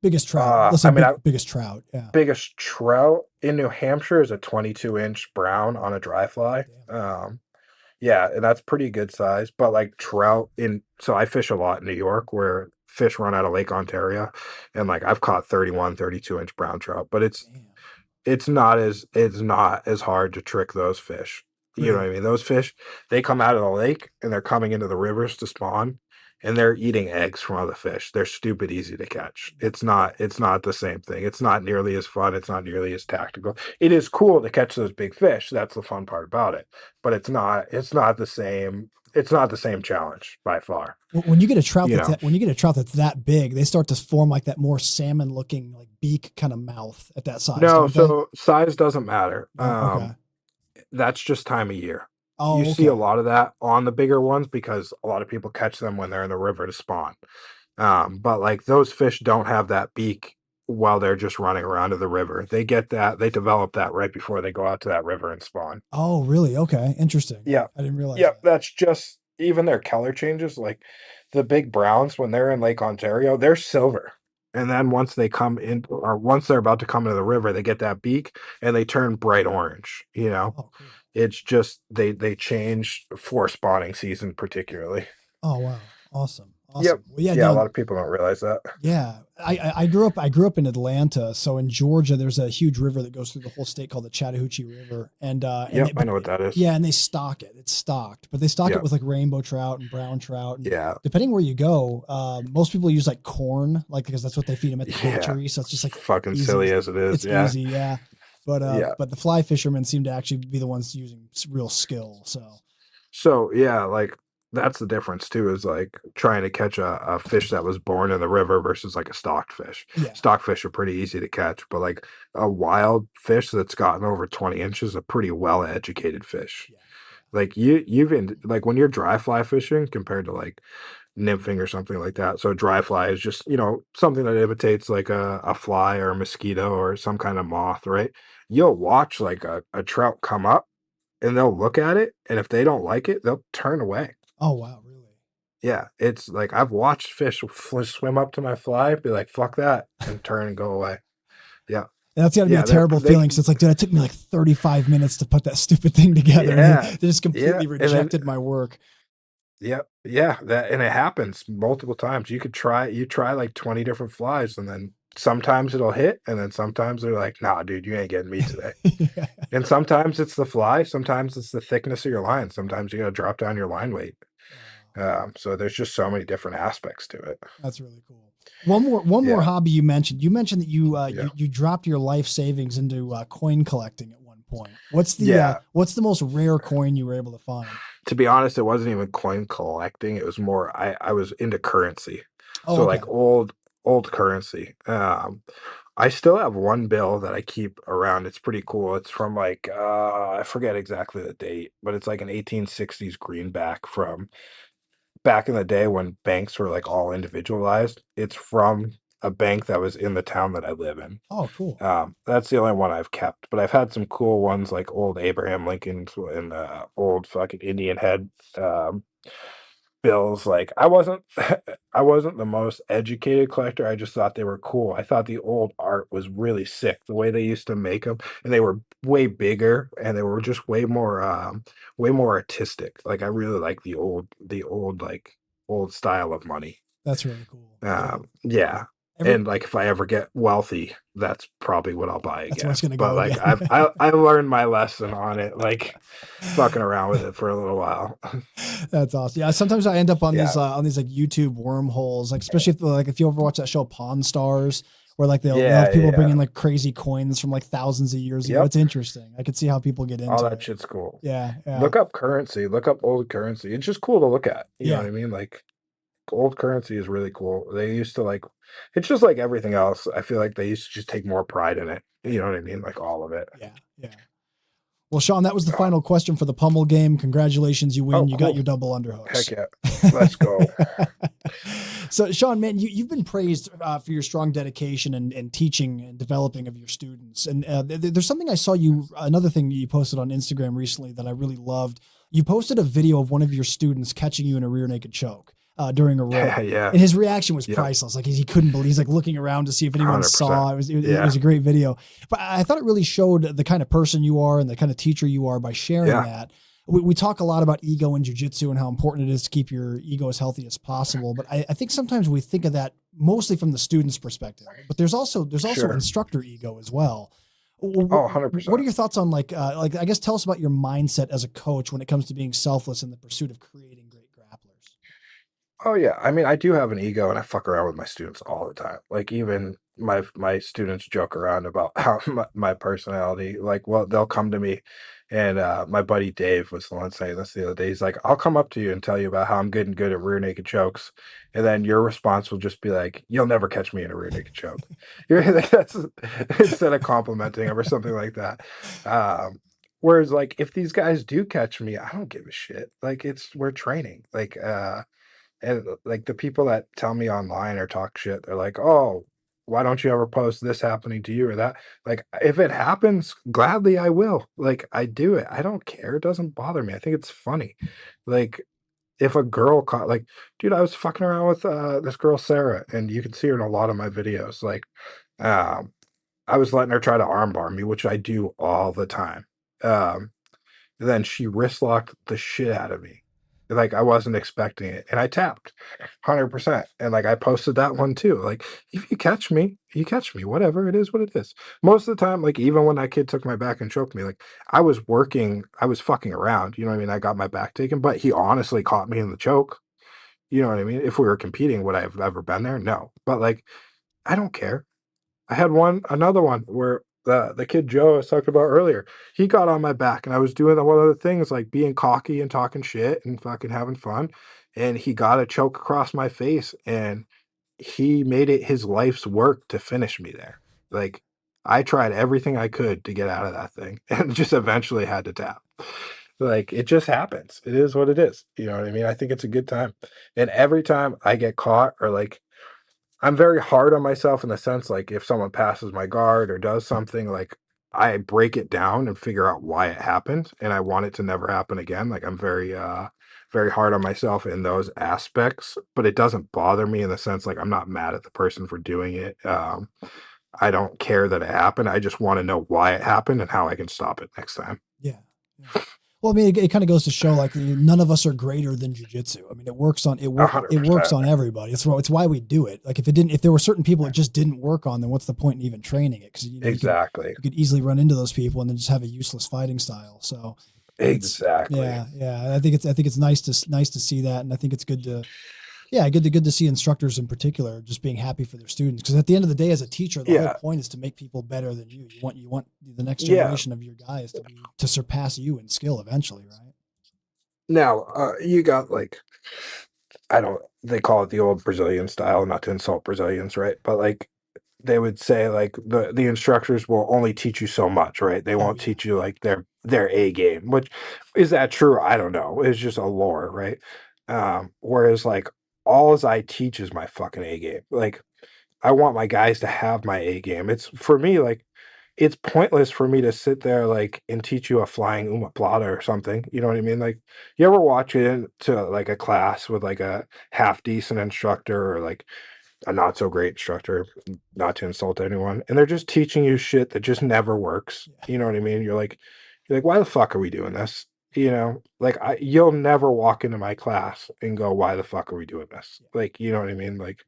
[SPEAKER 2] Biggest trout. Let's say
[SPEAKER 1] I mean,
[SPEAKER 2] biggest trout. Yeah.
[SPEAKER 1] biggest trout in New Hampshire is a 22-inch brown on a dry fly.
[SPEAKER 2] Damn.
[SPEAKER 1] Yeah, and that's pretty good size. But like trout so I fish a lot in New York where fish run out of Lake Ontario, and like I've caught 31, 32-inch brown trout, but
[SPEAKER 2] Damn.
[SPEAKER 1] it's not as hard to trick those fish. You know what I
[SPEAKER 2] Really?
[SPEAKER 1] mean? Those fish, they come out of the lake and they're coming into the rivers to spawn, and they're eating eggs from other fish. They're stupid easy to catch. It's not the same thing. It's not nearly as fun. It's not nearly as tactical. It is cool to catch those big fish. That's the fun part about it. But it's not the same. It's not the same challenge by far.
[SPEAKER 2] When you get a trout
[SPEAKER 1] You know.
[SPEAKER 2] when you get a trout that's that big, they start to form like that more salmon looking like beak kind of mouth at that size.
[SPEAKER 1] No,
[SPEAKER 2] Don't they?
[SPEAKER 1] so size doesn't matter.
[SPEAKER 2] No? Okay.
[SPEAKER 1] That's just time of year.
[SPEAKER 2] Oh,
[SPEAKER 1] You see a
[SPEAKER 2] okay.
[SPEAKER 1] lot of that on the bigger ones because a lot of people catch them when they're in the river to spawn. But like those fish don't have that beak while they're just running around in the river. They develop that right before they go out to that river and spawn.
[SPEAKER 2] Oh, really? Okay. Interesting.
[SPEAKER 1] Yeah.
[SPEAKER 2] I didn't realize
[SPEAKER 1] Yeah,
[SPEAKER 2] that.
[SPEAKER 1] that's just even their color changes. Like the big browns, when they're in Lake Ontario, they're silver. And then once they come in, or once they're about to come into the river, they get that beak and they turn bright orange.
[SPEAKER 2] Oh, cool.
[SPEAKER 1] It's just they change for spawning season particularly.
[SPEAKER 2] Oh, wow. Awesome.
[SPEAKER 1] Yep.
[SPEAKER 2] Awesome. Well, yeah,
[SPEAKER 1] Yeah, a
[SPEAKER 2] no,
[SPEAKER 1] lot of people don't realize that.
[SPEAKER 2] yeah. I grew up in Atlanta. So in Georgia, there's a huge river that goes through the whole state called the Chattahoochee River. And
[SPEAKER 1] Yep, I know what that is.
[SPEAKER 2] yeah, and they stock it. It's stocked, but they stock it
[SPEAKER 1] Yep.
[SPEAKER 2] with like rainbow trout and brown trout. And
[SPEAKER 1] Yeah.
[SPEAKER 2] depending where you go, most people use like corn, like because that's what they feed them at the
[SPEAKER 1] Yeah.
[SPEAKER 2] hatchery. So it's just like
[SPEAKER 1] Fucking
[SPEAKER 2] easy.
[SPEAKER 1] silly as it is.
[SPEAKER 2] It's
[SPEAKER 1] Yeah.
[SPEAKER 2] easy, yeah.
[SPEAKER 1] Yeah.
[SPEAKER 2] But the fly fishermen seem to actually be the ones using real skill.
[SPEAKER 1] So yeah, like that's the difference too, is like trying to catch a fish that was born in the river versus like a stocked fish.
[SPEAKER 2] Yeah.
[SPEAKER 1] Stocked fish are pretty easy to catch, but like a wild fish that's gotten over 20 inches, a pretty well educated fish.
[SPEAKER 2] Yeah.
[SPEAKER 1] Like you've like when you're dry fly fishing compared to like nymphing or something like that. So dry fly is just, something that imitates like a fly or a mosquito or some kind of moth, right? You'll watch like a trout come up and they'll look at it, and if they don't like it, they'll turn away.
[SPEAKER 2] Oh, wow. Really?
[SPEAKER 1] Yeah, it's like I've watched fish swim up to my fly, be like, fuck that, and turn and go away. Yeah.
[SPEAKER 2] And that's got to be
[SPEAKER 1] Yeah,
[SPEAKER 2] a terrible feeling. So it's like, dude, it took me like 35 minutes to put that stupid thing together.
[SPEAKER 1] Yeah,
[SPEAKER 2] And they just completely
[SPEAKER 1] yeah, and then
[SPEAKER 2] rejected my work.
[SPEAKER 1] yeah, that and it happens multiple times. You try like 20 different flies, and then sometimes it'll hit, and then sometimes they're like, nah, dude, you ain't getting me today.
[SPEAKER 2] Yeah.
[SPEAKER 1] And sometimes it's the fly, sometimes it's the thickness of your line, sometimes you gotta drop down your line weight. So there's just so many different aspects to it.
[SPEAKER 2] That's really cool. One more
[SPEAKER 1] Yeah.
[SPEAKER 2] hobby you mentioned. You mentioned that you
[SPEAKER 1] Yeah.
[SPEAKER 2] you dropped your life savings into coin collecting at one point. What's the
[SPEAKER 1] Yeah.
[SPEAKER 2] what's the most rare coin you were able to find?
[SPEAKER 1] To be honest, it wasn't even coin collecting. It was more I was into currency.
[SPEAKER 2] Oh,
[SPEAKER 1] So
[SPEAKER 2] okay.
[SPEAKER 1] like old currency. I still have one bill that I keep around. It's pretty cool. It's from like I forget exactly the date, but it's like an 1860s greenback from back in the day when banks were like all individualized. It's from a bank that was in the town that I live in.
[SPEAKER 2] Oh, cool.
[SPEAKER 1] That's the only one I've kept, but I've had some cool ones like old Abraham Lincoln's and old fucking Indian head bills. Like I wasn't I wasn't the most educated collector. I just thought they were cool. I thought the old art was really sick, the way they used to make them, and they were way bigger and they were just way more artistic. Like I really like the old like old style of money.
[SPEAKER 2] That's really cool. Yeah.
[SPEAKER 1] Yeah. And like if I ever get wealthy, that's probably what I'll buy
[SPEAKER 2] That's where
[SPEAKER 1] again.
[SPEAKER 2] it's gonna
[SPEAKER 1] But
[SPEAKER 2] go
[SPEAKER 1] like
[SPEAKER 2] again.
[SPEAKER 1] I learned my lesson on it, like fucking around with it for a little while.
[SPEAKER 2] That's awesome. Yeah, sometimes I end up on
[SPEAKER 1] Yeah.
[SPEAKER 2] these like YouTube wormholes, like especially if you ever watch that show Pawn Stars, where like they'll
[SPEAKER 1] Yeah,
[SPEAKER 2] have people
[SPEAKER 1] yeah.
[SPEAKER 2] bring in like crazy coins from like thousands of years ago.
[SPEAKER 1] Yep.
[SPEAKER 2] It's interesting. I could see how people get into
[SPEAKER 1] All that
[SPEAKER 2] it.
[SPEAKER 1] shit's cool.
[SPEAKER 2] Yeah, yeah.
[SPEAKER 1] Look up currency, look up old currency. It's just cool to look at. You know
[SPEAKER 2] Yeah.
[SPEAKER 1] what I mean? Like old currency is really cool. They used to like it's just like everything else. I feel like they used to just take more pride in it. You know what I mean? Like all of it.
[SPEAKER 2] Yeah, yeah. Well, Shawn, that was the
[SPEAKER 1] Oh.
[SPEAKER 2] final question for the Pummel game. Congratulations, you win.
[SPEAKER 1] Oh,
[SPEAKER 2] You got
[SPEAKER 1] cool.
[SPEAKER 2] your double underhooks.
[SPEAKER 1] Heck yeah. Let's go.
[SPEAKER 2] So, Shawn, man, you've been praised for your strong dedication and teaching and developing of your students. And there's something I saw another thing you posted on Instagram recently that I really loved. You posted a video of one of your students catching you in a rear naked choke during a row.
[SPEAKER 1] Yeah.
[SPEAKER 2] And his reaction was
[SPEAKER 1] Yep.
[SPEAKER 2] priceless. Like he couldn't believe, he's like looking around to see if anyone
[SPEAKER 1] 100%.
[SPEAKER 2] saw. It
[SPEAKER 1] Yeah.
[SPEAKER 2] was a great video. But I thought it really showed the kind of person you are and the kind of teacher you are by sharing
[SPEAKER 1] Yeah.
[SPEAKER 2] that. We talk a lot about ego in jiu-jitsu and how important it is to keep your ego as healthy as possible. But I think sometimes we think of that mostly from the student's perspective, but there's also
[SPEAKER 1] Sure.
[SPEAKER 2] instructor ego as well.
[SPEAKER 1] Oh,
[SPEAKER 2] What
[SPEAKER 1] 100%.
[SPEAKER 2] are your thoughts on I guess tell us about your mindset as a coach when it comes to being selfless in the pursuit of creating great grapplers?
[SPEAKER 1] Oh yeah, I mean, I do have an ego, and I fuck around with my students all the time. Like even my students joke around about how my personality. Like, well, they'll come to me, and my buddy Dave was the one saying this the other day. He's like, "I'll come up to you and tell you about how I'm good and good at rear naked chokes," and then your response will just be like, "You'll never catch me in a rear naked choke." You're like, that's instead of complimenting him or something like that. Whereas, like, if these guys do catch me, I don't give a shit. Like, we're training. And, like, the people that tell me online or talk shit, they're like, "Oh, why don't you ever post this happening to you or that?" Like, if it happens, gladly I will. Like, I do it. I don't care. It doesn't bother me. I think it's funny. Like, if a girl caught like, dude, I was fucking around with, this girl, Sarah, and you can see her in a lot of my videos. Like, um, I was letting her try to armbar me, which I do all the time. Um then she wrist locked the shit out of me. Like, I wasn't expecting it, and I tapped 100%, and, like, I posted that one too. Like, if you catch me, whatever, it is what it is. Most of the time, like, even when that kid took my back and choked me, like, I was fucking around, you know what I mean? I got my back taken, but he honestly caught me in the choke, you know what I mean? If we were competing, would I have ever been there? No, but, like, I don't care. I had another one where the kid Joe I was talking about earlier, he got on my back and I was doing one of the things like being cocky and talking shit and fucking having fun. And he got a choke across my face and he made it his life's work to finish me there. Like I tried everything I could to get out of that thing and just eventually had to tap. Like it just happens. It is what it is. You know what I mean? I think it's a good time. And every time I get caught or like I'm very hard on myself in the sense, like, if someone passes my guard or does something, like, I break it down and figure out why it happened, and I want it to never happen again. Like, I'm very hard on myself in those aspects, but it doesn't bother me in the sense, like, I'm not mad at the person for doing it. I don't care that it happened. I just wanna know why it happened and how I can stop it next time.
[SPEAKER 2] Yeah. Yeah. Well, I mean, it kind of goes to show like none of us are greater than jujitsu. I mean, it works
[SPEAKER 1] 100%.
[SPEAKER 2] on everybody. It's why we do it. Like if there were certain people it just didn't work on, then what's the point in even training it? Because
[SPEAKER 1] Exactly.
[SPEAKER 2] you could easily run into those people and then just have a useless fighting style. So it's
[SPEAKER 1] Exactly.
[SPEAKER 2] yeah. I think it's nice to see that, and I think it's good to yeah, good to see instructors in particular just being happy for their students. Because at the end of the day, as a teacher, the whole
[SPEAKER 1] Yeah.
[SPEAKER 2] point is to make people better than you. You want the next
[SPEAKER 1] Yeah.
[SPEAKER 2] generation of your guys to surpass you in skill eventually, right?
[SPEAKER 1] Now, you got, like I don't they call it the old Brazilian style, not to insult Brazilians, right? But, like, they would say, like, the instructors will only teach you so much, right? They
[SPEAKER 2] Oh
[SPEAKER 1] won't
[SPEAKER 2] yeah,
[SPEAKER 1] teach you, like, their A game, which is that true? I don't know. It's just a lore, right? Whereas, like, all as I teach is my fucking A game. Like, I want my guys to have my A game. It's for me, like, it's pointless for me to sit there, like, and teach you a flying omoplata or something, you know what I mean? Like, you ever watch it into, like, a class with, like, a half decent instructor or, like, a not so great instructor, not to insult anyone, and they're just teaching you shit that just never works,
[SPEAKER 2] yeah,
[SPEAKER 1] you know what I mean? You're like, "Why the fuck are we doing this?" You know? Like, you'll never walk into my class and go, "Why the fuck are we doing this?"
[SPEAKER 2] yeah.
[SPEAKER 1] Like, you know what I mean? Like,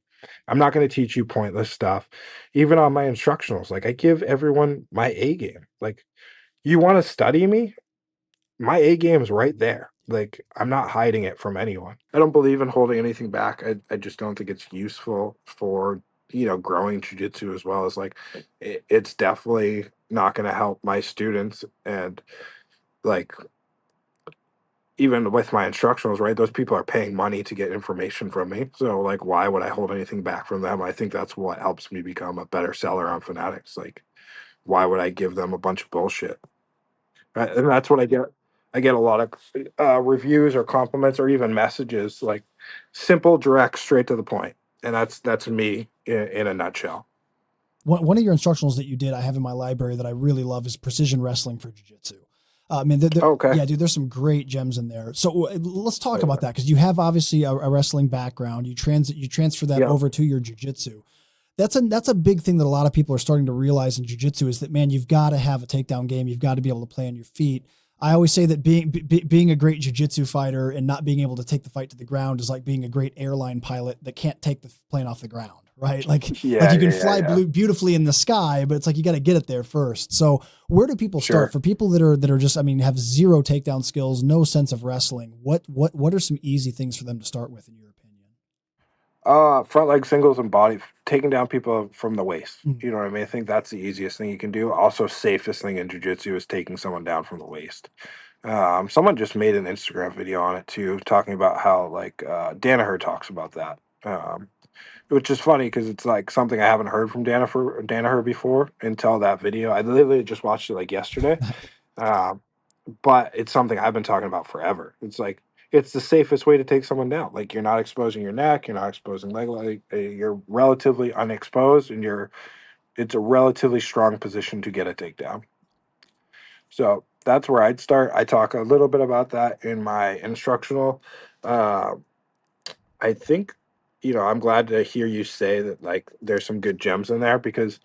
[SPEAKER 1] I'm not gonna teach you pointless stuff. Even on my instructionals, like, I give everyone my A game. Like, you wanna study me? My A game is right there. Like, I'm not hiding it from anyone. I don't believe in holding anything back. I just don't think it's useful for, growing jujitsu as well as like it's definitely not going to help my students and like even with my instructionals, right? Those people are paying money to get information from me. So like why would I hold anything back from them? I think that's what helps me become a better seller on Fanatics. Like why would I give them a bunch of bullshit? And that's what I get. I get a lot of reviews or compliments or even messages, like simple, direct, straight to the point. And that's me in a nutshell.
[SPEAKER 2] One of your instructionals that you did, I have in my library that I really love is precision wrestling for jiu-jitsu. I mean,
[SPEAKER 1] Okay.
[SPEAKER 2] yeah, dude, there's some great gems in there. So let's talk
[SPEAKER 1] Oh,
[SPEAKER 2] about
[SPEAKER 1] yeah.
[SPEAKER 2] that because you have obviously a wrestling background. You transfer that
[SPEAKER 1] Yeah.
[SPEAKER 2] over to your jiu-jitsu. That's a big thing that a lot of people are starting to realize in jiu-jitsu is that, man, you've got to have a takedown game. You've got to be able to play on your feet. I always say that being a great jiu-jitsu fighter and not being able to take the fight to the ground is like being a great airline pilot that can't take the plane off the ground, right? Like
[SPEAKER 1] Yeah.
[SPEAKER 2] you can
[SPEAKER 1] Yeah. Yeah.
[SPEAKER 2] fly
[SPEAKER 1] Yeah.
[SPEAKER 2] beautifully in the sky, but it's like you got to get it there first. So where do people start
[SPEAKER 1] Sure.
[SPEAKER 2] for people that are just, I mean, have zero takedown skills, no sense of wrestling? What are some easy things for them to start with in your opinion?
[SPEAKER 1] Front leg singles and body, taking down people from the waist.
[SPEAKER 2] Mm.
[SPEAKER 1] You know what I mean? I think that's the easiest thing you can do. Also, safest thing in jujitsu is taking someone down from the waist. Someone just made an Instagram video on it too, talking about how like Danaher talks about that. Which is funny because it's like something I haven't heard from Danaher before until that video. I literally just watched it like yesterday. Um, but it's something I've been talking about forever. It's like it's the safest way to take someone down. Like you're not exposing your neck, you're not exposing leg, you're relatively unexposed, and it's a relatively strong position to get a takedown. So that's where I'd start. I talk a little bit about that in my instructional. Uh, I think, I'm glad to hear you say that like there's some good gems in there because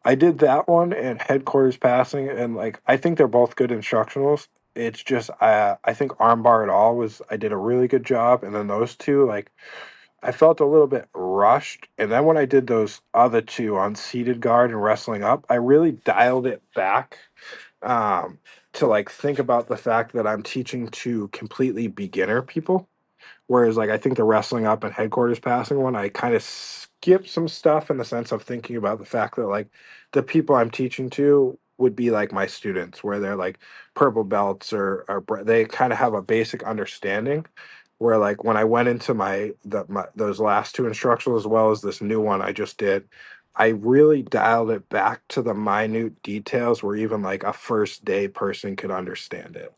[SPEAKER 1] I did that one and headquarters passing, and like I think they're both good instructionals. It's just I think armbar at all was I did a really good job, and then those two like I felt a little bit rushed, and then when I did those other two on seated guard and wrestling up, I really dialed it back um, to like think about the fact that I'm teaching to completely beginner people. Whereas, like, I think the wrestling up and headquarters passing one, I kind of skipped some stuff in the sense of thinking about the fact that, like, the people I'm teaching to would be like my students, where they're like purple belts or they kind of have a basic understanding. Where, like, when I went into those last two instructional as well as this new one I just did, I really dialed it back to the minute details where even like a first day person could understand it.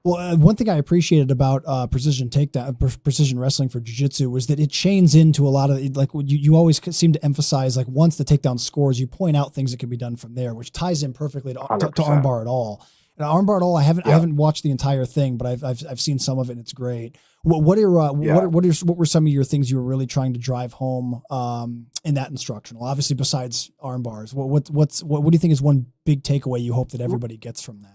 [SPEAKER 2] Well, one thing I appreciated about precision takedown, precision wrestling for jiu-jitsu was that it chains into a lot of like you always seem to emphasize like once the takedown scores, you point out things that can be done from there, which ties in perfectly to
[SPEAKER 1] 100%.
[SPEAKER 2] armbar at all. And armbar at all, I
[SPEAKER 1] Yeah.
[SPEAKER 2] haven't watched the entire thing, but I've seen some of it and it's great. What are
[SPEAKER 1] Yeah.
[SPEAKER 2] what were some of your things you were really trying to drive home in that instructional? Obviously, besides arm bars, what do you think is one big takeaway you hope that everybody gets from that?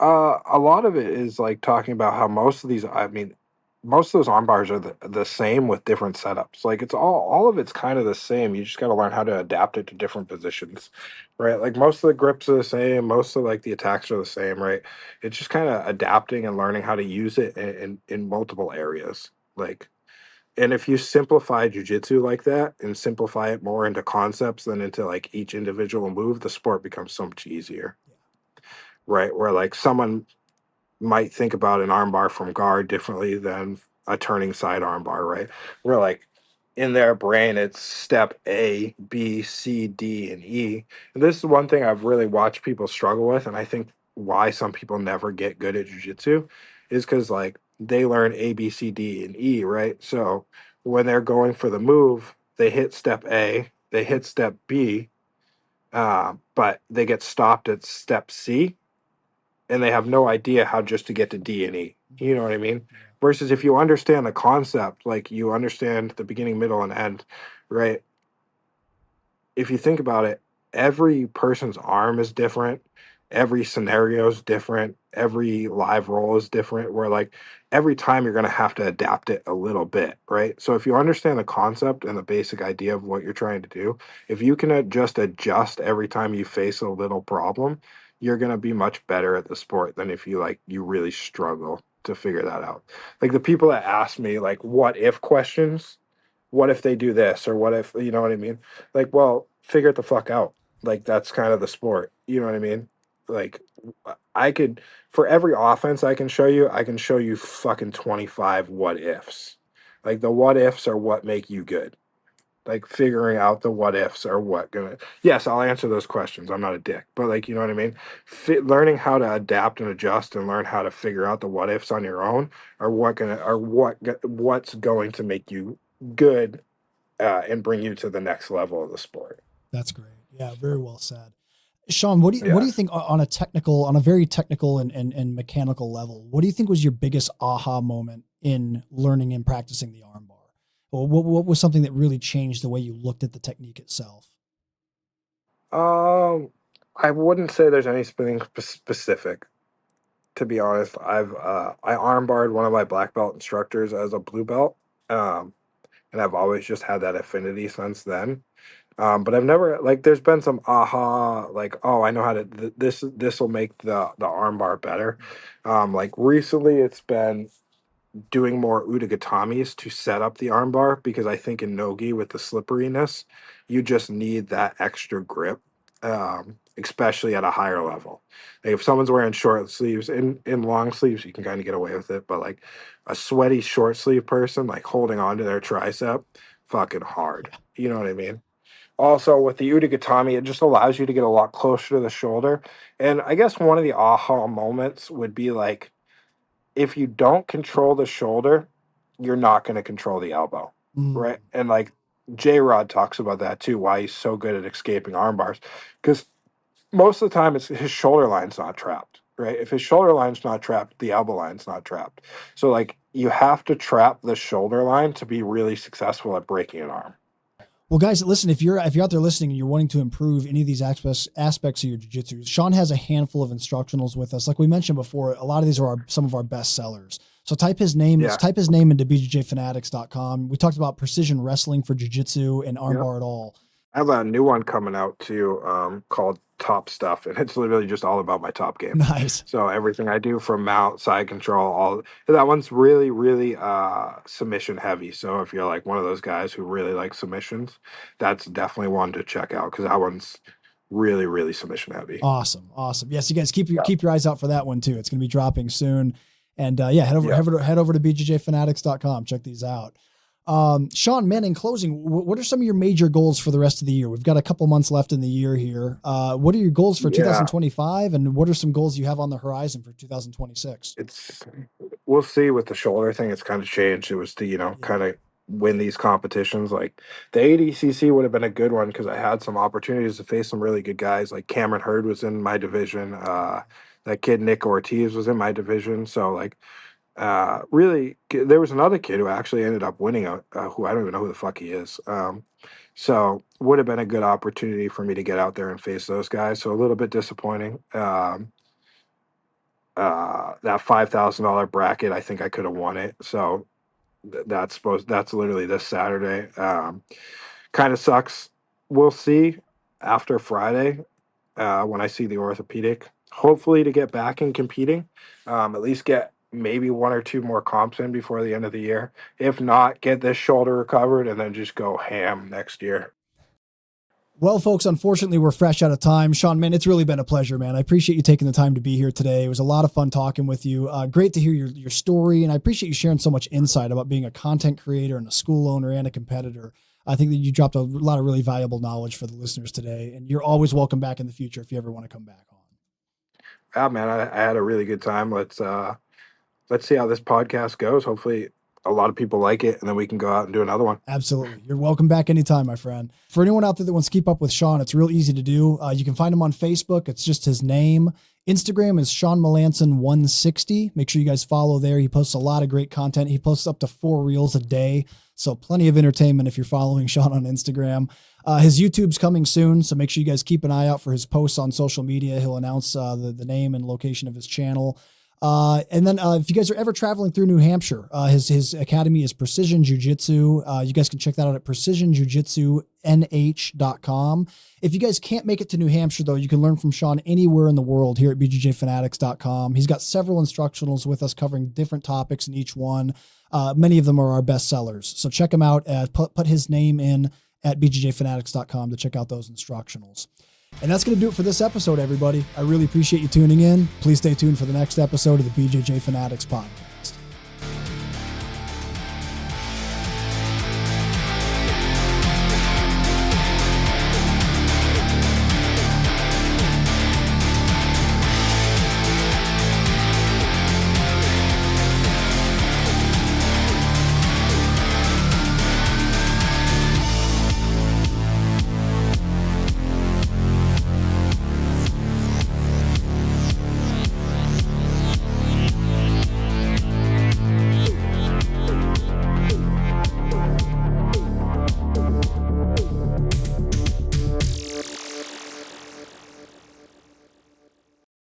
[SPEAKER 1] A lot of it is like talking about how most of these, I mean, most of those arm bars are the same with different setups. Like it's all of it's kind of the same. You just got to learn how to adapt it to different positions, right? Like most of the grips are the same, most of like the attacks are the same, right? It's just kind of adapting and learning how to use it in multiple areas. Like, and if you simplify jujitsu like that and simplify it more into concepts than into like each individual move, the sport becomes so much easier, right? Where like someone might think about an armbar from guard differently than a turning side armbar, right? Where like in their brain, it's step A, B, C, D, and E. And this is one thing I've really watched people struggle with, and I think why some people never get good at jujitsu is because like they learn A, B, C, D, and E, right? So when they're going for the move, they hit step A, they hit step B, but they get stopped at step C and they have no idea how just to get to D and E. You know what I mean?
[SPEAKER 2] Yeah.
[SPEAKER 1] Versus if you understand the concept, like you understand the beginning, middle, and end, right? If you think about it, every person's arm is different. Every scenario is different. Every live roll is different. Where like every time you're going to have to adapt it a little bit, right? So if you understand the concept and the basic idea of what you're trying to do, if you can just adjust every time you face a little problem, you're going to be much better at the sport than if you really struggle to figure that out. Like the people that ask me like what if questions, what if they do this or what if you know what I mean? Like, well, figure it the fuck out. Like that's kind of the sport. You know what I mean? Like I could for every offense I can show you fucking 25 what ifs. Like the what ifs are what make you good. Like figuring out the what ifs are what gonna. Yes, I'll answer those questions. I'm not a dick, but like you know what I mean. Learning how to adapt and adjust and learn how to figure out the what ifs on your own are what's going to make you good and bring you to the next level of the sport.
[SPEAKER 2] That's great. Yeah, very well said. Shawn, what do
[SPEAKER 1] Yeah.
[SPEAKER 2] you think on a very technical and mechanical level? What do you think was your biggest aha moment in learning and practicing the armbar? Or what was something that really changed the way you looked at the technique itself?
[SPEAKER 1] I wouldn't say there's anything specific. To be honest, I armbarred one of my black belt instructors as a blue belt, um, and I've always just had that affinity since then. But I've never like there's been some aha like, oh, I know how to this will make the armbar better. Like recently, it's been doing more utagatamis to set up the armbar because I think in nogi with the slipperiness, you just need that extra grip, especially at a higher level. Like if someone's wearing short sleeves, in long sleeves, you can kind of get away with it, but like a sweaty short sleeve person, like holding on to their tricep, fucking hard. You know what I mean? Also, with the Utagatami, it just allows you to get a lot closer to the shoulder. And I guess one of the aha moments would be like, if you don't control the shoulder, you're not going to control the elbow,
[SPEAKER 2] Mm.
[SPEAKER 1] right? And like J Rod talks about that too, why he's so good at escaping arm bars, because most of the time it's his shoulder line's not trapped, right? If his shoulder line's not trapped, the elbow line's not trapped. So like you have to trap the shoulder line to be really successful at breaking an arm.
[SPEAKER 2] Well, guys, listen, if you're out there listening and you're wanting to improve any of these aspects of your jiu-jitsu, Shawn has a handful of instructionals with us. Like we mentioned before, a lot of these are some of our best sellers. So type his name into bjjfanatics.com. We talked about precision wrestling for jiu-jitsu and armbar at all.
[SPEAKER 1] I have a new one coming out too, called Top Stuff, and it's literally just all about my top game.
[SPEAKER 2] Nice.
[SPEAKER 1] So everything I do from mount, side control, all that one's really, really submission heavy. So if you're like one of those guys who really like submissions, that's definitely one to check out because that one's really, really submission heavy.
[SPEAKER 2] Awesome. Yes, you guys keep your eyes out for that one too. It's going to be dropping soon. And head over to bjjfanatics.com. Check these out. Shawn, man, in closing, what are some of your major goals for the rest of the year? We've got a couple months left in the year here. What are your goals for 2025? And what are some goals you have on the horizon for 2026?
[SPEAKER 1] We'll see with the shoulder thing. It's kind of changed. It was to, kind of win these competitions. Like the ADCC would have been a good one because I had some opportunities to face some really good guys. Like Cameron Hurd was in my division. That kid, Nick Ortiz, was in my division. So like, really, there was another kid who actually ended up winning, who I don't even know who the fuck he is. So would have been a good opportunity for me to get out there and face those guys. So a little bit disappointing. That $5,000 bracket, I think I could have won it. So that's literally this Saturday. Kind of sucks. We'll see after Friday, when I see the orthopedic, hopefully to get back in competing, at least get maybe one or two more comps in before the end of the year. If not, get this shoulder recovered and then just go ham next year.
[SPEAKER 2] Well, folks, unfortunately, we're fresh out of time. Shawn, man, it's really been a pleasure, man. I appreciate you taking the time to be here today. It was a lot of fun talking with you. Great to hear your story, and I appreciate you sharing so much insight about being a content creator and a school owner and a competitor. I think that you dropped a lot of really valuable knowledge for the listeners today, and you're always welcome back in the future if you ever want to come back on.
[SPEAKER 1] Yeah, man, I had a really good time. Let's see how this podcast goes. Hopefully a lot of people like it, and then we can go out and do another one.
[SPEAKER 2] Absolutely. You're welcome back anytime, my friend. For anyone out there that wants to keep up with Shawn, it's real easy to do. You can find him on Facebook. It's just his name. Instagram is Shawn Melanson 160. Make sure you guys follow there. He posts a lot of great content. He posts up to 4 reels a day. So plenty of entertainment if you're following Shawn on Instagram. His YouTube's coming soon, so make sure you guys keep an eye out for his posts on social media. He'll announce the name and location of his channel. And then if you guys are ever traveling through New Hampshire, his academy is Precision Jiu-Jitsu. You guys can check that out at precisionjujitsunh.com. If you guys can't make it to New Hampshire, though, you can learn from Shawn anywhere in the world here at bjjfanatics.com. He's got several instructionals with us covering different topics in each one. Many of them are our best sellers. So check him out. Put his name in at bjjfanatics.com to check out those instructionals. And that's going to do it for this episode, everybody. I really appreciate you tuning in. Please stay tuned for the next episode of the BJJ Fanatics podcast.